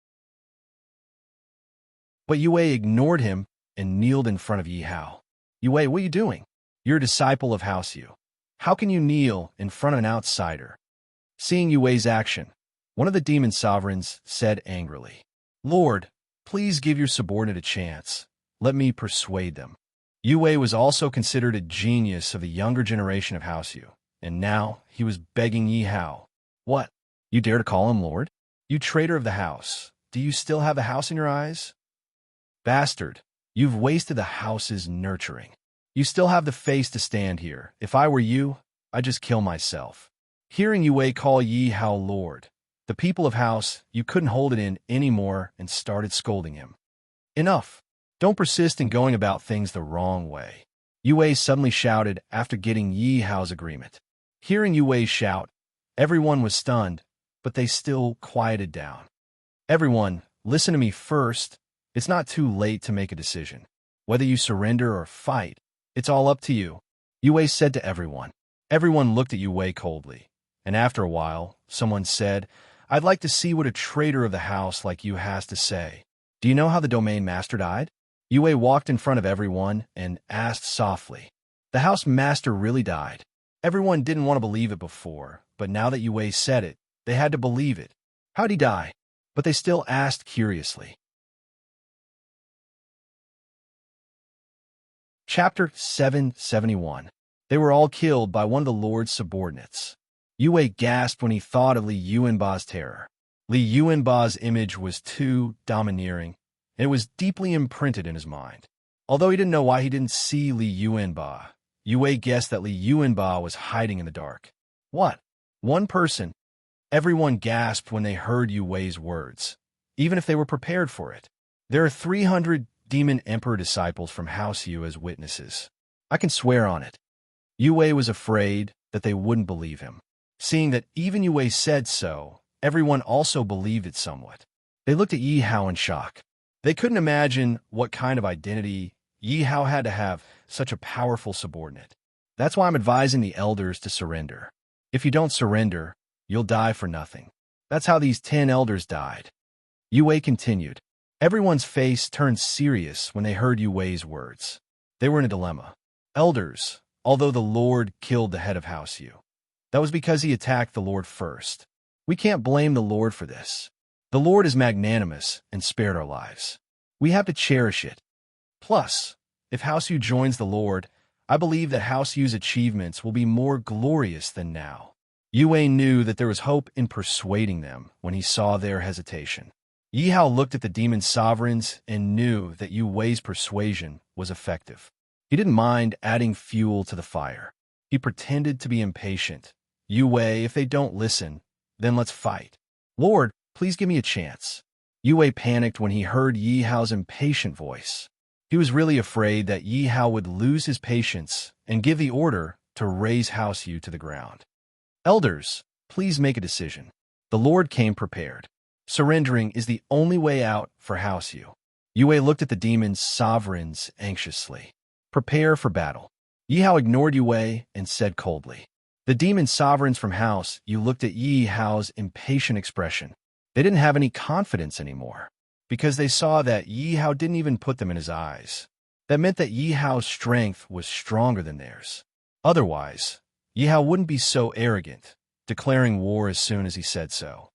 But Yue ignored him and kneeled in front of Yi Hao. "Yue, what are you doing? You're a disciple of House Yu. How can you kneel in front of an outsider?" Seeing Yue's action, One of the demon sovereigns said angrily, "Lord, please give your subordinate a chance. Let me persuade them." Yue was also considered a genius of the younger generation of House Yu, and now he was begging Yi Hao. "What? You dare to call him Lord? You traitor of the house, do you still have the house in your eyes? Bastard, you've wasted the house's nurturing. You still have the face to stand here. If I were you, I'd just kill myself." Hearing Yue call Yi Hao Lord, the people of House Yu couldn't hold it in anymore and started scolding him. "Enough! Don't persist in going about things the wrong way," Yue suddenly shouted after getting Yi Hao's agreement. Hearing Yue shout, everyone was stunned, but they still quieted down. "Everyone, listen to me first. It's not too late to make a decision. Whether you surrender or fight, it's all up to you," Yue said to everyone. Everyone looked at Yue coldly, and after a while, someone said, "I'd like to see what a traitor of the house like you has to say. Do you know how the domain master died?" Yue walked in front of everyone and asked softly. The house master really died. Everyone didn't want to believe it before, but now that Yue said it, they had to believe it. How'd he die? But they still asked curiously. Chapter 771. They were all killed by one of the Lord's subordinates. Yue gasped when he thought of Li Yuanba's terror. Li Yuanba's image was too domineering, and it was deeply imprinted in his mind. Although he didn't know why he didn't see Li Yuanba, Yue guessed that Li Yuanba was hiding in the dark. What? One person? Everyone gasped when they heard Yue's words, even if they were prepared for it. There are 300 demon emperor disciples from House Yu as witnesses. I can swear on it. Yue was afraid that they wouldn't believe him. Seeing that even Yue said so, everyone also believed it somewhat. They looked at Yi Hao in shock. They couldn't imagine what kind of identity Yi Hao had to have such a powerful subordinate. "That's why I'm advising the elders to surrender. If you don't surrender, you'll die for nothing. That's how these 10 elders died." Yue continued. Everyone's face turned serious when they heard Yue's words. They were in a dilemma. "Elders, although the Lord killed the head of House Yu, that was because he attacked the Lord first. We can't blame the Lord for this. The Lord is magnanimous and spared our lives. We have to cherish it. Plus, if House Yu joins the Lord, I believe that House Yu's achievements will be more glorious than now." Yue knew that there was hope in persuading them when he saw their hesitation. Yi Hao looked at the demon sovereigns and knew that Yue's persuasion was effective. He didn't mind adding fuel to the fire. He pretended to be impatient. "Yue, if they don't listen, then let's fight. Lord, please give me a chance." Yue panicked when he heard Yi Hao's impatient voice. He was really afraid that Yi Hao would lose his patience and give the order to raze House Yu to the ground. "Elders, please make a decision." The Lord came prepared. Surrendering is the only way out for House Yu. Yue looked at the demon sovereigns anxiously. "Prepare for battle." Yi Hao ignored Yue and said coldly. The demon sovereigns from House Yu looked at Yi Hao's impatient expression. They didn't have any confidence anymore, because they saw that Yi Hao didn't even put them in his eyes. That meant that Yi Hao's strength was stronger than theirs. Otherwise, Yi Hao wouldn't be so arrogant, declaring war as soon as he said so.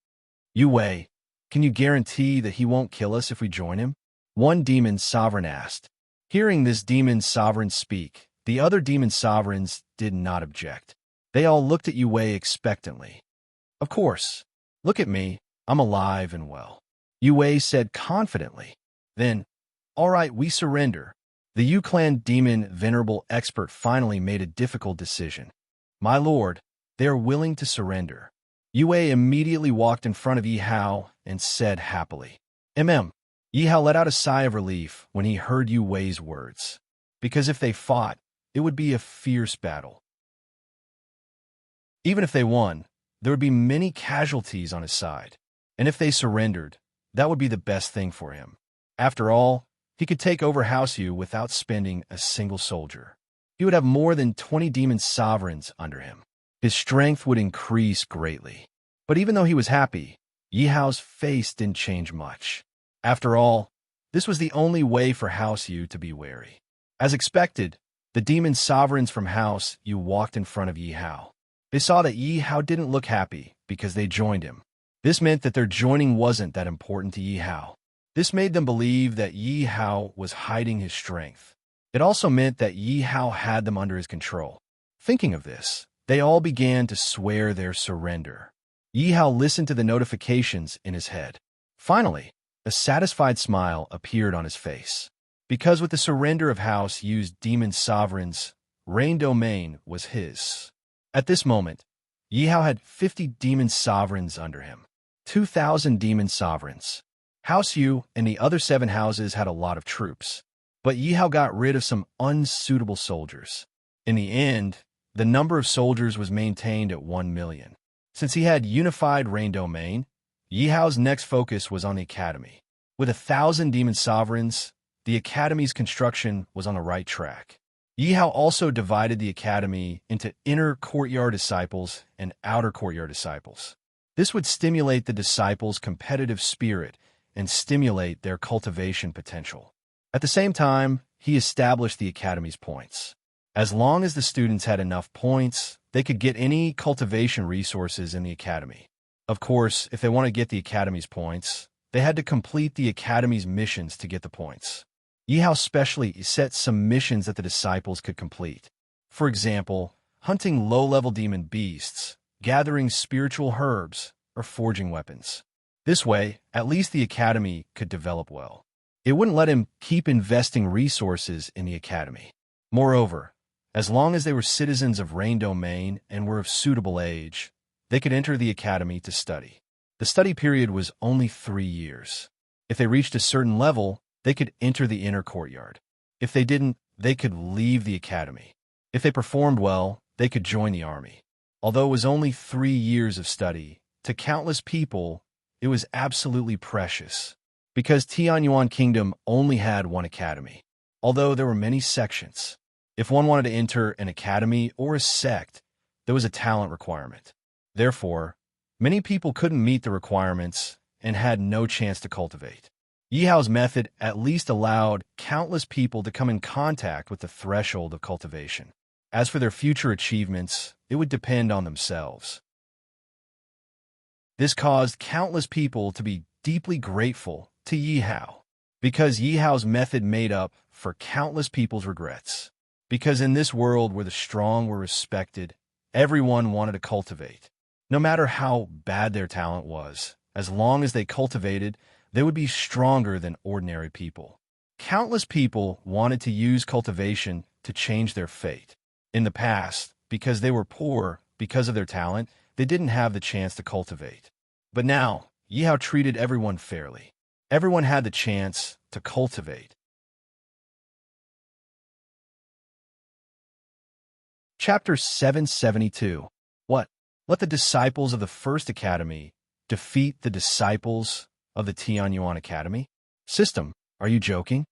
"Yue, can you guarantee that he won't kill us if we join him?" One demon sovereign asked. Hearing this demon sovereign speak, the other demon sovereigns did not object. They all looked at Yue expectantly. "Of course. Look at me. I'm alive and well," Yue said confidently. Then, "All right, we surrender." The Yu Clan demon venerable expert finally made a difficult decision. "My lord, they are willing to surrender." Yue immediately walked in front of Yi Hao and said happily, Yi Hao let out a sigh of relief when he heard Yue's words, because if they fought, it would be a fierce battle. Even if they won, there would be many casualties on his side, and if they surrendered, that would be the best thing for him. After all, he could take over House Yu without spending a single soldier. He would have more than 20 demon sovereigns under him. His strength would increase greatly. But even though he was happy, Yi Hao's face didn't change much. After all, this was the only way for House Yu to be wary. As expected, the demon sovereigns from House Yu walked in front of Yi Hao. They saw that Yi Hao didn't look happy because they joined him. This meant that their joining wasn't that important to Yi Hao. This made them believe that Yi Hao was hiding his strength. It also meant that Yi Hao had them under his control. Thinking of this, they all began to swear their surrender. Yi Hao listened to the notifications in his head. Finally, a satisfied smile appeared on his face. Because with the surrender of House used demon sovereigns, Rain Domain was his. At this moment, Yi Hao had 50 demon sovereigns under him. 2,000 demon sovereigns. House Yu and the other 7 houses had a lot of troops, but Yi Hao got rid of some unsuitable soldiers. In the end, the number of soldiers was maintained at 1 million. Since he had unified Rain Domain, Yi Hao's next focus was on the academy. With 1,000 demon sovereigns, the academy's construction was on the right track. Yi Hao also divided the academy into inner courtyard disciples and outer courtyard disciples. This would stimulate the disciples' competitive spirit and stimulate their cultivation potential. At the same time, he established the academy's points. As long as the students had enough points, they could get any cultivation resources in the academy. Of course, if they want to get the academy's points, they had to complete the academy's missions to get the points. Yi Hao specially set some missions that the disciples could complete. For example, hunting low-level demon beasts, gathering spiritual herbs, or forging weapons. This way, at least the academy could develop well. It wouldn't let him keep investing resources in the academy. Moreover, as long as they were citizens of Rain Domain and were of suitable age, they could enter the academy to study. The study period was only 3 years. If they reached a certain level, they could enter the inner courtyard. If they didn't, they could leave the academy. If they performed well, they could join the army. Although it was only 3 years of study, to countless people, it was absolutely precious. Because Tianyuan Kingdom only had one academy, although there were many sections. If one wanted to enter an academy or a sect, there was a talent requirement. Therefore, many people couldn't meet the requirements and had no chance to cultivate. Yi Hao's method at least allowed countless people to come in contact with the threshold of cultivation. As for their future achievements, it would depend on themselves. This caused countless people to be deeply grateful to Yi Hao, because Yi Hao's method made up for countless people's regrets. Because in this world where the strong were respected, everyone wanted to cultivate. No matter how bad their talent was, as long as they cultivated, they would be stronger than ordinary people. Countless people wanted to use cultivation to change their fate. In the past, because they were poor, because of their talent, they didn't have the chance to cultivate. But now, Yi Hao treated everyone fairly. Everyone had the chance to cultivate. Chapter 772. What? Let the disciples of the First Academy defeat the disciples of the Tianyuan Academy? System, are you joking?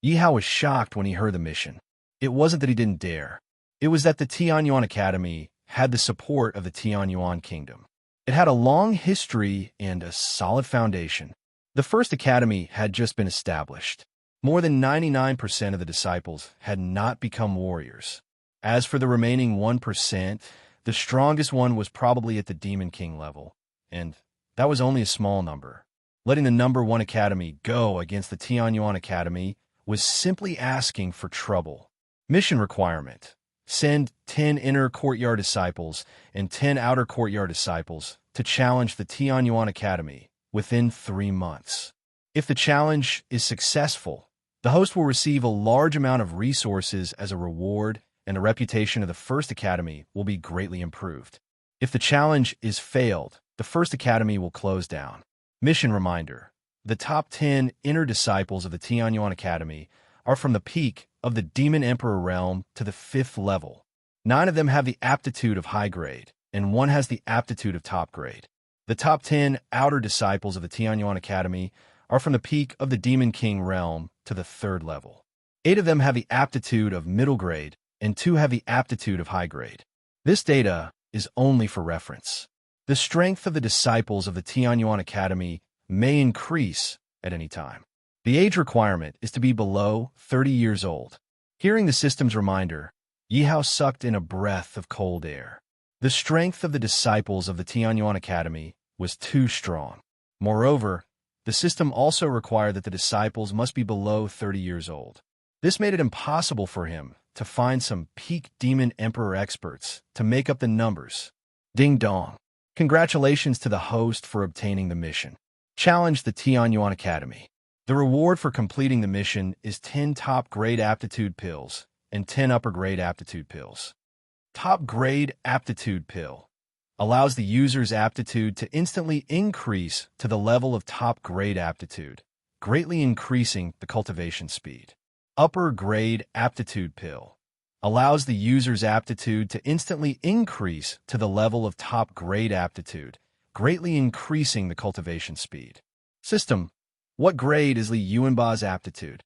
Yi Hao was shocked when he heard the mission. It wasn't that he didn't dare. It was that the Tianyuan Academy had the support of the Tianyuan Kingdom. It had a long history and a solid foundation. The First Academy had just been established. More than 99% of the disciples had not become warriors. As for the remaining 1%, the strongest one was probably at the Demon King level, and that was only a small number. Letting the number 1 academy go against the Tianyuan Academy was simply asking for trouble. Mission requirement: send 10 inner courtyard disciples and 10 outer courtyard disciples to challenge the Tianyuan Academy within 3 months. If the challenge is successful, the host will receive a large amount of resources as a reward, and the reputation of the First Academy will be greatly improved. If the challenge is failed, the First Academy will close down. Mission reminder: the top 10 inner disciples of the Tianyuan Academy are from the peak of the Demon Emperor realm to the 5th level. 9 of them have the aptitude of high grade, and 1 has the aptitude of top grade. The top 10 outer disciples of the Tianyuan Academy are from the peak of the Demon King realm to the 3rd level. 8 of them have the aptitude of middle grade, and 2 have the aptitude of high grade. This data is only for reference. The strength of the disciples of the Tianyuan Academy may increase at any time. The age requirement is to be below 30 years old. Hearing the system's reminder, Yi Hao sucked in a breath of cold air. The strength of the disciples of the Tianyuan Academy was too strong. Moreover, the system also required that the disciples must be below 30 years old. This made it impossible for him to find some peak demon emperor experts to make up the numbers. Ding dong. Congratulations to the host for obtaining the mission. Challenge the Tianyuan Academy. The reward for completing the mission is 10 top-grade aptitude pills and 10 upper-grade aptitude pills. Top-grade aptitude pill allows the user's aptitude to instantly increase to the level of top-grade aptitude, greatly increasing the cultivation speed. Upper-grade aptitude pill allows the user's aptitude to instantly increase to the level of top-grade aptitude, greatly increasing the cultivation speed. System: what grade is Li Yuanba's aptitude?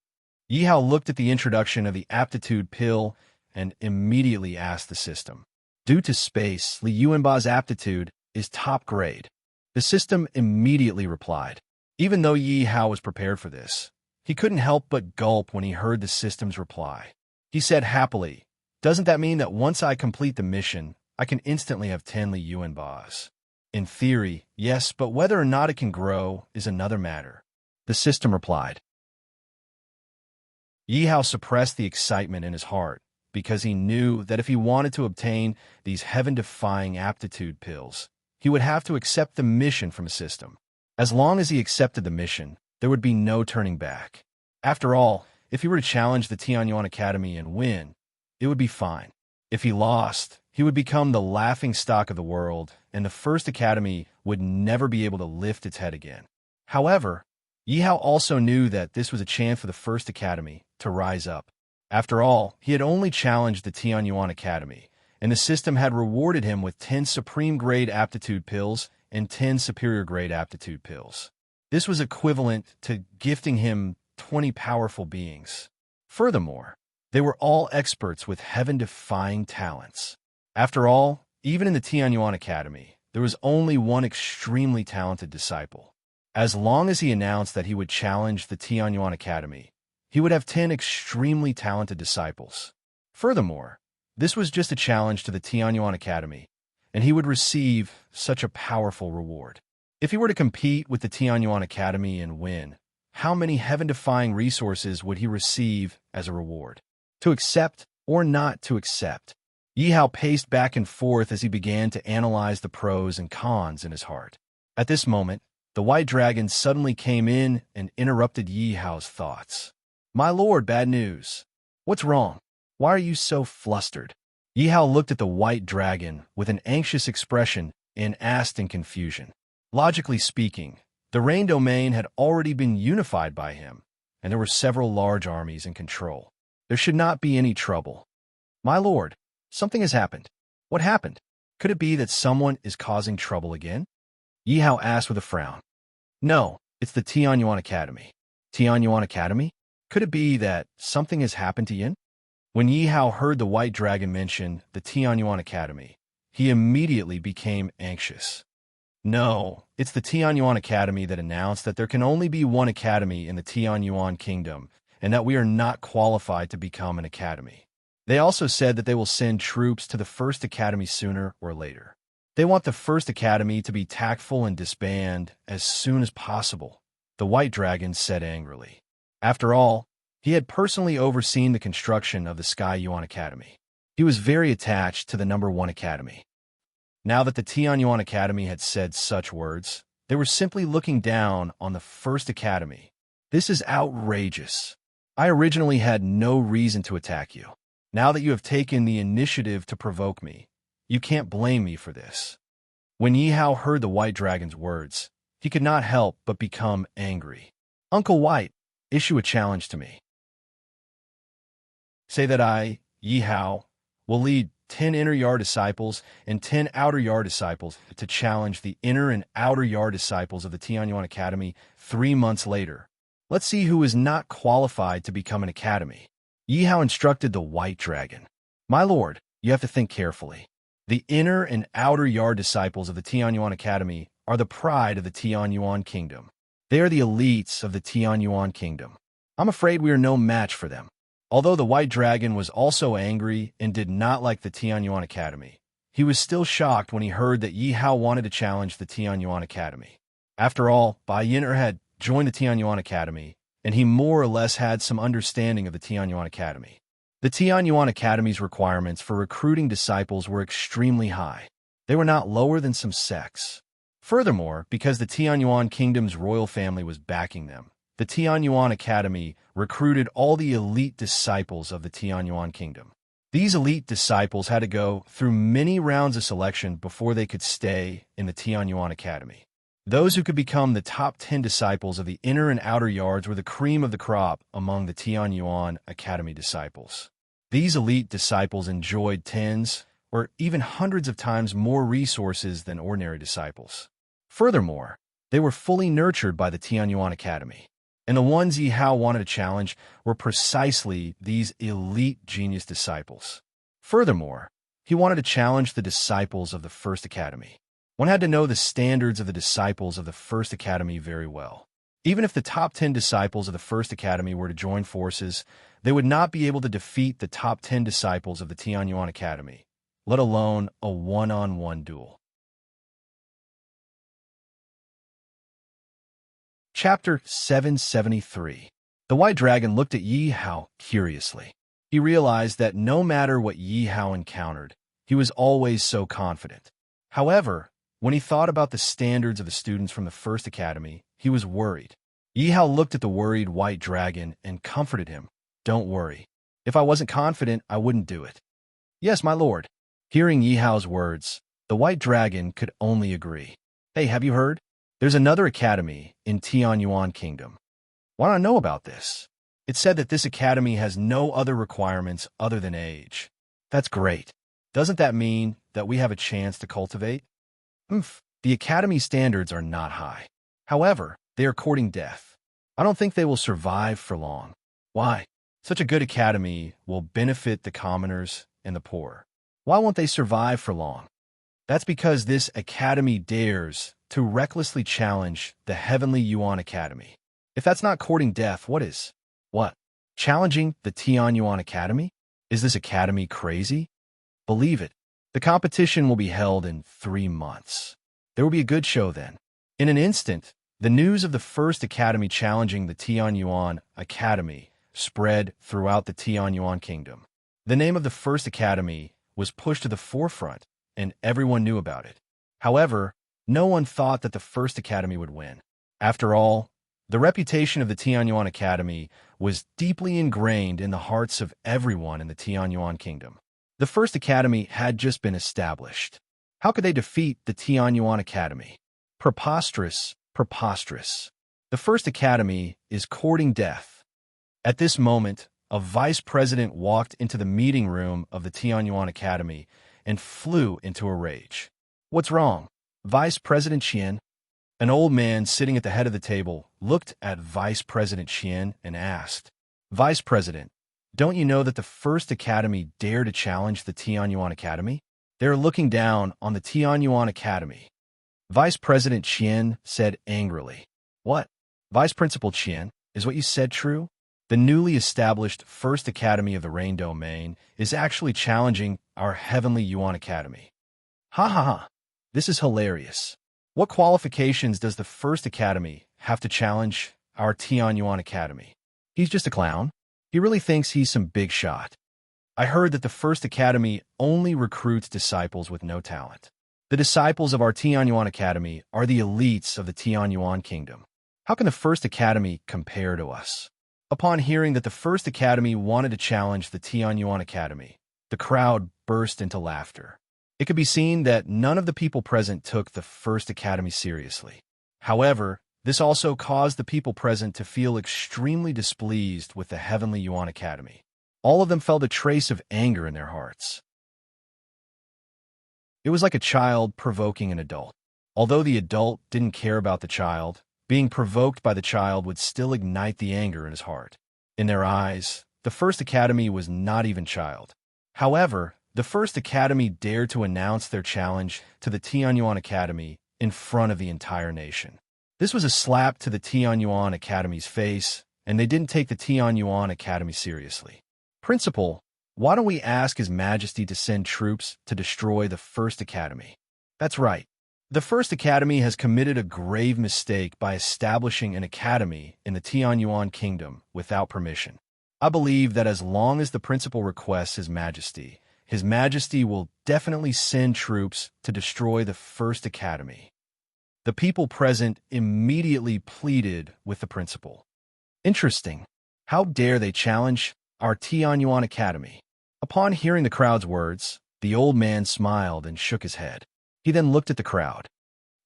Yihao looked at the introduction of the aptitude pill and immediately asked the system. Due to space, Li Yuanba's aptitude is top grade. The system immediately replied. Even though Yihao was prepared for this, he couldn't help but gulp when he heard the system's reply. He said happily, "Doesn't that mean that once I complete the mission, I can instantly have 10 Li Yuanbas?" In theory, yes, but whether or not it can grow is another matter. The system replied. Yihao suppressed the excitement in his heart because he knew that if he wanted to obtain these heaven-defying aptitude pills, he would have to accept the mission from a system. As long as he accepted the mission, there would be no turning back. After all, if he were to challenge the Tianyuan Academy and win, it would be fine. If he lost, he would become the laughingstock of the world, and the First Academy would never be able to lift its head again. However, Yihao also knew that this was a chance for the First Academy to rise up. After all, he had only challenged the Tianyuan Academy, and the system had rewarded him with 10 supreme-grade aptitude pills and 10 superior-grade aptitude pills. This was equivalent to gifting him 20 powerful beings. Furthermore, they were all experts with heaven-defying talents. After all, even in the Tianyuan Academy, there was only one extremely talented disciple. As long as he announced that he would challenge the Tianyuan Academy, he would have 10 extremely talented disciples. Furthermore, this was just a challenge to the Tianyuan Academy, and he would receive such a powerful reward. If he were to compete with the Tianyuan Academy and win, how many heaven-defying resources would he receive as a reward? To accept or not to accept? Yihao paced back and forth as he began to analyze the pros and cons in his heart. At this moment, the white dragon suddenly came in and interrupted Yihao's thoughts. "My lord, bad news. What's wrong? Why are you so flustered?" Yihao looked at the white dragon with an anxious expression and asked in confusion. Logically speaking, the rain domain had already been unified by him, and there were several large armies in control. There should not be any trouble. "My lord, something has happened." "What happened? Could it be that someone is causing trouble again?" Yihao asked with a frown. "No, it's the Tianyuan Academy." "Tianyuan Academy? Could it be that something has happened to Yin?" When Yihao heard the white dragon mention the Tianyuan Academy, he immediately became anxious. "No, it's the Tianyuan Academy that announced that there can only be one academy in the Tianyuan Kingdom, and that we are not qualified to become an academy. They also said that they will send troops to the First Academy sooner or later. They want the First Academy to be tactful and disband as soon as possible," the white dragon said angrily. After all, he had personally overseen the construction of the Sky Yuan Academy. He was very attached to the number 1 academy. Now that the Tianyuan Academy had said such words, they were simply looking down on the First Academy. "This is outrageous. I originally had no reason to attack you. Now that you have taken the initiative to provoke me, you can't blame me for this." When Yihao heard the white dragon's words, he could not help but become angry. "Uncle White, issue a challenge to me. Say that I, Yihao, will lead 10 inner yard disciples and 10 outer yard disciples to challenge the inner and outer yard disciples of the Tianyuan Academy 3 months later. Let's see who is not qualified to become an academy." Yihao instructed the white dragon. "My lord, you have to think carefully. The inner and outer yard disciples of the Tianyuan Academy are the pride of the Tianyuan Kingdom. They are the elites of the Tianyuan Kingdom. I'm afraid we are no match for them." Although the white dragon was also angry and did not like the Tianyuan Academy, he was still shocked when he heard that Yi Hao wanted to challenge the Tianyuan Academy. After all, Bai Yin'er had joined the Tianyuan Academy, and he more or less had some understanding of the Tianyuan Academy. The Tianyuan Academy's requirements for recruiting disciples were extremely high. They were not lower than some sects. Furthermore, because the Tianyuan Kingdom's royal family was backing them, the Tianyuan Academy recruited all the elite disciples of the Tianyuan Kingdom. These elite disciples had to go through many rounds of selection before they could stay in the Tianyuan Academy. Those who could become the top 10 disciples of the inner and outer yards were the cream of the crop among the Tianyuan Academy disciples. These elite disciples enjoyed tens or even hundreds of times more resources than ordinary disciples. Furthermore, they were fully nurtured by the Tianyuan Academy, and the ones Yi Hao wanted to challenge were precisely these elite genius disciples. Furthermore, he wanted to challenge the disciples of the First Academy. One had to know the standards of the disciples of the First Academy very well. Even if the top 10 disciples of the First Academy were to join forces, they would not be able to defeat the top 10 disciples of the Tianyuan Academy, let alone a one-on-one duel. Chapter 773. The White Dragon looked at Yi Hao curiously. He realized that no matter what Yi Hao encountered, he was always so confident. However, when he thought about the standards of the students from the First Academy, he was worried. Yi Hao looked at the worried White Dragon and comforted him. "Don't worry. If I wasn't confident, I wouldn't do it." "Yes, my lord." Hearing Yi Hao's words, the White Dragon could only agree. "Hey, have you heard? There's another academy in Tianyuan Kingdom. Why don't I know about this? It said that this academy has no other requirements other than age." "That's great. Doesn't that mean that we have a chance to cultivate?" The academy standards are not high. However, they are courting death. I don't think they will survive for long. Why? Such a good academy will benefit the commoners and the poor. Why won't they survive for long? That's because this academy dares to recklessly challenge the Heavenly Yuan Academy. If that's not courting death, what is? What? Challenging the Tianyuan Academy? Is this academy crazy? Believe it. The competition will be held in 3 months. There will be a good show then. In an instant, the news of the First Academy challenging the Tianyuan Academy spread throughout the Tianyuan Kingdom. The name of the First Academy was pushed to the forefront, and everyone knew about it. However, no one thought that the First Academy would win. After all, the reputation of the Tianyuan Academy was deeply ingrained in the hearts of everyone in the Tianyuan Kingdom. The First Academy had just been established. How could they defeat the Tianyuan Academy? Preposterous, preposterous. The First Academy is courting death. At this moment, a vice president walked into the meeting room of the Tianyuan Academy and flew into a rage. "What's wrong? Vice President Qian?" An old man sitting at the head of the table looked at Vice President Qian and asked, "Vice President, don't you know that the First Academy dare to challenge the Tianyuan Academy? They are looking down on the Tianyuan Academy." Vice President Qian said angrily, "What? Vice Principal Qian, is what you said true? The newly established First Academy of the Rain Domain is actually challenging our Heavenly Yuan Academy." "Ha ha ha. This is hilarious. What qualifications does the First Academy have to challenge our Tianyuan Academy? He's just a clown. He really thinks he's some big shot. I heard that the First Academy only recruits disciples with no talent. The disciples of our Tianyuan Academy are the elites of the Tianyuan Kingdom. How can the First Academy compare to us?" Upon hearing that the First Academy wanted to challenge the Tianyuan Academy, the crowd burst into laughter. It could be seen that none of the people present took the First Academy seriously. However, this also caused the people present to feel extremely displeased with the Heavenly Yuan Academy. All of them felt a trace of anger in their hearts. It was like a child provoking an adult. Although the adult didn't care about the child, being provoked by the child would still ignite the anger in his heart. In their eyes, the First Academy was not even child. However, the First Academy dared to announce their challenge to the Tianyuan Academy in front of the entire nation. This was a slap to the Tianyuan Academy's face, and they didn't take the Tianyuan Academy seriously. "Principal, why don't we ask His Majesty to send troops to destroy the First Academy? That's right. The First Academy has committed a grave mistake by establishing an academy in the Tianyuan Kingdom without permission. I believe that as long as the principal requests His Majesty will definitely send troops to destroy the First Academy. The people present immediately pleaded with the principal. Interesting. How dare they challenge our Tianyuan Academy? Upon hearing the crowd's words, the old man smiled and shook his head. He then looked at the crowd.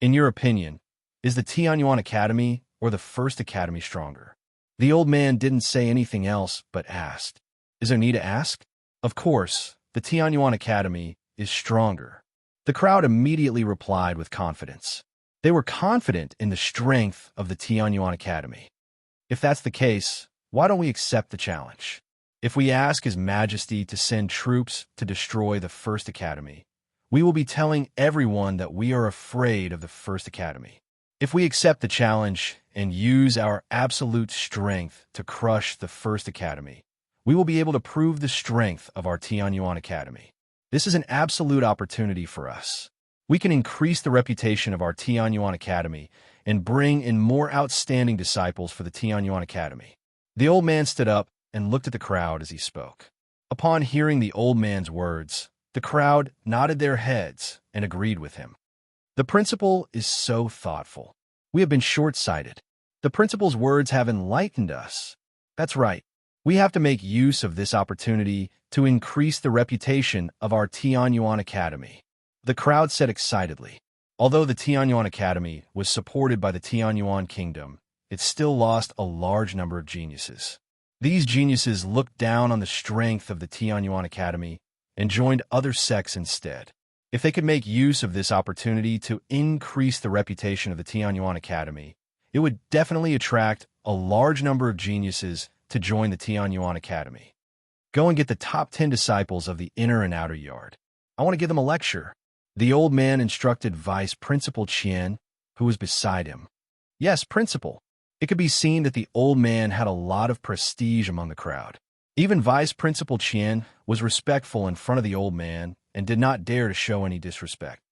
In your opinion, is the Tianyuan Academy or the First Academy stronger? The old man didn't say anything else but asked. Is there need to ask? Of course, the Tianyuan Academy is stronger. The crowd immediately replied with confidence. They were confident in the strength of the Tianyuan Academy. If that's the case, why don't we accept the challenge? If we ask His Majesty to send troops to destroy the First Academy, we will be telling everyone that we are afraid of the First Academy. If we accept the challenge and use our absolute strength to crush the First Academy, we will be able to prove the strength of our Tianyuan Academy. This is an absolute opportunity for us. We can increase the reputation of our Tianyuan Academy and bring in more outstanding disciples for the Tianyuan Academy. The old man stood up and looked at the crowd as he spoke. Upon hearing the old man's words, the crowd nodded their heads and agreed with him. The principal is so thoughtful. We have been short-sighted. The principal's words have enlightened us. That's right. We have to make use of this opportunity to increase the reputation of our Tianyuan Academy. The crowd said excitedly. Although the Tianyuan Academy was supported by the Tianyuan Kingdom, it still lost a large number of geniuses. These geniuses looked down on the strength of the Tianyuan Academy and joined other sects instead. If they could make use of this opportunity to increase the reputation of the Tianyuan Academy, it would definitely attract a large number of geniuses to join the Tianyuan Academy. Go and get the top 10 disciples of the inner and outer yard. I want to give them a lecture. The old man instructed Vice Principal Qian, who was beside him. Yes, Principal. It could be seen that the old man had a lot of prestige among the crowd. Even Vice Principal Qian was respectful in front of the old man and did not dare to show any disrespect.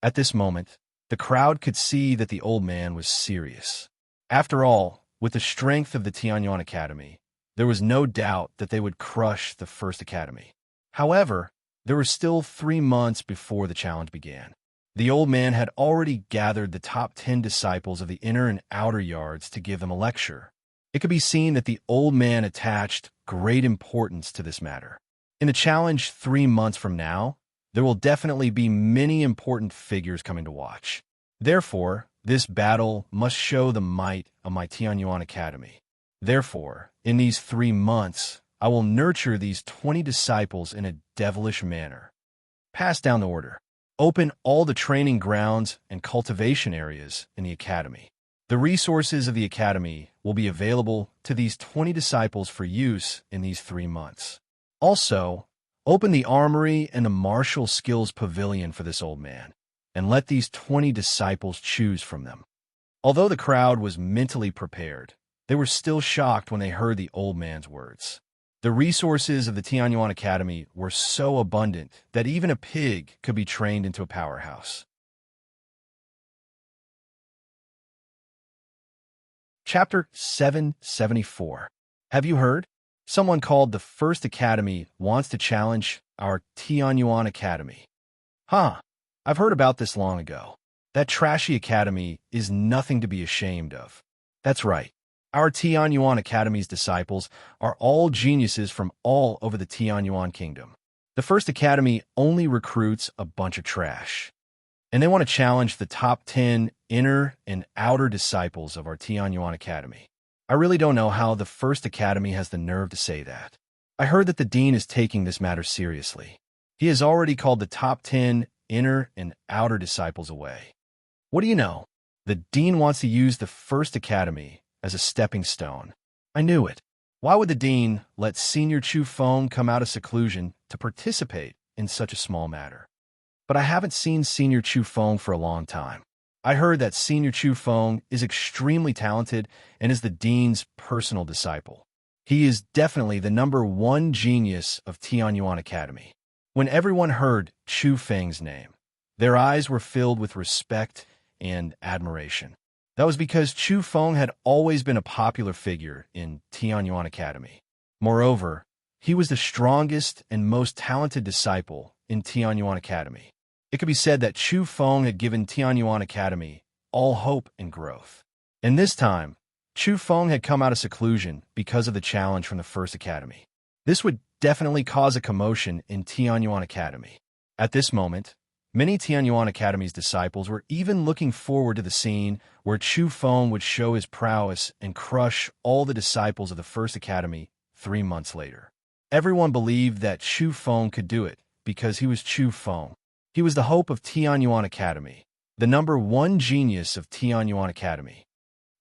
At this moment, the crowd could see that the old man was serious. After all, with the strength of the Tianyuan Academy, there was no doubt that they would crush the First Academy. However, there were still 3 months before the challenge began. The old man had already gathered the top 10 disciples of the inner and outer yards to give them a lecture. It could be seen that the old man attached great importance to this matter. In the challenge 3 months from now, there will definitely be many important figures coming to watch. Therefore, this battle must show the might of my Tianyuan Academy. Therefore, in these 3 months, I will nurture these 20 disciples in a devilish manner. Pass down the order. Open all the training grounds and cultivation areas in the academy. The resources of the academy will be available to these 20 disciples for use in these 3 months. Also, open the armory and the martial skills pavilion for this old man, and let these 20 disciples choose from them. Although the crowd was mentally prepared, they were still shocked when they heard the old man's words. The resources of the Tianyuan Academy were so abundant that even a pig could be trained into a powerhouse. Chapter 774. Have you heard? Someone called the First Academy wants to challenge our Tianyuan Academy. Huh, I've heard about this long ago. That trashy academy is nothing to be ashamed of. That's right. Our Tianyuan Academy's disciples are all geniuses from all over the Tianyuan Kingdom. The First Academy only recruits a bunch of trash. And they want to challenge the top 10 inner and outer disciples of our Tianyuan Academy. I really don't know how the First Academy has the nerve to say that. I heard that the dean is taking this matter seriously. He has already called the top 10 inner and outer disciples away. What do you know? The dean wants to use the First Academy as a stepping stone. I knew it. Why would the dean let Senior Chu Feng come out of seclusion to participate in such a small matter? But I haven't seen Senior Chu Feng for a long time. I heard that Senior Chu Feng is extremely talented and is the dean's personal disciple. He is definitely the #1 genius of Tianyuan Academy. When everyone heard Chu Feng's name, their eyes were filled with respect and admiration. That was because Chu Feng had always been a popular figure in Tianyuan Academy. Moreover, he was the strongest and most talented disciple in Tianyuan Academy. It could be said that Chu Feng had given Tianyuan Academy all hope and growth. And this time, Chu Feng had come out of seclusion because of the challenge from the first academy. This would definitely cause a commotion in Tianyuan Academy. At this moment, many Tianyuan Academy's disciples were even looking forward to the scene where Chu Feng would show his prowess and crush all the disciples of the first academy 3 months later. Everyone believed that Chu Feng could do it because he was Chu Feng. He was the hope of Tianyuan Academy, the #1 genius of Tianyuan Academy.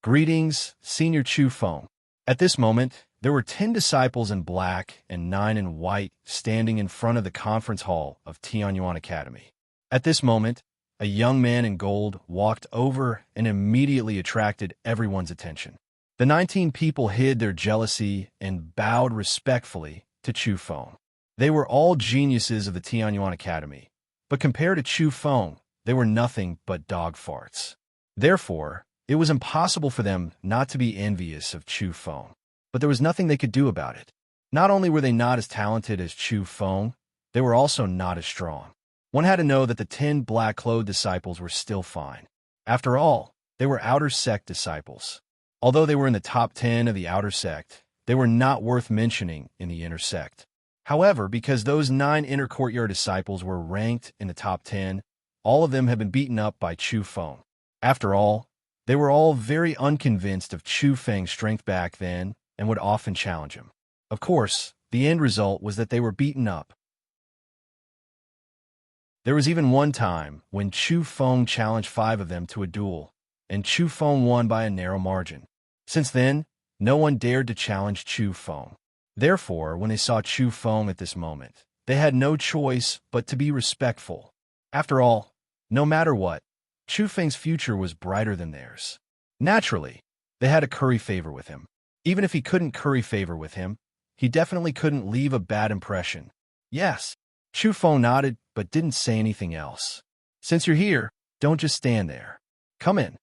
Greetings, Senior Chu Feng. At this moment, there were 10 disciples in black and 9 in white standing in front of the conference hall of Tianyuan Academy. At this moment, a young man in gold walked over and immediately attracted everyone's attention. The 19 people hid their jealousy and bowed respectfully to Chu Feng. They were all geniuses of the Tianyuan Academy, but compared to Chu Feng, they were nothing but dog farts. Therefore, it was impossible for them not to be envious of Chu Feng. But there was nothing they could do about it. Not only were they not as talented as Chu Feng, they were also not as strong. One had to know that the 10 black-clothed disciples were still fine. After all, they were outer sect disciples. Although they were in the top 10 of the outer sect, they were not worth mentioning in the inner sect. However, because those 9 inner courtyard disciples were ranked in the top 10, all of them had been beaten up by Chu Feng. After all, they were all very unconvinced of Chu Feng's strength back then and would often challenge him. Of course, the end result was that they were beaten up. There was even one time when Chu Feng challenged 5 of them to a duel, and Chu Feng won by a narrow margin. Since then, no one dared to challenge Chu Feng. Therefore, when they saw Chu Feng at this moment, they had no choice but to be respectful. After all, no matter what, Chu Feng's future was brighter than theirs. Naturally, they had to curry favor with him. Even if he couldn't curry favor with him, he definitely couldn't leave a bad impression. Yes, Chu Feng nodded but didn't say anything else. Since you're here, don't just stand there. Come in.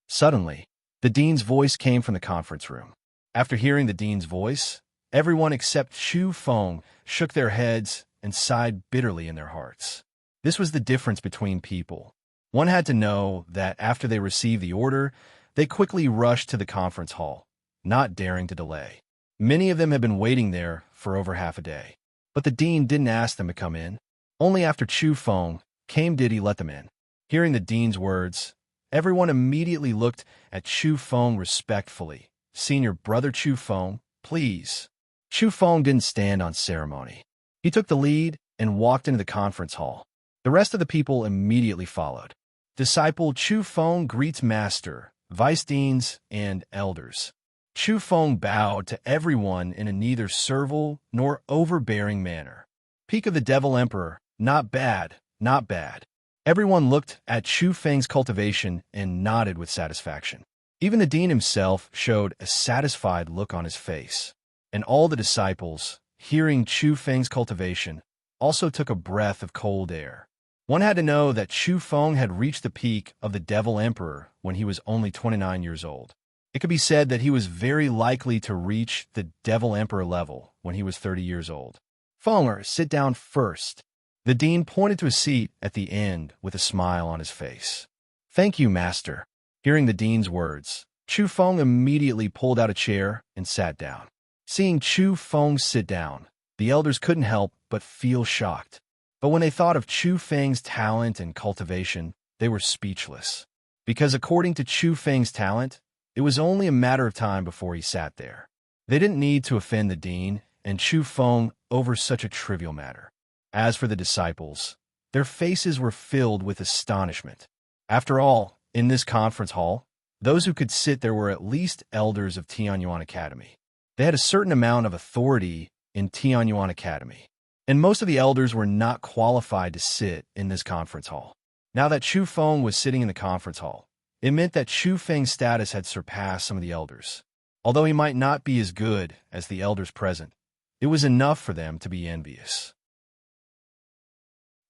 Suddenly, the dean's voice came from the conference room. After hearing the dean's voice, everyone except Chu Feng shook their heads and sighed bitterly in their hearts. This was the difference between people. One had to know that after they received the order, they quickly rushed to the conference hall, not daring to delay. Many of them had been waiting there for over half a day. But the dean didn't ask them to come in. Only after Chu Feng came did he let them in. Hearing the dean's words, everyone immediately looked at Chu Feng respectfully. Senior brother Chu Feng, please. Chu Feng didn't stand on ceremony. He took the lead and walked into the conference hall. The rest of the people immediately followed. Disciple Chu Feng greets master, vice deans, and elders. Chu Feng bowed to everyone in a neither servile nor overbearing manner. Peak of the Devil Emperor, not bad, not bad. Everyone looked at Chu Feng's cultivation and nodded with satisfaction. Even the dean himself showed a satisfied look on his face. And all the disciples, hearing Chu Feng's cultivation, also took a breath of cold air. One had to know that Chu Feng had reached the peak of the Devil Emperor when he was only 29 years old. It could be said that he was very likely to reach the Devil Emperor level when he was 30 years old. Fenger, sit down first. The dean pointed to a seat at the end with a smile on his face. Thank you, master. Hearing the dean's words, Chu Feng immediately pulled out a chair and sat down. Seeing Chu Feng sit down, the elders couldn't help but feel shocked. But when they thought of Chu Feng's talent and cultivation, they were speechless. Because according to Chu Feng's talent, it was only a matter of time before he sat there. They didn't need to offend the dean and Chu Feng over such a trivial matter. As for the disciples, their faces were filled with astonishment. After all, in this conference hall, those who could sit there were at least elders of Tianyuan Academy. They had a certain amount of authority in Tianyuan Academy. And most of the elders were not qualified to sit in this conference hall. Now that Chu Feng was sitting in the conference hall, it meant that Chu Feng's status had surpassed some of the elders. Although he might not be as good as the elders present, it was enough for them to be envious.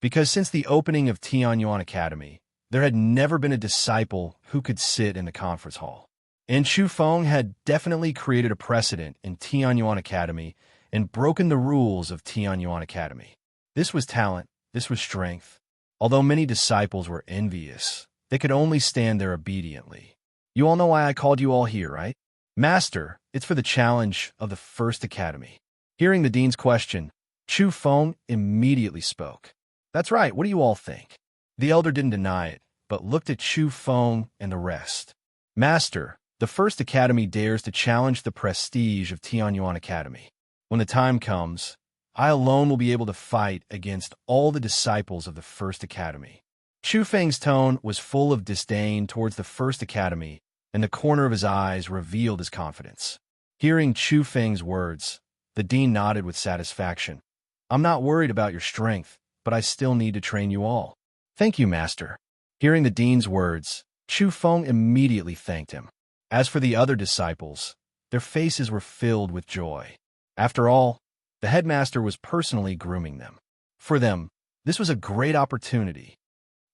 Because since the opening of Tianyuan Academy, there had never been a disciple who could sit in the conference hall. And Chu Feng had definitely created a precedent in Tianyuan Academy and broken the rules of Tianyuan Academy. This was talent, this was strength. Although many disciples were envious, they could only stand there obediently. You all know why I called you all here, right? Master, it's for the challenge of the First Academy. Hearing the dean's question, Chu Feng immediately spoke. That's right, what do you all think? The elder didn't deny it, but looked at Chu Feng and the rest. Master, the First Academy dares to challenge the prestige of Tianyuan Academy. When the time comes, I alone will be able to fight against all the disciples of the First Academy. Chu Feng's tone was full of disdain towards the First Academy, and the corner of his eyes revealed his confidence. Hearing Chu Feng's words, the dean nodded with satisfaction. I'm not worried about your strength, but I still need to train you all. Thank you, Master. Hearing the dean's words, Chu Feng immediately thanked him. As for the other disciples, their faces were filled with joy. After all, the headmaster was personally grooming them. For them, this was a great opportunity.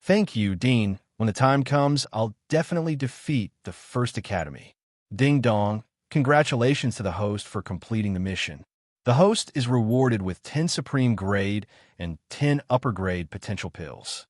Thank you, Dean. When the time comes, I'll definitely defeat the First Academy. Ding dong, congratulations to the host for completing the mission. The host is rewarded with 10 supreme grade and 10 upper grade potential pills.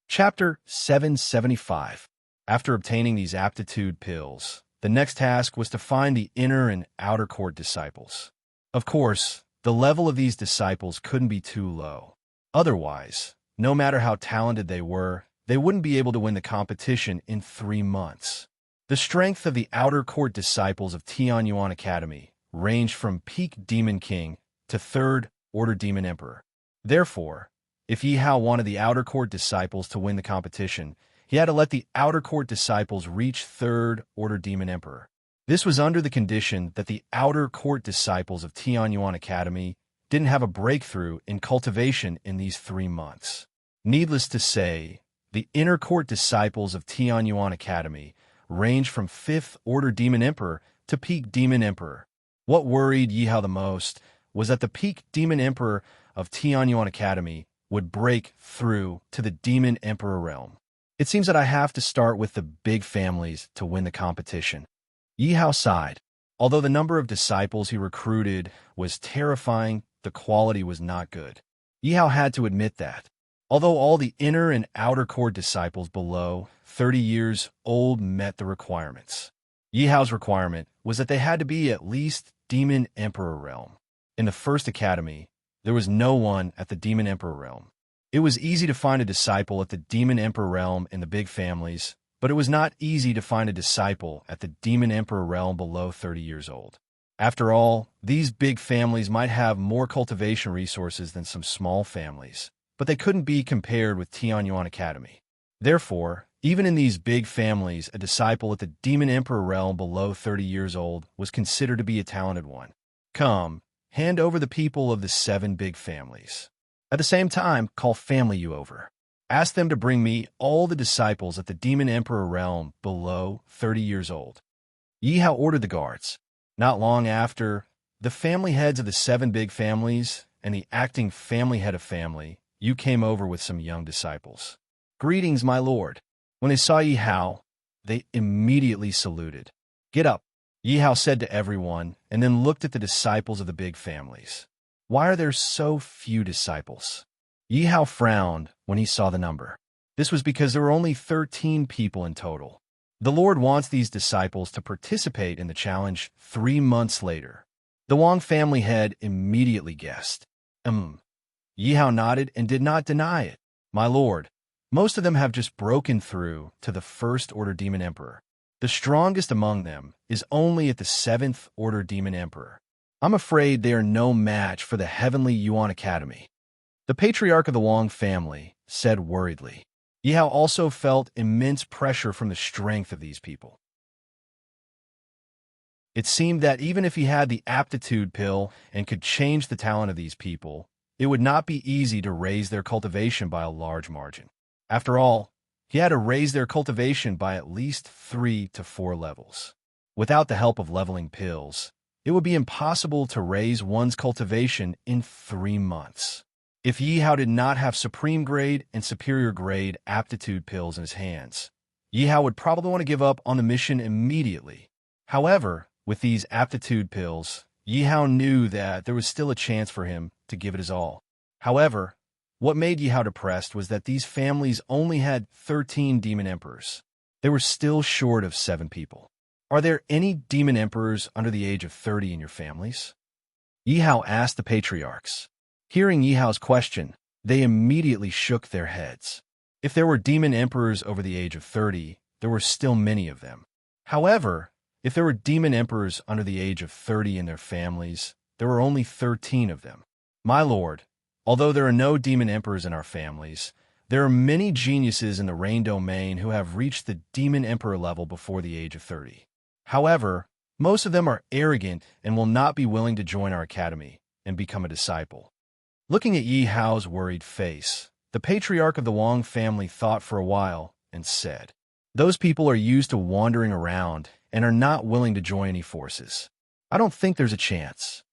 Chapter 775. After obtaining these aptitude pills, the next task was to find the inner and outer court disciples. Of course, the level of these disciples couldn't be too low. Otherwise, no matter how talented they were, they wouldn't be able to win the competition in 3 months. The strength of the outer court disciples of Tianyuan Academy ranged from peak Demon King to 3rd Order Demon Emperor. Therefore, if Yi Hao wanted the outer court disciples to win the competition, he had to let the outer court disciples reach 3rd Order Demon Emperor. This was under the condition that the outer court disciples of Tianyuan Academy didn't have a breakthrough in cultivation in these 3 months. Needless to say, the inner court disciples of Tianyuan Academy ranged from 5th Order Demon Emperor to peak Demon Emperor. What worried Yi Hao the most was that the peak Demon Emperor of Tianyuan Academy would break through to the Demon Emperor realm. It seems that I have to start with the big families to win the competition. Yi Hao sighed. Although the number of disciples he recruited was terrifying, the quality was not good. Yi Hao had to admit that. Although all the inner and outer court disciples below 30 years old met the requirements. Yi Hao's requirement was that they had to be at least Demon Emperor realm. In the First Academy, there was no one at the Demon Emperor realm. It was easy to find a disciple at the Demon Emperor realm in the big families, but it was not easy to find a disciple at the Demon Emperor realm below 30 years old. After all, these big families might have more cultivation resources than some small families, but they couldn't be compared with Tianyuan Academy. Therefore, even in these big families, a disciple at the Demon Emperor realm below 30 years old was considered to be a talented one. Come, hand over the people of the 7 big families. At the same time, call family you over. Ask them to bring me all the disciples at the Demon Emperor realm below 30 years old. Yi Hao ordered the guards. Not long after, the family heads of the 7 big families and the acting family head of family, you came over with some young disciples. Greetings, my lord. When they saw Yi Hao, they immediately saluted. Get up, Yi Hao said to everyone, and then looked at the disciples of the big families. Why are there so few disciples? Yi Hao frowned when he saw the number. This was because there were only 13 people in total. The Lord wants these disciples to participate in the challenge 3 months later. The Wang family head immediately guessed. Yi Hao nodded and did not deny it. My lord, most of them have just broken through to the 1st Order Demon Emperor. The strongest among them is only at the 7th Order Demon Emperor. I'm afraid they are no match for the Heavenly Yuan Academy. The patriarch of the Wang family said worriedly. Yi Hao also felt immense pressure from the strength of these people. It seemed that even if he had the aptitude pill and could change the talent of these people, it would not be easy to raise their cultivation by a large margin. After all, he had to raise their cultivation by at least 3 to 4 levels. Without the help of leveling pills, it would be impossible to raise one's cultivation in 3 months. If Yi Hao did not have supreme grade and superior grade aptitude pills in his hands, Yi Hao would probably want to give up on the mission immediately. However, with these aptitude pills, Yi Hao knew that there was still a chance for him to give it his all. However, what made Yi Hao depressed was that these families only had 13 demon emperors. They were still short of 7 people. Are there any demon emperors under the age of 30 in your families? Yi Hao asked the patriarchs. Hearing Yi Hao's question, they immediately shook their heads. If there were demon emperors over the age of 30, there were still many of them. However, if there were demon emperors under the age of 30 in their families, there were only 13 of them. My lord, although there are no demon emperors in our families, there are many geniuses in the Rain Domain who have reached the demon emperor level before the age of 30. However, most of them are arrogant and will not be willing to join our academy and become a disciple. Looking at Yi Hao's worried face, the patriarch of the Wang family thought for a while and said, "Those people are used to wandering around and are not willing to join any forces. I don't think there's a chance."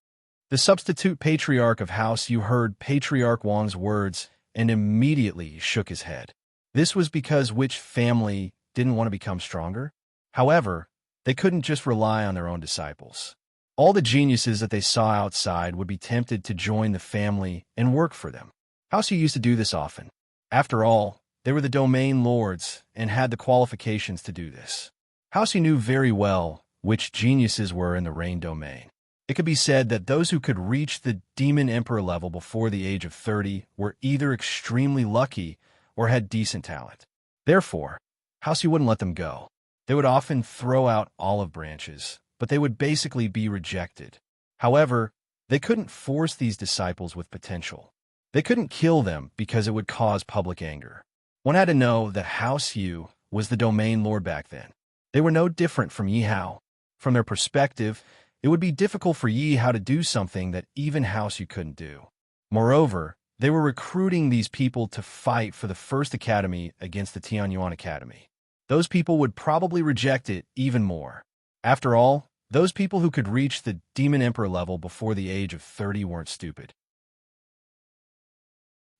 The substitute patriarch of House Yu heard Patriarch Wang's words and immediately shook his head. This was because which family didn't want to become stronger? However, they couldn't just rely on their own disciples. All the geniuses that they saw outside would be tempted to join the family and work for them. House Yu used to do this often. After all, they were the domain lords and had the qualifications to do this. House Yu knew very well which geniuses were in the Rain Domain. It could be said that those who could reach the Demon Emperor level before the age of 30 were either extremely lucky or had decent talent. Therefore, House Yu wouldn't let them go. They would often throw out olive branches, but they would basically be rejected. However, they couldn't force these disciples with potential. They couldn't kill them because it would cause public anger. One had to know that House Yu was the domain lord back then. They were no different from Yi Hao. From their perspective, it would be difficult for Yi Hao to do something that even House Yu couldn't do. Moreover, they were recruiting these people to fight for the first academy against the Tianyuan Academy. Those people would probably reject it even more. After all, those people who could reach the Demon Emperor level before the age of 30 weren't stupid.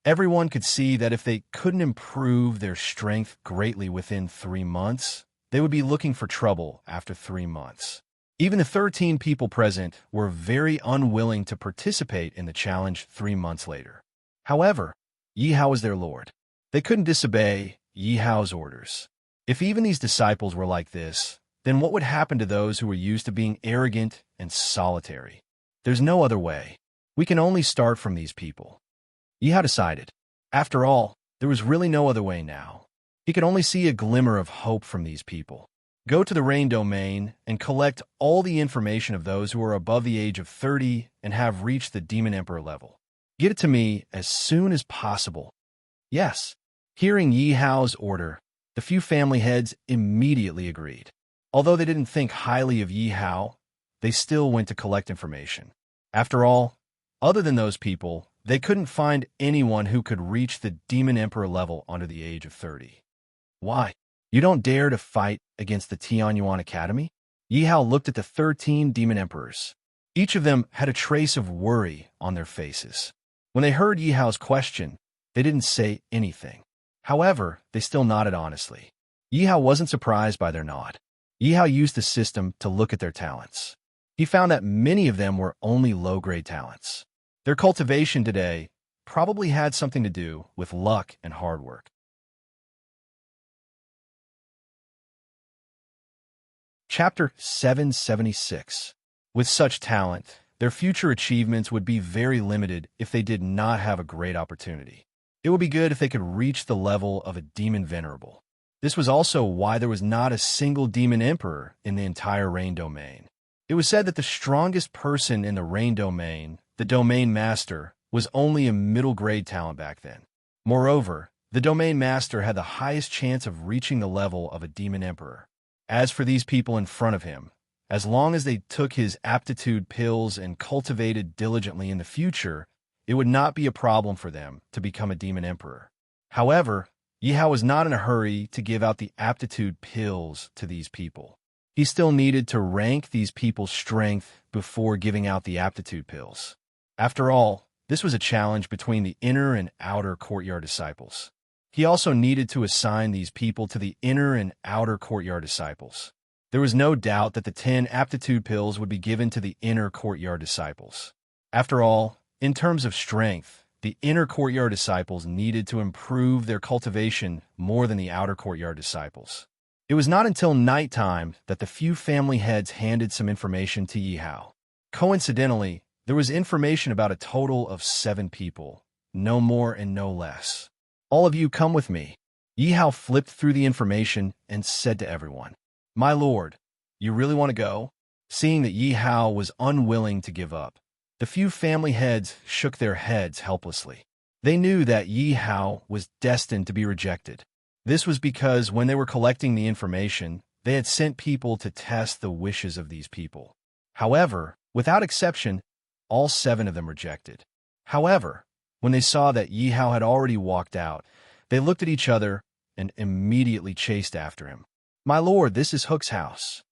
Everyone could see that if they couldn't improve their strength greatly within 3 months, they would be looking for trouble after 3 months. Even the 13 people present were very unwilling to participate in the challenge 3 months later. However, Yi Hao was their lord. They couldn't disobey Yi Hao's orders. If even these disciples were like this, then what would happen to those who were used to being arrogant and solitary? There's no other way. We can only start from these people. Yi Hao decided. After all, there was really no other way now. He could only see a glimmer of hope from these people. Go to the Rain Domain and collect all the information of those who are above the age of 30 and have reached the Demon Emperor level. Get it to me as soon as possible. Yes. Hearing Yi Hao's order, the few family heads immediately agreed. Although they didn't think highly of Yi Hao, they still went to collect information. After all, other than those people, they couldn't find anyone who could reach the Demon Emperor level under the age of 30. Why? You don't dare to fight against the Tianyuan Academy? Yi Hao looked at the 13 Demon Emperors. Each of them had a trace of worry on their faces. When they heard Yi Hao's question, they didn't say anything. However, they still nodded honestly. Yi Hao wasn't surprised by their nod. Yi Hao used the system to look at their talents. He found that many of them were only low-grade talents. Their cultivation today probably had something to do with luck and hard work. Chapter 776. With such talent, their future achievements would be very limited if they did not have a great opportunity. It would be good if they could reach the level of a demon venerable. This was also why there was not a single demon emperor in the entire Rain Domain. It was said that the strongest person in the Rain Domain, the Domain Master, was only a middle-grade talent back then. Moreover, the Domain Master had the highest chance of reaching the level of a demon emperor. As for these people in front of him, as long as they took his aptitude pills and cultivated diligently in the future, it would not be a problem for them to become a demon emperor. However, Yi Hao was not in a hurry to give out the aptitude pills to these people. He still needed to rank these people's strength before giving out the aptitude pills. After all, this was a challenge between the inner and outer courtyard disciples. He also needed to assign these people to the inner and outer courtyard disciples. There was no doubt that the 10 aptitude pills would be given to the inner courtyard disciples. After all, in terms of strength, the inner courtyard disciples needed to improve their cultivation more than the outer courtyard disciples. It was not until nighttime that the few family heads handed some information to Yi Hao. Coincidentally, there was information about a total of 7 people, no more and no less. All of you come with me. Yi Hao flipped through the information and said to everyone, "My lord, you really want to go?" Seeing that Yi Hao was unwilling to give up, the few family heads shook their heads helplessly. They knew that Yi Hao was destined to be rejected. This was because when they were collecting the information, they had sent people to test the wishes of these people. However, without exception, all 7 of them rejected. However, when they saw that Yi Hao had already walked out, they looked at each other and immediately chased after him. "My lord, this is Hook's house."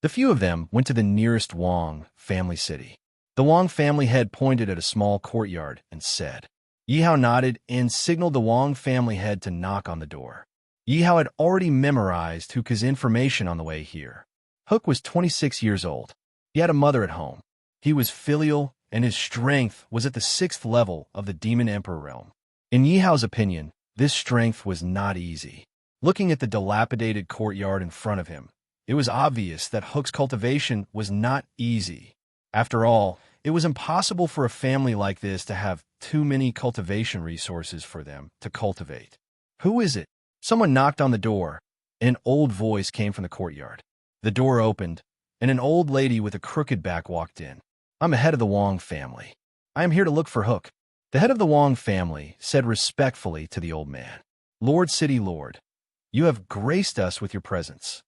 The few of them went to the nearest Wang family city. The Wang family head pointed at a small courtyard and said. Yi Hao nodded and signaled the Wang family head to knock on the door. Yi Hao had already memorized Hook's information on the way here. Hook was 26 years old. He had a mother at home. He was filial, and his strength was at the 6th level of the Demon Emperor realm. In Yi Hao's opinion, this strength was not easy. Looking at the dilapidated courtyard in front of him, it was obvious that Hook's cultivation was not easy. After all, it was impossible for a family like this to have too many cultivation resources for them to cultivate. "Who is it?" Someone knocked on the door. An old voice came from the courtyard. The door opened, and an old lady with a crooked back walked in. "I'm a head of the Wang family. I am here to look for Hook." The head of the Wang family said respectfully to the old man, "Lord City Lord, you have graced us with your presence.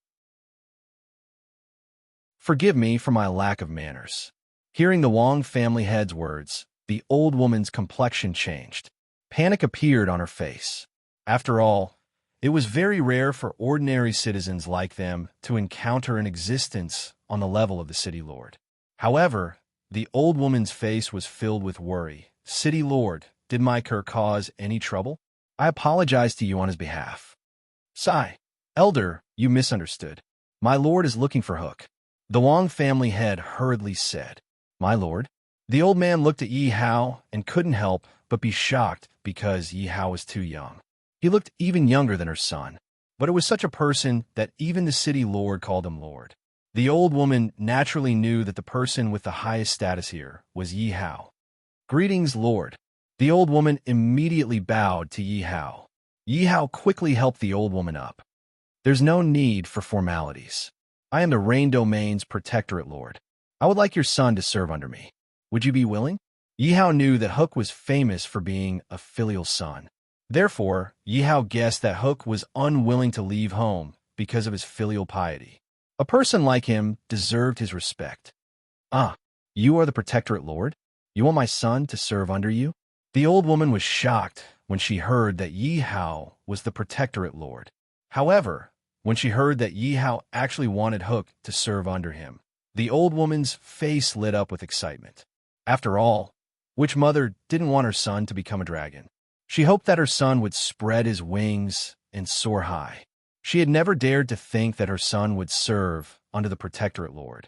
Forgive me for my lack of manners." Hearing the Wang family head's words, the old woman's complexion changed. Panic appeared on her face. After all, it was very rare for ordinary citizens like them to encounter an existence on the level of the city lord. However, the old woman's face was filled with worry. "City lord, did my cur cause any trouble? I apologize to you on his behalf." "Sigh. Elder, you misunderstood. My lord is looking for Hook." The Wang family head hurriedly said. "My lord?" The old man looked at Yi Hao and couldn't help but be shocked because Yi Hao was too young. He looked even younger than her son, but it was such a person that even the city lord called him lord. The old woman naturally knew that the person with the highest status here was Yi Hao. "Greetings, lord." The old woman immediately bowed to Yi Hao. Yi Hao quickly helped the old woman up. "There's no need for formalities. I am the Rain Domain's protectorate lord. I would like your son to serve under me. Would you be willing?" Yi Hao knew that Hook was famous for being a filial son. Therefore, Yi Hao guessed that Hook was unwilling to leave home because of his filial piety. A person like him deserved his respect. "Ah, you are the protectorate lord? You want my son to serve under you?" The old woman was shocked when she heard that Yi Hao was the protectorate lord. However, when she heard that Yi Hao actually wanted Hook to serve under him, the old woman's face lit up with excitement. After all, which mother didn't want her son to become a dragon? She hoped that her son would spread his wings and soar high. She had never dared to think that her son would serve under the protectorate lord.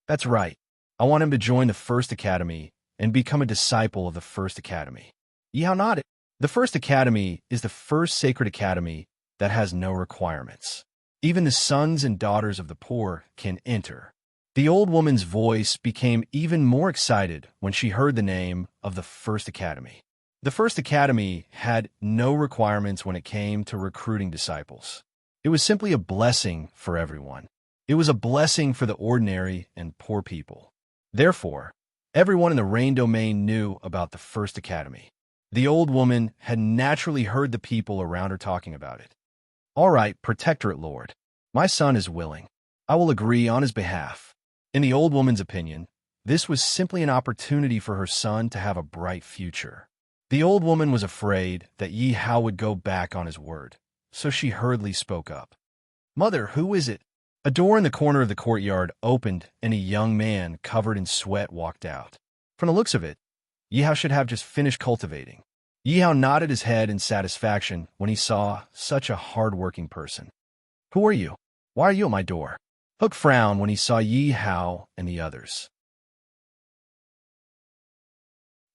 "That's right. I want him to join the First Academy and become a disciple of the First Academy." Yi Hao nodded. The First Academy is the first sacred academy that has no requirements. Even the sons and daughters of the poor can enter. The old woman's voice became even more excited when she heard the name of the First Academy. The First Academy had no requirements when it came to recruiting disciples. It was simply a blessing for everyone. It was a blessing for the ordinary and poor people. Therefore, everyone in the Rain Domain knew about the First Academy. The old woman had naturally heard the people around her talking about it. "All right, protectorate lord. My son is willing. I will agree on his behalf." In the old woman's opinion, this was simply an opportunity for her son to have a bright future. The old woman was afraid that Yi Hao would go back on his word, so she hurriedly spoke up. "Mother, who is it?" A door in the corner of the courtyard opened, and a young man covered in sweat walked out. From the looks of it, Yihao should have just finished cultivating. Yihao nodded his head in satisfaction when he saw such a hard-working person. "Who are you? Why are you at my door?" Hook frowned when he saw Yihao and the others.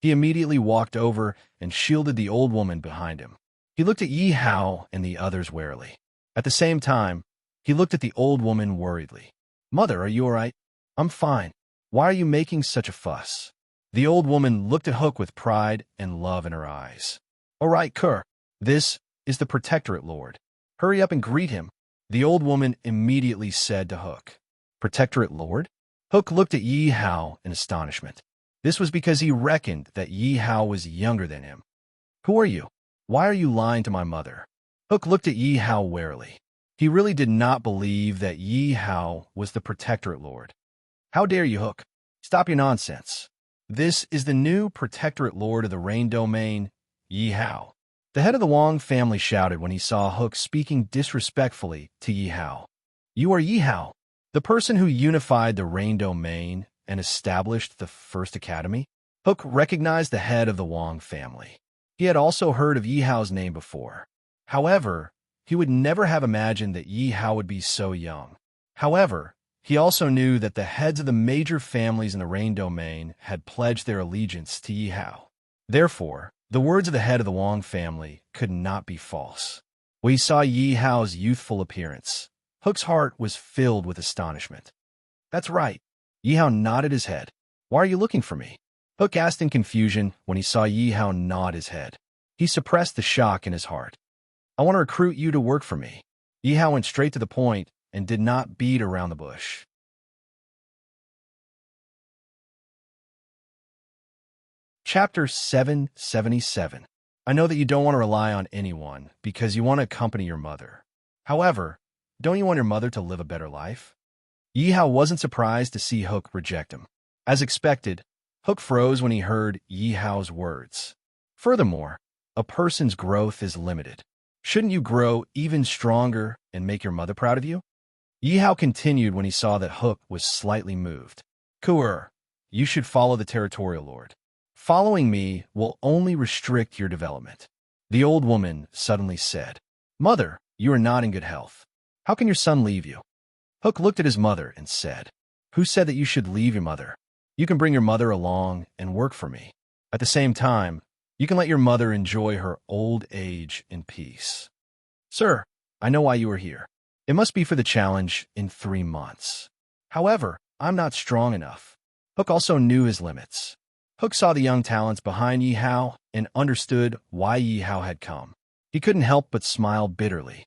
He immediately walked over and shielded the old woman behind him. He looked at Yihao and the others warily. At the same time, he looked at the old woman worriedly. "Mother, are you all right?" "I'm fine. Why are you making such a fuss?" The old woman looked at Hook with pride and love in her eyes. "All right, Kerr. This is the Protectorate Lord. Hurry up and greet him," the old woman immediately said to Hook. "Protectorate Lord?" Hook looked at Yihao in astonishment. This was because he reckoned that Yihao was younger than him. "Who are you? Why are you lying to my mother?" Hook looked at Yihao warily. He really did not believe that Yihao was the Protectorate Lord. "How dare you, Hook? Stop your nonsense. This is the new Protectorate Lord of the Rain Domain, Yihao." The head of the Wang family shouted when he saw Hook speaking disrespectfully to Yihao. "You are Yihao, the person who unified the Rain Domain and established the first academy?" Hook recognized the head of the Wang family. He had also heard of Yihao's name before. However, he would never have imagined that Yihao would be so young. However, he also knew that the heads of the major families in the Rain Domain had pledged their allegiance to Yihao. Therefore, the words of the head of the Wang family could not be false. When he saw Yihao's youthful appearance, Hook's heart was filled with astonishment. "That's right." Yihao nodded his head. "Why are you looking for me?" Hook asked in confusion when he saw Yihao nod his head. He suppressed the shock in his heart. "I want to recruit you to work for me." Yihao went straight to the point and did not beat around the bush. Chapter 777. I know that you don't want to rely on anyone because you want to accompany your mother. However, don't you want your mother to live a better life? Yihao wasn't surprised to see Hook reject him. As expected, Hook froze when he heard Yihao's words. Furthermore, a person's growth is limited. Shouldn't you grow even stronger and make your mother proud of you? Yihao continued when he saw that Hook was slightly moved. "Kuer, you should follow the Territorial Lord. Following me will only restrict your development." The old woman suddenly said, "Mother, you are not in good health. How can your son leave you?" Hook looked at his mother and said, "Who said that you should leave your mother? You can bring your mother along and work for me. At the same time, you can let your mother enjoy her old age in peace." "Sir, I know why you are here. It must be for the challenge in 3 months. However, I'm not strong enough." Hook also knew his limits. Hook saw the young talents behind Yihao and understood why Yihao had come. He couldn't help but smile bitterly.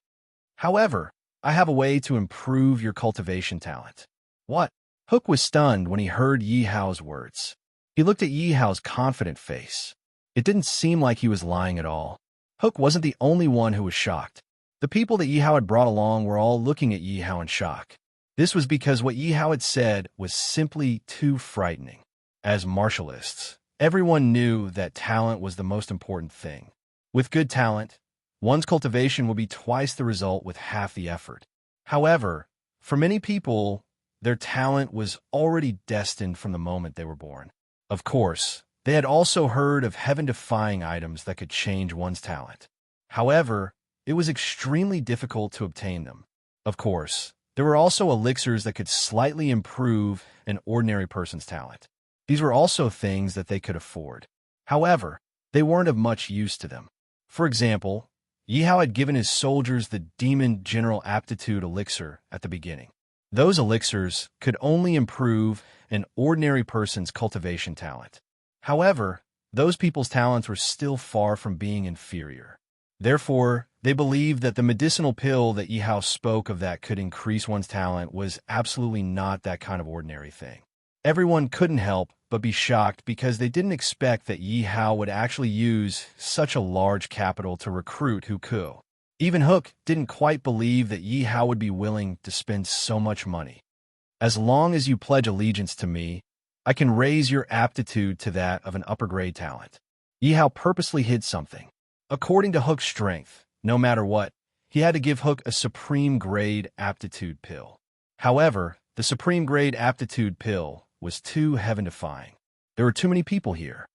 "However, I have a way to improve your cultivation talent." "What?" Hook was stunned when he heard Yihao's words. He looked at Yihao's confident face. It didn't seem like he was lying at all. Hook wasn't the only one who was shocked. The people that Yihao had brought along were all looking at Yihao in shock. This was because what Yihao had said was simply too frightening. As martialists, everyone knew that talent was the most important thing. With good talent, one's cultivation will be twice the result with half the effort. However, for many people, their talent was already destined from the moment they were born. Of course, they had also heard of heaven-defying items that could change one's talent. However, it was extremely difficult to obtain them. Of course, there were also elixirs that could slightly improve an ordinary person's talent. These were also things that they could afford. However, they weren't of much use to them. For example, Yihao had given his soldiers the Demon General Aptitude elixir at the beginning. Those elixirs could only improve an ordinary person's cultivation talent. However, those people's talents were still far from being inferior. Therefore, they believed that the medicinal pill that Yihao spoke of that could increase one's talent was absolutely not that kind of ordinary thing. Everyone couldn't help but be shocked because they didn't expect that Yihao would actually use such a large capital to recruit Hukou. Even Hook didn't quite believe that Yihao would be willing to spend so much money. "As long as you pledge allegiance to me, I can raise your aptitude to that of an upper-grade talent." Yihao purposely hid something. According to Hook's strength, no matter what, he had to give Hook a supreme grade aptitude pill. However, the supreme grade aptitude pill was too heaven-defying. There were too many people here.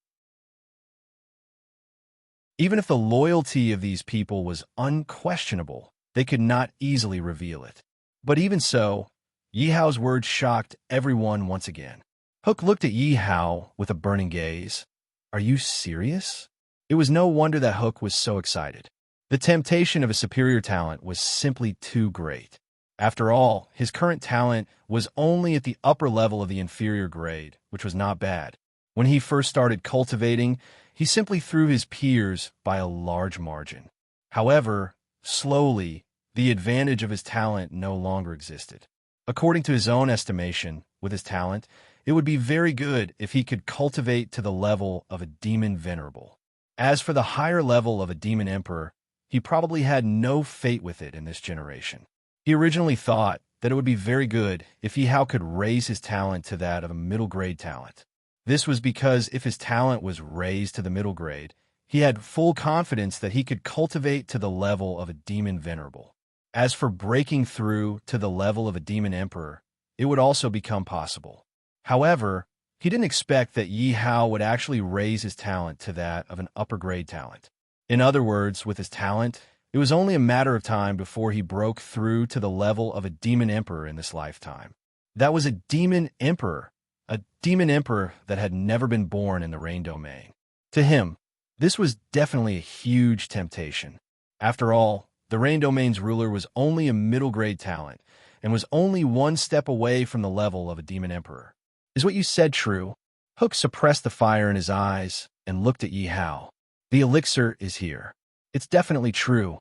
Even if the loyalty of these people was unquestionable, they could not easily reveal it. But even so, Yi Hao's words shocked everyone once again. Hook looked at Yi Hao with a burning gaze. Are you serious? It was no wonder that Hook was so excited. The temptation of a superior talent was simply too great. After all, his current talent was only at the upper level of the inferior grade, which was not bad. When he first started cultivating, he simply threw his peers by a large margin. However, slowly, the advantage of his talent no longer existed. According to his own estimation, with his talent, it would be very good if he could cultivate to the level of a demon venerable. As for the higher level of a demon emperor, he probably had no fate with it in this generation. He originally thought that it would be very good if Yi Hao could raise his talent to that of a middle grade talent. This was because if his talent was raised to the middle grade, he had full confidence that he could cultivate to the level of a demon venerable. As for breaking through to the level of a demon emperor, it would also become possible. However, he didn't expect that Yi Hao would actually raise his talent to that of an upper grade talent. In other words, with his talent, it was only a matter of time before he broke through to the level of a demon emperor in this lifetime. That was a demon emperor that had never been born in the Rain Domain. To him, this was definitely a huge temptation. After all, the Rain Domain's ruler was only a middle grade talent and was only one step away from the level of a demon emperor. Is what you said true? Hook suppressed the fire in his eyes and looked at Yi Hao. The elixir is here. It's definitely true.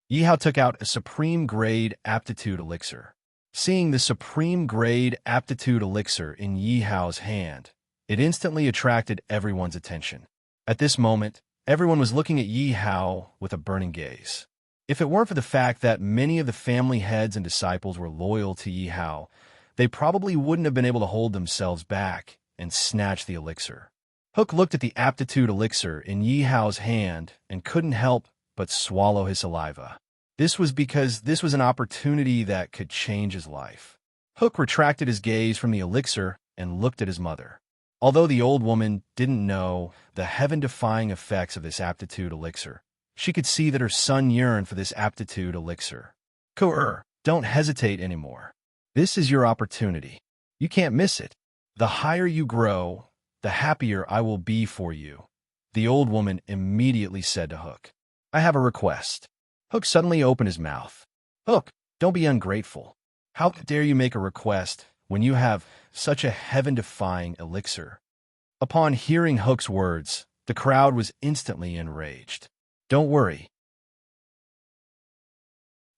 Yi Hao took out a supreme grade aptitude elixir. Seeing the supreme grade aptitude elixir in Yi Hao's hand, it instantly attracted everyone's attention. At this moment, everyone was looking at Yi Hao with a burning gaze. If it weren't for the fact that many of the family heads and disciples were loyal to Yi Hao, they probably wouldn't have been able to hold themselves back and snatch the elixir. Hook looked at the aptitude elixir in Yi Hao's hand and couldn't help but swallow his saliva. This was because this was an opportunity that could change his life. Hook retracted his gaze from the elixir and looked at his mother. Although the old woman didn't know the heaven-defying effects of this aptitude elixir, she could see that her son yearned for this aptitude elixir. Don't hesitate anymore. This is your opportunity. You can't miss it. The higher you grow, the happier I will be for you, the old woman immediately said to Hook. I have a request. Hook suddenly opened his mouth. Hook, don't be ungrateful. How dare you make a request when you have such a heaven-defying elixir? Upon hearing Hook's words, the crowd was instantly enraged. Don't worry.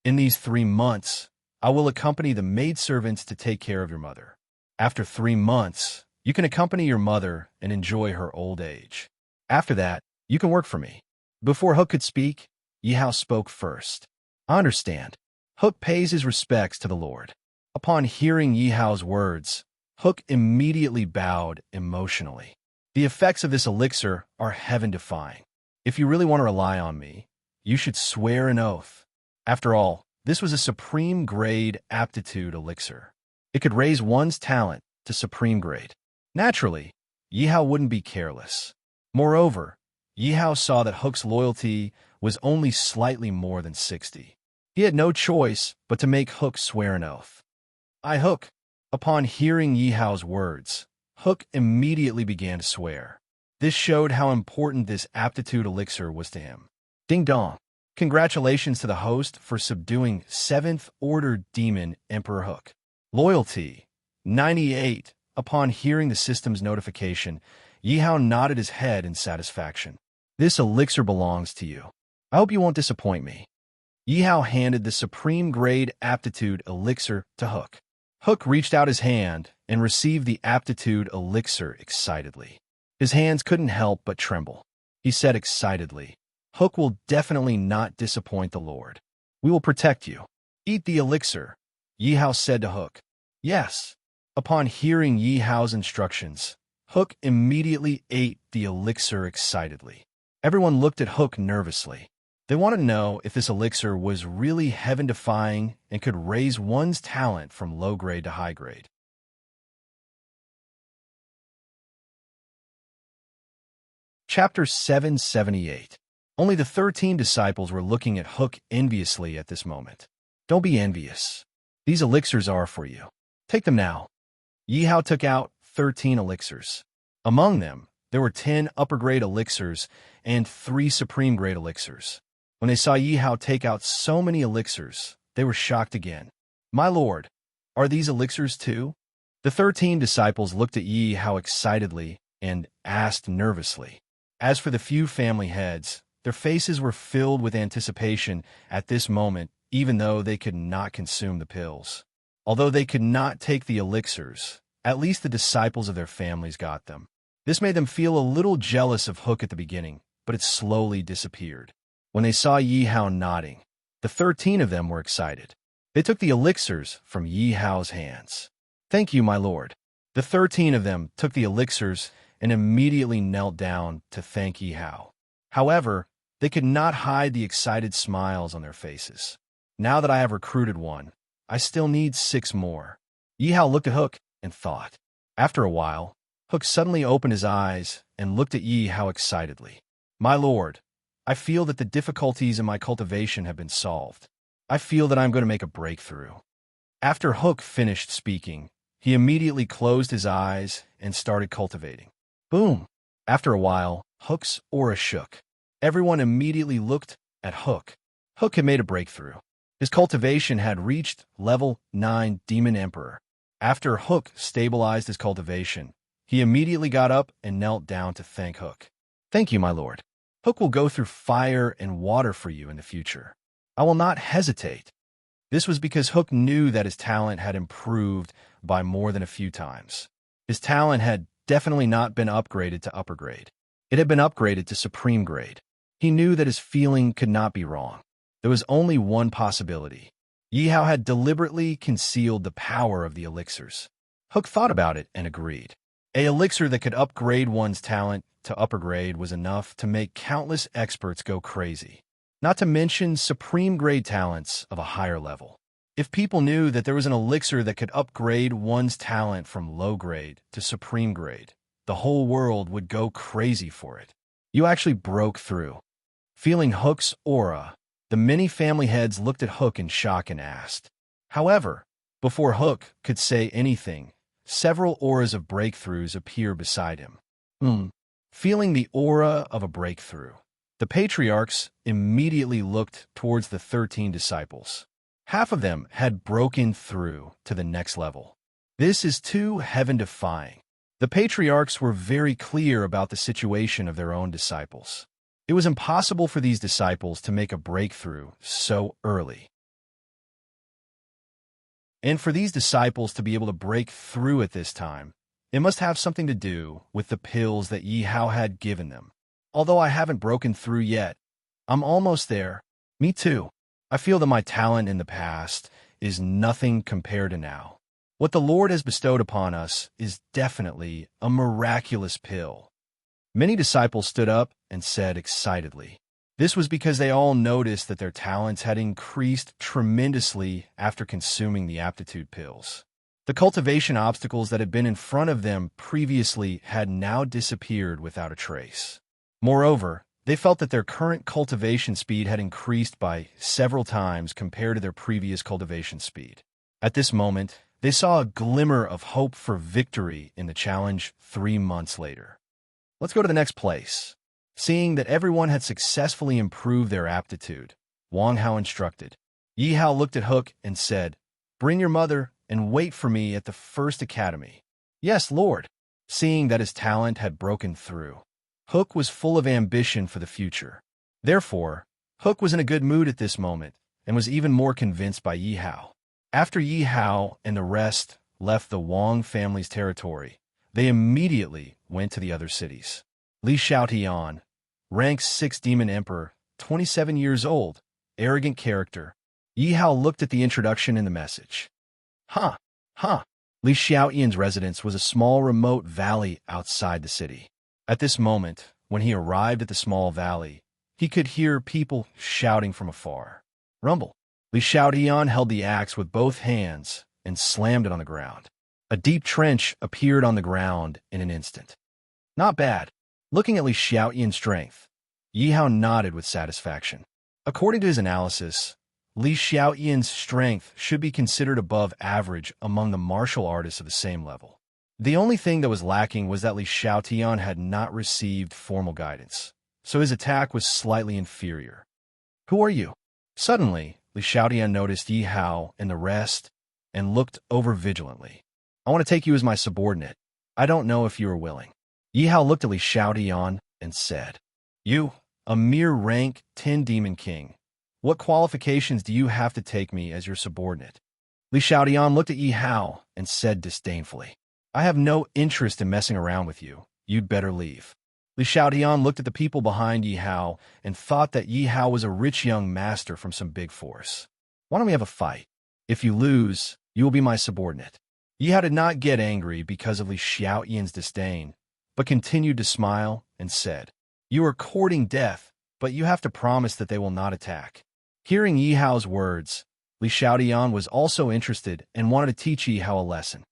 In these 3 months, I will accompany the maidservants to take care of your mother. After 3 months, you can accompany your mother and enjoy her old age. After that, you can work for me. Before Hook could speak, Yi Hao spoke first. I understand. Hook pays his respects to the Lord. Upon hearing Yi Hao's words, Hook immediately bowed emotionally. The effects of this elixir are heaven-defying. If you really want to rely on me, you should swear an oath. After all, this was a supreme grade aptitude elixir. It could raise one's talent to supreme grade. Naturally, Yi Hao wouldn't be careless. Moreover, Yi Hao saw that Hook's loyalty was only slightly more than 60. He had no choice but to make Hook swear an oath. I, Hook. Upon hearing Yi Hao's words, Hook immediately began to swear. This showed how important this aptitude elixir was to him. Ding dong. Congratulations to the host for subduing 7th Order Demon Emperor Hook. Loyalty 98. Upon hearing the system's notification, Yi Hao nodded his head in satisfaction. This elixir belongs to you. I hope you won't disappoint me. Yi Hao handed the supreme grade aptitude elixir to Hook. Hook reached out his hand and received the aptitude elixir excitedly. His hands couldn't help but tremble. He said excitedly, Hook will definitely not disappoint the Lord. We will protect you. Eat the elixir, Yi Hao said to Hook. Yes. Upon hearing Yi Hao's instructions, Hook immediately ate the elixir excitedly. Everyone looked at Hook nervously. They wanted to know if this elixir was really heaven-defying and could raise one's talent from low grade to high grade. Chapter 778. Only the 13 disciples were looking at Hook enviously at this moment. Don't be envious. These elixirs are for you. Take them now. Yi Hao took out 13 elixirs. Among them, there were 10 upper-grade elixirs and 3 supreme-grade elixirs. When they saw Yi Hao take out so many elixirs, they were shocked again. My lord, are these elixirs too? The 13 disciples looked at Yi Hao excitedly and asked nervously. As for the few family heads, their faces were filled with anticipation at this moment, even though they could not consume the pills. Although they could not take the elixirs, at least the disciples of their families got them. This made them feel a little jealous of Hook at the beginning, but it slowly disappeared. When they saw Yi Hao nodding, the 13 of them were excited. They took the elixirs from Yi Hao's hands. Thank you, my lord. The 13 of them took the elixirs and immediately knelt down to thank Yi Hao. However, they could not hide the excited smiles on their faces. Now that I have recruited one, I still need 6 more. Yi Hao looked at Hook and thought. After a while, Hook suddenly opened his eyes and looked at Yi Hao excitedly. My lord, I feel that the difficulties in my cultivation have been solved. I feel that I'm going to make a breakthrough. After Hook finished speaking, he immediately closed his eyes and started cultivating. Boom! After a while, Hook's aura shook. Everyone immediately looked at Hook. Hook had made a breakthrough. His cultivation had reached level 9 Demon Emperor. After Hook stabilized his cultivation, he immediately got up and knelt down to thank Hook. Thank you, my lord. Hook will go through fire and water for you in the future. I will not hesitate. This was because Hook knew that his talent had improved by more than a few times. His talent had definitely not been upgraded to upper grade. It had been upgraded to supreme grade. He knew that his feeling could not be wrong. There was only one possibility. Yi Hao had deliberately concealed the power of the elixirs. Hook thought about it and agreed. An elixir that could upgrade one's talent to upper grade was enough to make countless experts go crazy, not to mention supreme grade talents of a higher level. If people knew that there was an elixir that could upgrade one's talent from low grade to supreme grade, the whole world would go crazy for it. You actually broke through. Feeling Hook's aura, the many family heads looked at Hook in shock and asked. However, before Hook could say anything, several auras of breakthroughs appeared beside him. Feeling the aura of a breakthrough, the patriarchs immediately looked towards the 13 disciples. Half of them had broken through to the next level. This is too heaven-defying. The patriarchs were very clear about the situation of their own disciples. It was impossible for these disciples to make a breakthrough so early. And for these disciples to be able to break through at this time, it must have something to do with the pills that Yi Hao had given them. Although I haven't broken through yet, I'm almost there. Me too. I feel that my talent in the past is nothing compared to now. What the Lord has bestowed upon us is definitely a miraculous pill. Many disciples stood up and said excitedly. This was because they all noticed that their talents had increased tremendously after consuming the aptitude pills. The cultivation obstacles that had been in front of them previously had now disappeared without a trace. Moreover, they felt that their current cultivation speed had increased by several times compared to their previous cultivation speed. At this moment, they saw a glimmer of hope for victory in the challenge 3 months later. Let's go to the next place. Seeing that everyone had successfully improved their aptitude, Wang Hao instructed. Yi Hao looked at Hook and said, "Bring your mother and wait for me at the first academy." "Yes, Lord." Seeing that his talent had broken through, Hook was full of ambition for the future. Therefore, Hook was in a good mood at this moment and was even more convinced by Yi Hao. After Yi Hao and the rest left the Wang family's territory, they immediately went to the other cities. Li Xiaotian, rank 6 Demon Emperor, 27 years old, arrogant character. Yi Hao looked at the introduction in the message. Li Xiaotian's residence was a small remote valley outside the city. At this moment, when he arrived at the small valley, he could hear people shouting from afar. Rumble. Li Xiaotian held the axe with both hands and slammed it on the ground. A deep trench appeared on the ground in an instant. Not bad. Looking at Li Xiaotian's strength, Yihao nodded with satisfaction. According to his analysis, Li Xiaotian's strength should be considered above average among the martial artists of the same level. The only thing that was lacking was that Li Xiaotian had not received formal guidance, so his attack was slightly inferior. Who are you? Suddenly, Li Xiaotian noticed Yihao and the rest and looked over vigilantly. I want to take you as my subordinate. I don't know if you are willing. Yihao looked at Li Xiaotian and said, You, a mere rank 10 demon king. What qualifications do you have to take me as your subordinate? Li Xiaotian looked at Yihao and said disdainfully, I have no interest in messing around with you. You'd better leave. Li Xiaotian looked at the people behind Yihao and thought that Yihao was a rich young master from some big force. Why don't we have a fight? If you lose, you will be my subordinate. Yihao did not get angry because of Li Xiaotian's disdain, but continued to smile and said, You are courting death, but you have to promise that they will not attack. Hearing Yihao's words, Li Xiaotian was also interested and wanted to teach Yihao a lesson.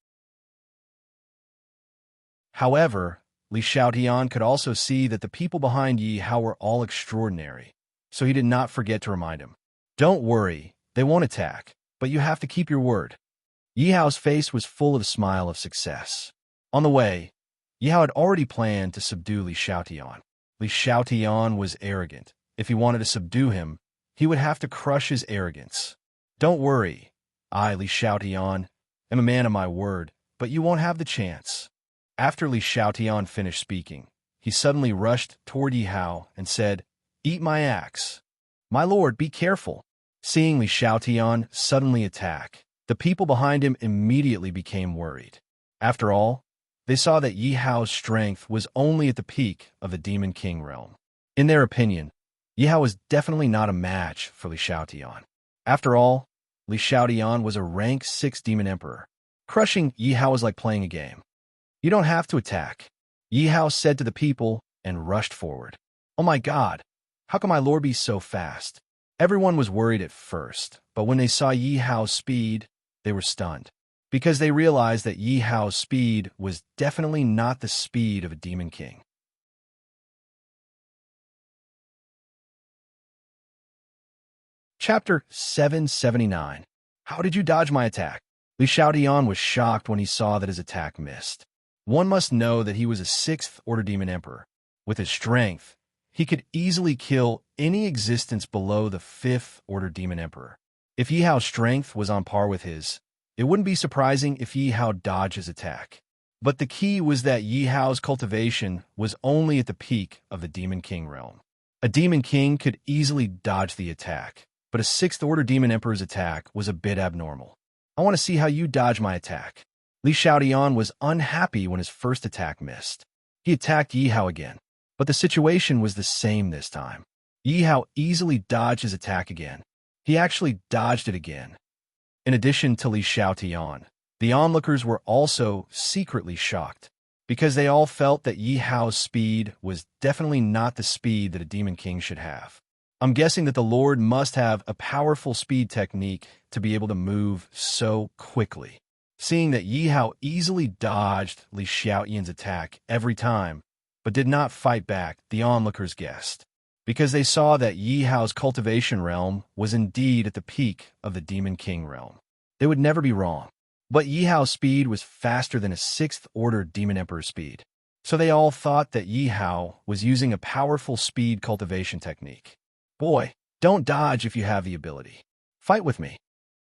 However, Li Xiaotian could also see that the people behind Yihao were all extraordinary, so he did not forget to remind him. Don't worry, they won't attack, but you have to keep your word. Yihao's face was full of a smile of success. On the way, Yihao had already planned to subdue Li Xiaotian. Li Xiaotian was arrogant. If he wanted to subdue him, he would have to crush his arrogance. Don't worry, I, Li Xiaotian, am a man of my word, but you won't have the chance. After Li Xiaotian finished speaking, he suddenly rushed toward Yihao and said, Eat my axe. My lord, be careful. Seeing Li Xiaotian suddenly attack, the people behind him immediately became worried. After all, they saw that Yihao's strength was only at the peak of the Demon King realm. In their opinion, Yihao was definitely not a match for Li Xiaotian. After all, Li Xiaotian was a rank 6 Demon Emperor. Crushing Yihao was like playing a game. You don't have to attack, Yihao said to the people and rushed forward. Oh my God, how can my lord be so fast? Everyone was worried at first, but when they saw Yihao's speed, they were stunned, because they realized that Yihao's speed was definitely not the speed of a Demon King. Chapter 779. How did you dodge my attack? Li Xiaotian was shocked when he saw that his attack missed. One must know that he was a 6th-order Demon Emperor. With his strength, he could easily kill any existence below the 5th-order Demon Emperor. If Yihao's strength was on par with his, it wouldn't be surprising if Yihao dodged his attack. But the key was that Yihao's cultivation was only at the peak of the Demon King realm. A Demon King could easily dodge the attack, but a 6th-order Demon Emperor's attack was a bit abnormal. I want to see how you dodge my attack. Li Xiaotian was unhappy when his first attack missed. He attacked Yihao again, but the situation was the same this time. Yihao easily dodged his attack again. He actually dodged it again. In addition to Li Xiaotian, the onlookers were also secretly shocked, because they all felt that Yihao's speed was definitely not the speed that a Demon King should have. I'm guessing that the Lord must have a powerful speed technique to be able to move so quickly. Seeing that Yihao easily dodged Li Xiaotian's attack every time, but did not fight back, the onlookers guessed, because they saw that Yihao's cultivation realm was indeed at the peak of the Demon King realm. They would never be wrong. But Yihao's speed was faster than a 6th-order Demon Emperor's speed, so they all thought that Yihao was using a powerful speed cultivation technique. Boy, don't dodge if you have the ability. Fight with me.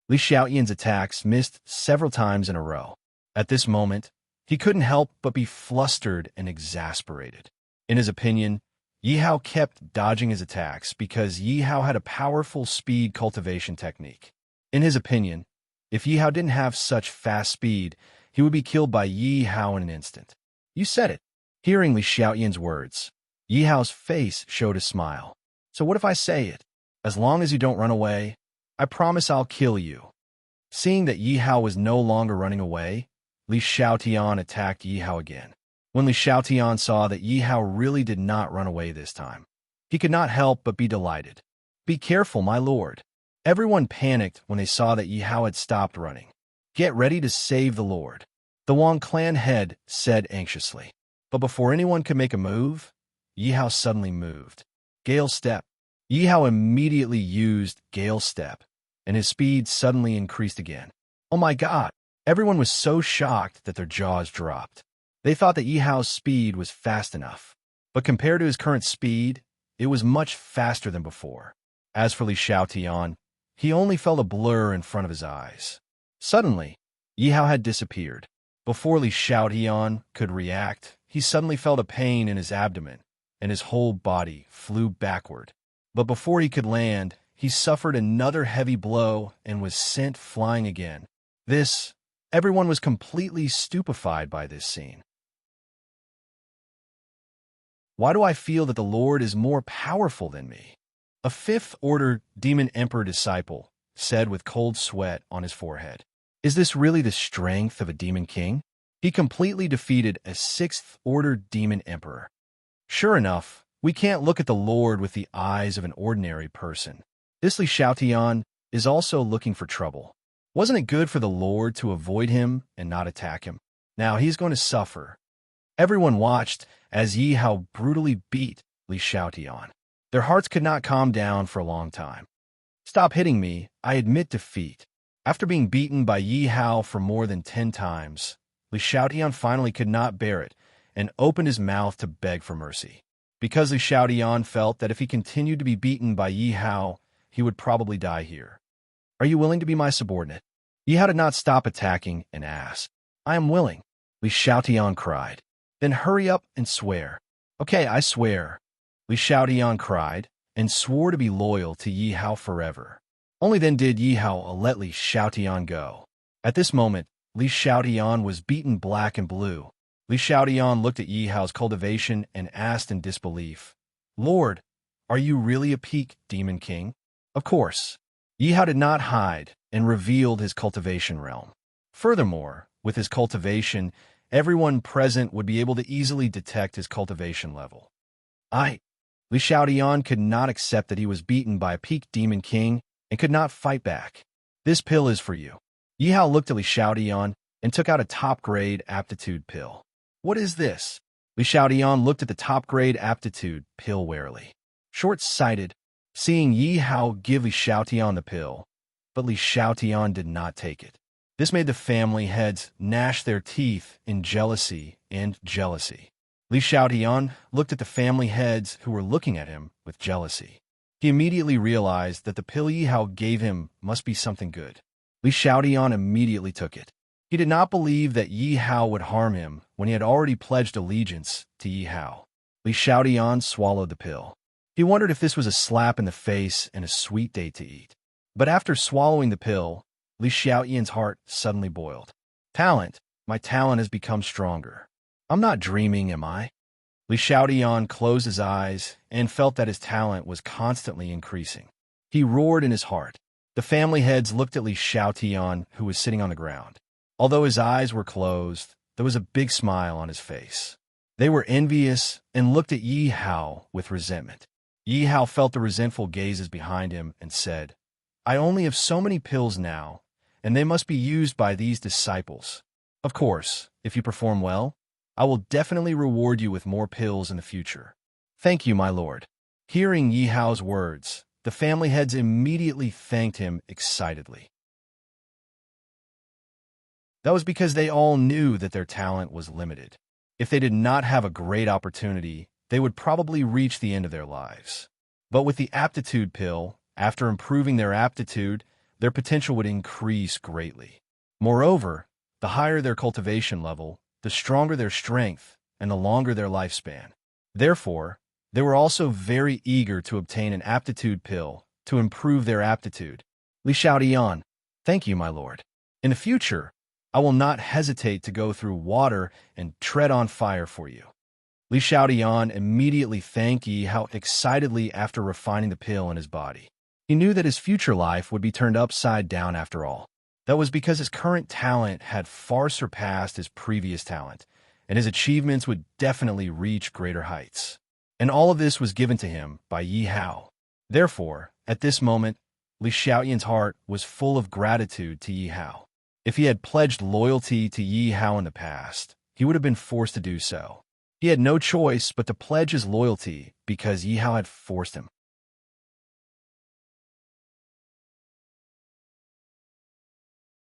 Li Xiaotian's attacks missed several times in a row. At this moment, he couldn't help but be flustered and exasperated. In his opinion, Yihao kept dodging his attacks because Yihao had a powerful speed cultivation technique. In his opinion, if Yihao didn't have such fast speed, he would be killed by Yihao in an instant. You said it. Hearing Li Xiaotian's words, Yihao's face showed a smile. So what if I say it? As long as you don't run away, I promise I'll kill you. Seeing that Yihao was no longer running away, Li Xiaotian attacked Yihao again. When Li Xiaotian saw that Yihao really did not run away this time, he could not help but be delighted. "Be careful, my lord." Everyone panicked when they saw that Yi Hao had stopped running. "Get ready to save the lord," the Wang clan head said anxiously. But before anyone could make a move, Yi Hao suddenly moved. Gale Step. Yi Hao immediately used Gale Step, and his speed suddenly increased again. Oh my god! Everyone was so shocked that their jaws dropped. They thought that Yi Hao's speed was fast enough, but compared to his current speed, it was much faster than before. As for Li Xiaotian, he only felt a blur in front of his eyes. Suddenly, Yi Hao had disappeared. Before Li Xiaotian could react, he suddenly felt a pain in his abdomen, and his whole body flew backward. But before he could land, he suffered another heavy blow and was sent flying again. Everyone was completely stupefied by this scene. Why do I feel that the Lord is more powerful than me? A fifth-order demon emperor disciple said with cold sweat on his forehead. Is this really the strength of a demon king? He completely defeated a sixth-order demon emperor. Sure enough, we can't look at the Lord with the eyes of an ordinary person. This Li Xiaotian is also looking for trouble. Wasn't it good for the Lord to avoid him and not attack him? Now he's going to suffer. Everyone watched as Yi Hao brutally beat Li Xiaotian. Their hearts could not calm down for a long time. Stop hitting me, I admit defeat. After being beaten by Yi Hao for more than 10 times, Li Xiaotian finally could not bear it and opened his mouth to beg for mercy. Because Li Xiaotian felt that if he continued to be beaten by Yi Hao, he would probably die here. Are you willing to be my subordinate? Yi Hao did not stop attacking and asked. I am willing, Li Xiaotian cried. Then hurry up and swear. Okay, I swear. Li Xiaotian cried and swore to be loyal to Yi Hao forever. Only then did Yi Hao let Li Xiaotian go. At this moment, Li Xiaotian was beaten black and blue. Li Xiaotian looked at Yi Hao's cultivation and asked in disbelief, Lord, are you really a peak demon king? Of course. Yi Hao did not hide and revealed his cultivation realm. Furthermore, with his cultivation, everyone present would be able to easily detect his cultivation level. Li Xiaotian could not accept that he was beaten by a peak demon king and could not fight back. This pill is for you. Yi Hao looked at Li Xiaotian and took out a top-grade aptitude pill. What is this? Li Xiaotian looked at the top-grade aptitude pill warily. Short-sighted, seeing Yi Hao give Li Xiaotian the pill, but Li Xiaotian did not take it. This made the family heads gnash their teeth in jealousy and jealousy. Li Xiaotian looked at the family heads who were looking at him with jealousy. He immediately realized that the pill Yi Hao gave him must be something good. Li Xiaotian immediately took it. He did not believe that Yi Hao would harm him when he had already pledged allegiance to Yi Hao. Li Xiaotian swallowed the pill. He wondered if this was a slap in the face and a sweet date to eat. But after swallowing the pill, Li Xiaotian's heart suddenly boiled. Talent, my talent has become stronger. I'm not dreaming, am I? Li Xiaotian closed his eyes and felt that his talent was constantly increasing. He roared in his heart. The family heads looked at Li Xiaotian, who was sitting on the ground. Although his eyes were closed, there was a big smile on his face. They were envious and looked at Yi Hao with resentment. Yi Hao felt the resentful gazes behind him and said, I only have so many pills now, and they must be used by these disciples. Of course, if you perform well, I will definitely reward you with more pills in the future. Thank you, my lord. Hearing Yi Hao's words, the family heads immediately thanked him excitedly. That was because they all knew that their talent was limited. If they did not have a great opportunity, they would probably reach the end of their lives. But with the aptitude pill, after improving their aptitude, their potential would increase greatly. Moreover, the higher their cultivation level, the stronger their strength and the longer their lifespan. Therefore, they were also very eager to obtain an aptitude pill to improve their aptitude. Li Xiaotian, thank you, my lord. In the future, I will not hesitate to go through water and tread on fire for you. Li Xiaotian immediately thanked Yi Hao excitedly after refining the pill in his body. He knew that his future life would be turned upside down after all. That was because his current talent had far surpassed his previous talent, and his achievements would definitely reach greater heights. and all of this was given to him by Yi Hao. Therefore, at this moment, Li Xiaoyan's heart was full of gratitude to Yi Hao. If he had pledged loyalty to Yi Hao in the past, he would have been forced to do so. He had no choice but to pledge his loyalty because Yi Hao had forced him.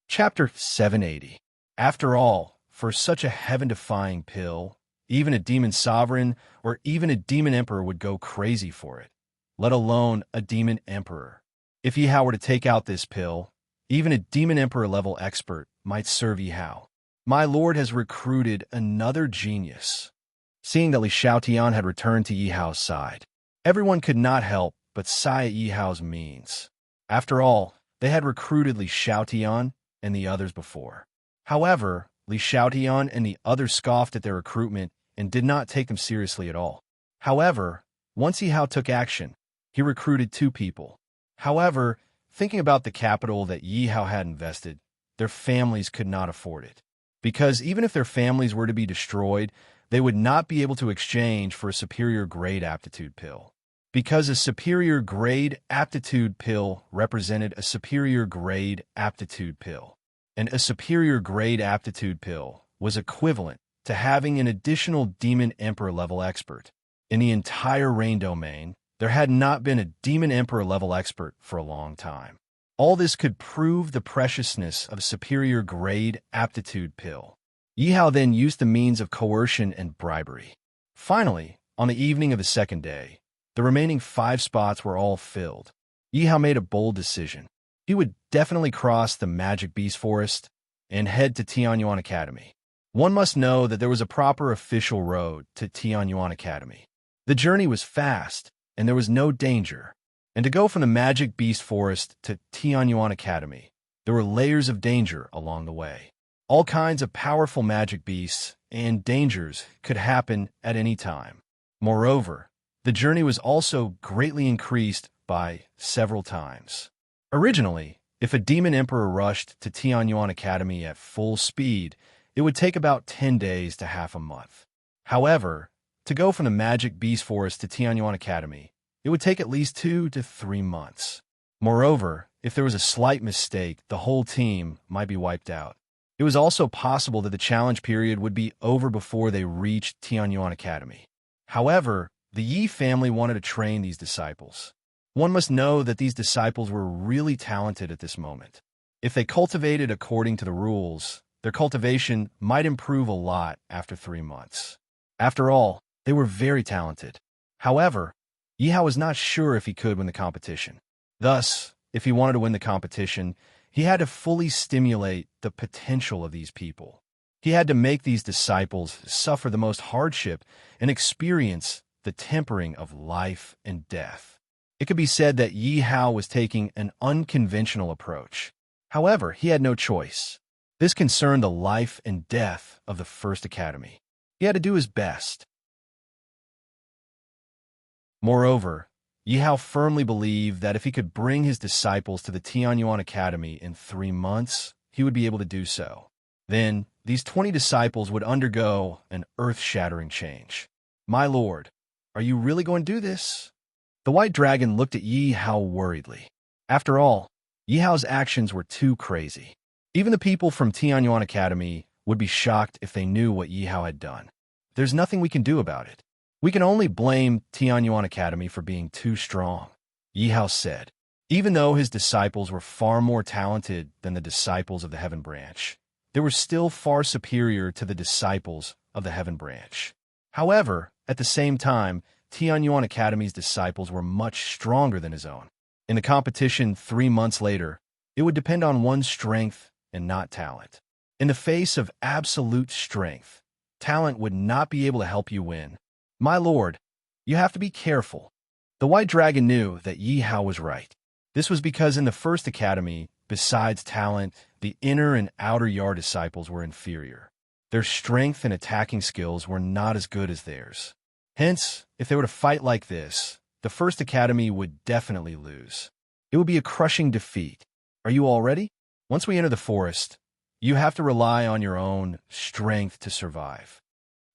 Chapter 780. After all, for such a heaven-defying pill, even a demon sovereign or even a demon emperor would go crazy for it, let alone a demon emperor. If Yi Hao were to take out this pill, even a demon emperor level expert might serve Yi Hao. My lord has recruited another genius. Seeing that Li Xiaotian had returned to Yi Hao's side, everyone could not help but sigh at Yi Hao's means. After all, they had recruited Li Xiaotian and the others before. However, Li Xiaotian and the others scoffed at their recruitment and did not take them seriously at all. However, once Yi Hao took action, he recruited 2 people. However, thinking about the capital that Yi Hao had invested, their families could not afford it. Because even if their families were to be destroyed, they would not be able to exchange for a superior grade aptitude pill. Because a superior grade aptitude pill represented a superior grade aptitude pill. And a superior grade aptitude pill was equivalent to having an additional Demon Emperor level expert. In the entire Rain Domain, there had not been a Demon Emperor level expert for a long time. All this could prove the preciousness of a superior grade aptitude pill. Yi Hao then used the means of coercion and bribery. Finally, on the evening of the second day, the remaining 5 spots were all filled. Yi Hao made a bold decision. He would definitely cross the Magic Beast Forest and head to Tianyuan Academy. One must know that there was a proper official road to Tianyuan Academy. The journey was fast, and there was no danger. And to go from the Magic Beast Forest to Tianyuan Academy, there were layers of danger along the way. All kinds of powerful magic beasts and dangers could happen at any time. Moreover, the journey was also greatly increased by several times. Originally, if a Demon Emperor rushed to Tianyuan Academy at full speed, it would take about 10 days to half a month. However, to go from the Magic Beast Forest to Tianyuan Academy, it would take at least 2 to 3 months. Moreover, if there was a slight mistake, the whole team might be wiped out. It was also possible that the challenge period would be over before they reached Tianyuan Academy. However, the Yi family wanted to train these disciples. One must know that these disciples were really talented at this moment. If they cultivated according to the rules, their cultivation might improve a lot after 3 months. After all, they were very talented. However, Yi Hao was not sure if he could win the competition. Thus, if he wanted to win the competition, he had to fully stimulate the potential of these people. He had to make these disciples suffer the most hardship and experience the tempering of life and death. It could be said that Yi Hao was taking an unconventional approach. However, he had no choice. This concerned the life and death of the First Academy. He had to do his best. Moreover, Yi Hao firmly believed that if he could bring his disciples to the Tianyuan Academy in 3 months, he would be able to do so. Then, these 20 disciples would undergo an earth-shattering change. My lord, are you really going to do this? The White Dragon looked at Yi Hao worriedly. After all, Yi Hao's actions were too crazy. Even the people from Tianyuan Academy would be shocked if they knew what Yi Hao had done. There's nothing we can do about it. We can only blame Tianyuan Academy for being too strong, Yi Hao said. Even though his disciples were far more talented than the disciples of the Heaven Branch, they were still far superior to the disciples of the Heaven Branch. However, at the same time, Tianyuan Academy's disciples were much stronger than his own. In the competition 3 months later, it would depend on one's strength and not talent. In the face of absolute strength, talent would not be able to help you win. My lord, you have to be careful. The White Dragon knew that Yi Hao was right. This was because in the First Academy, besides talent, the inner and outer yard disciples were inferior. Their strength and attacking skills were not as good as theirs. Hence, if they were to fight like this, the First Academy would definitely lose. It would be a crushing defeat. Are you all ready? Once we enter the forest, you have to rely on your own strength to survive.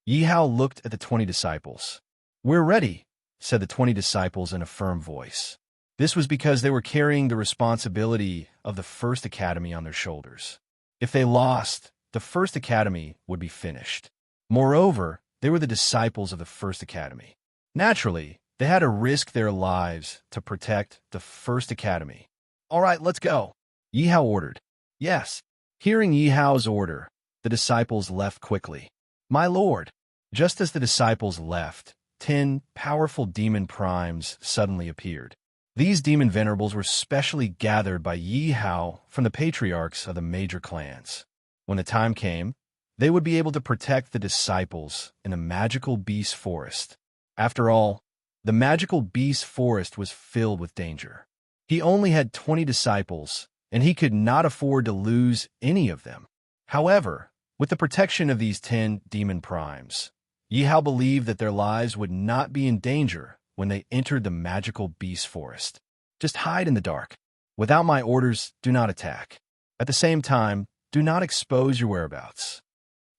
Yi Hao looked at the 20 disciples. We're ready, said the 20 disciples in a firm voice. This was because they were carrying the responsibility of the first academy on their shoulders. If they lost, the first academy would be finished. Moreover, they were the disciples of the first academy. Naturally, they had to risk their lives to protect the first academy. "All right, let's go," Yi Hao ordered. Yes. Hearing Yi Hao's order, the disciples left quickly. "My lord." Just as the disciples left, 10 powerful demon primes suddenly appeared. These demon venerables were specially gathered by Yi Hao from the patriarchs of the major clans. When the time came, they would be able to protect the disciples in the magical beast forest. After all, the magical beast forest was filled with danger. He only had 20 disciples, and he could not afford to lose any of them. However, with the protection of these 10 demon primes, Yi Hao believed that their lives would not be in danger when they entered the magical beast forest. "Just hide in the dark. Without my orders, do not attack. At the same time, do not expose your whereabouts."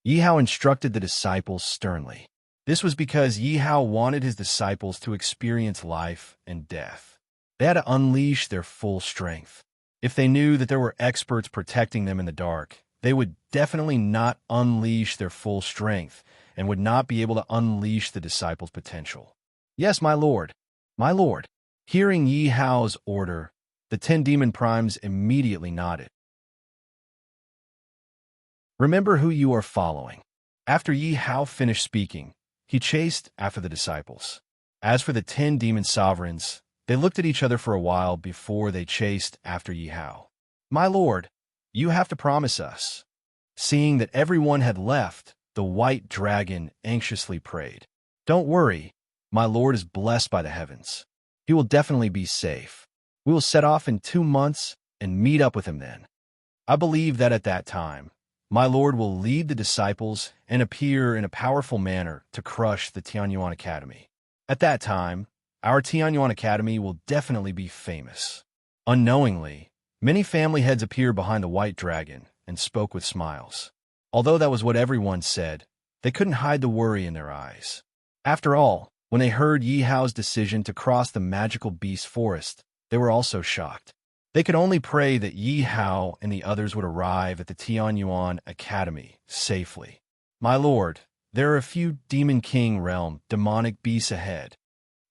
Yi Hao instructed the disciples sternly. This was because Yi Hao wanted his disciples to experience life and death. They had to unleash their full strength. If they knew that there were experts protecting them in the dark, they would definitely not unleash their full strength and would not be able to unleash the disciples' potential. "Yes, my lord. My lord." Hearing Yi Hao's order, the 10 demon primes immediately nodded. Remember who you are following. After Yi Hao finished speaking, he chased after the disciples. As for the 10 demon sovereigns, they looked at each other for a while before they chased after Yi Hao. "My lord, you have to promise us." Seeing that everyone had left, the white dragon anxiously prayed. "Don't worry. My lord is blessed by the heavens. He will definitely be safe. We will set off in 2 months and meet up with him then. I believe that at that time, my lord will lead the disciples and appear in a powerful manner to crush the Tianyuan Academy. At that time, our Tianyuan Academy will definitely be famous." Unknowingly, many family heads appeared behind the white dragon and spoke with smiles. Although that was what everyone said, they couldn't hide the worry in their eyes. After all, when they heard Yi Hao's decision to cross the magical beast forest, they were also shocked. They could only pray that Yi Hao and the others would arrive at the Tianyuan Academy safely. "My lord, there are a few Demon King realm demonic beasts ahead."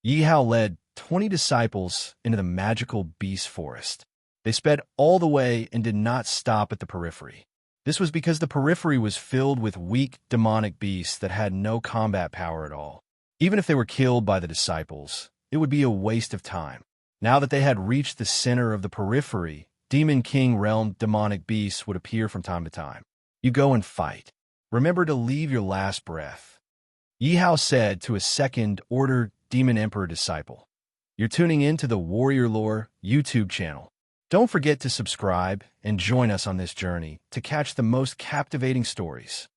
Yi Hao led 20 disciples into the magical beast forest. They sped all the way and did not stop at the periphery. This was because the periphery was filled with weak demonic beasts that had no combat power at all. Even if they were killed by the disciples, it would be a waste of time. Now that they had reached the center of the periphery, Demon King realm demonic beasts would appear from time to time. "You go and fight. Remember to leave your last breath," Yi Hao said to a second order Demon Emperor disciple. You're tuning in to the Warrior Lore YouTube channel. Don't forget to subscribe and join us on this journey to catch the most captivating stories.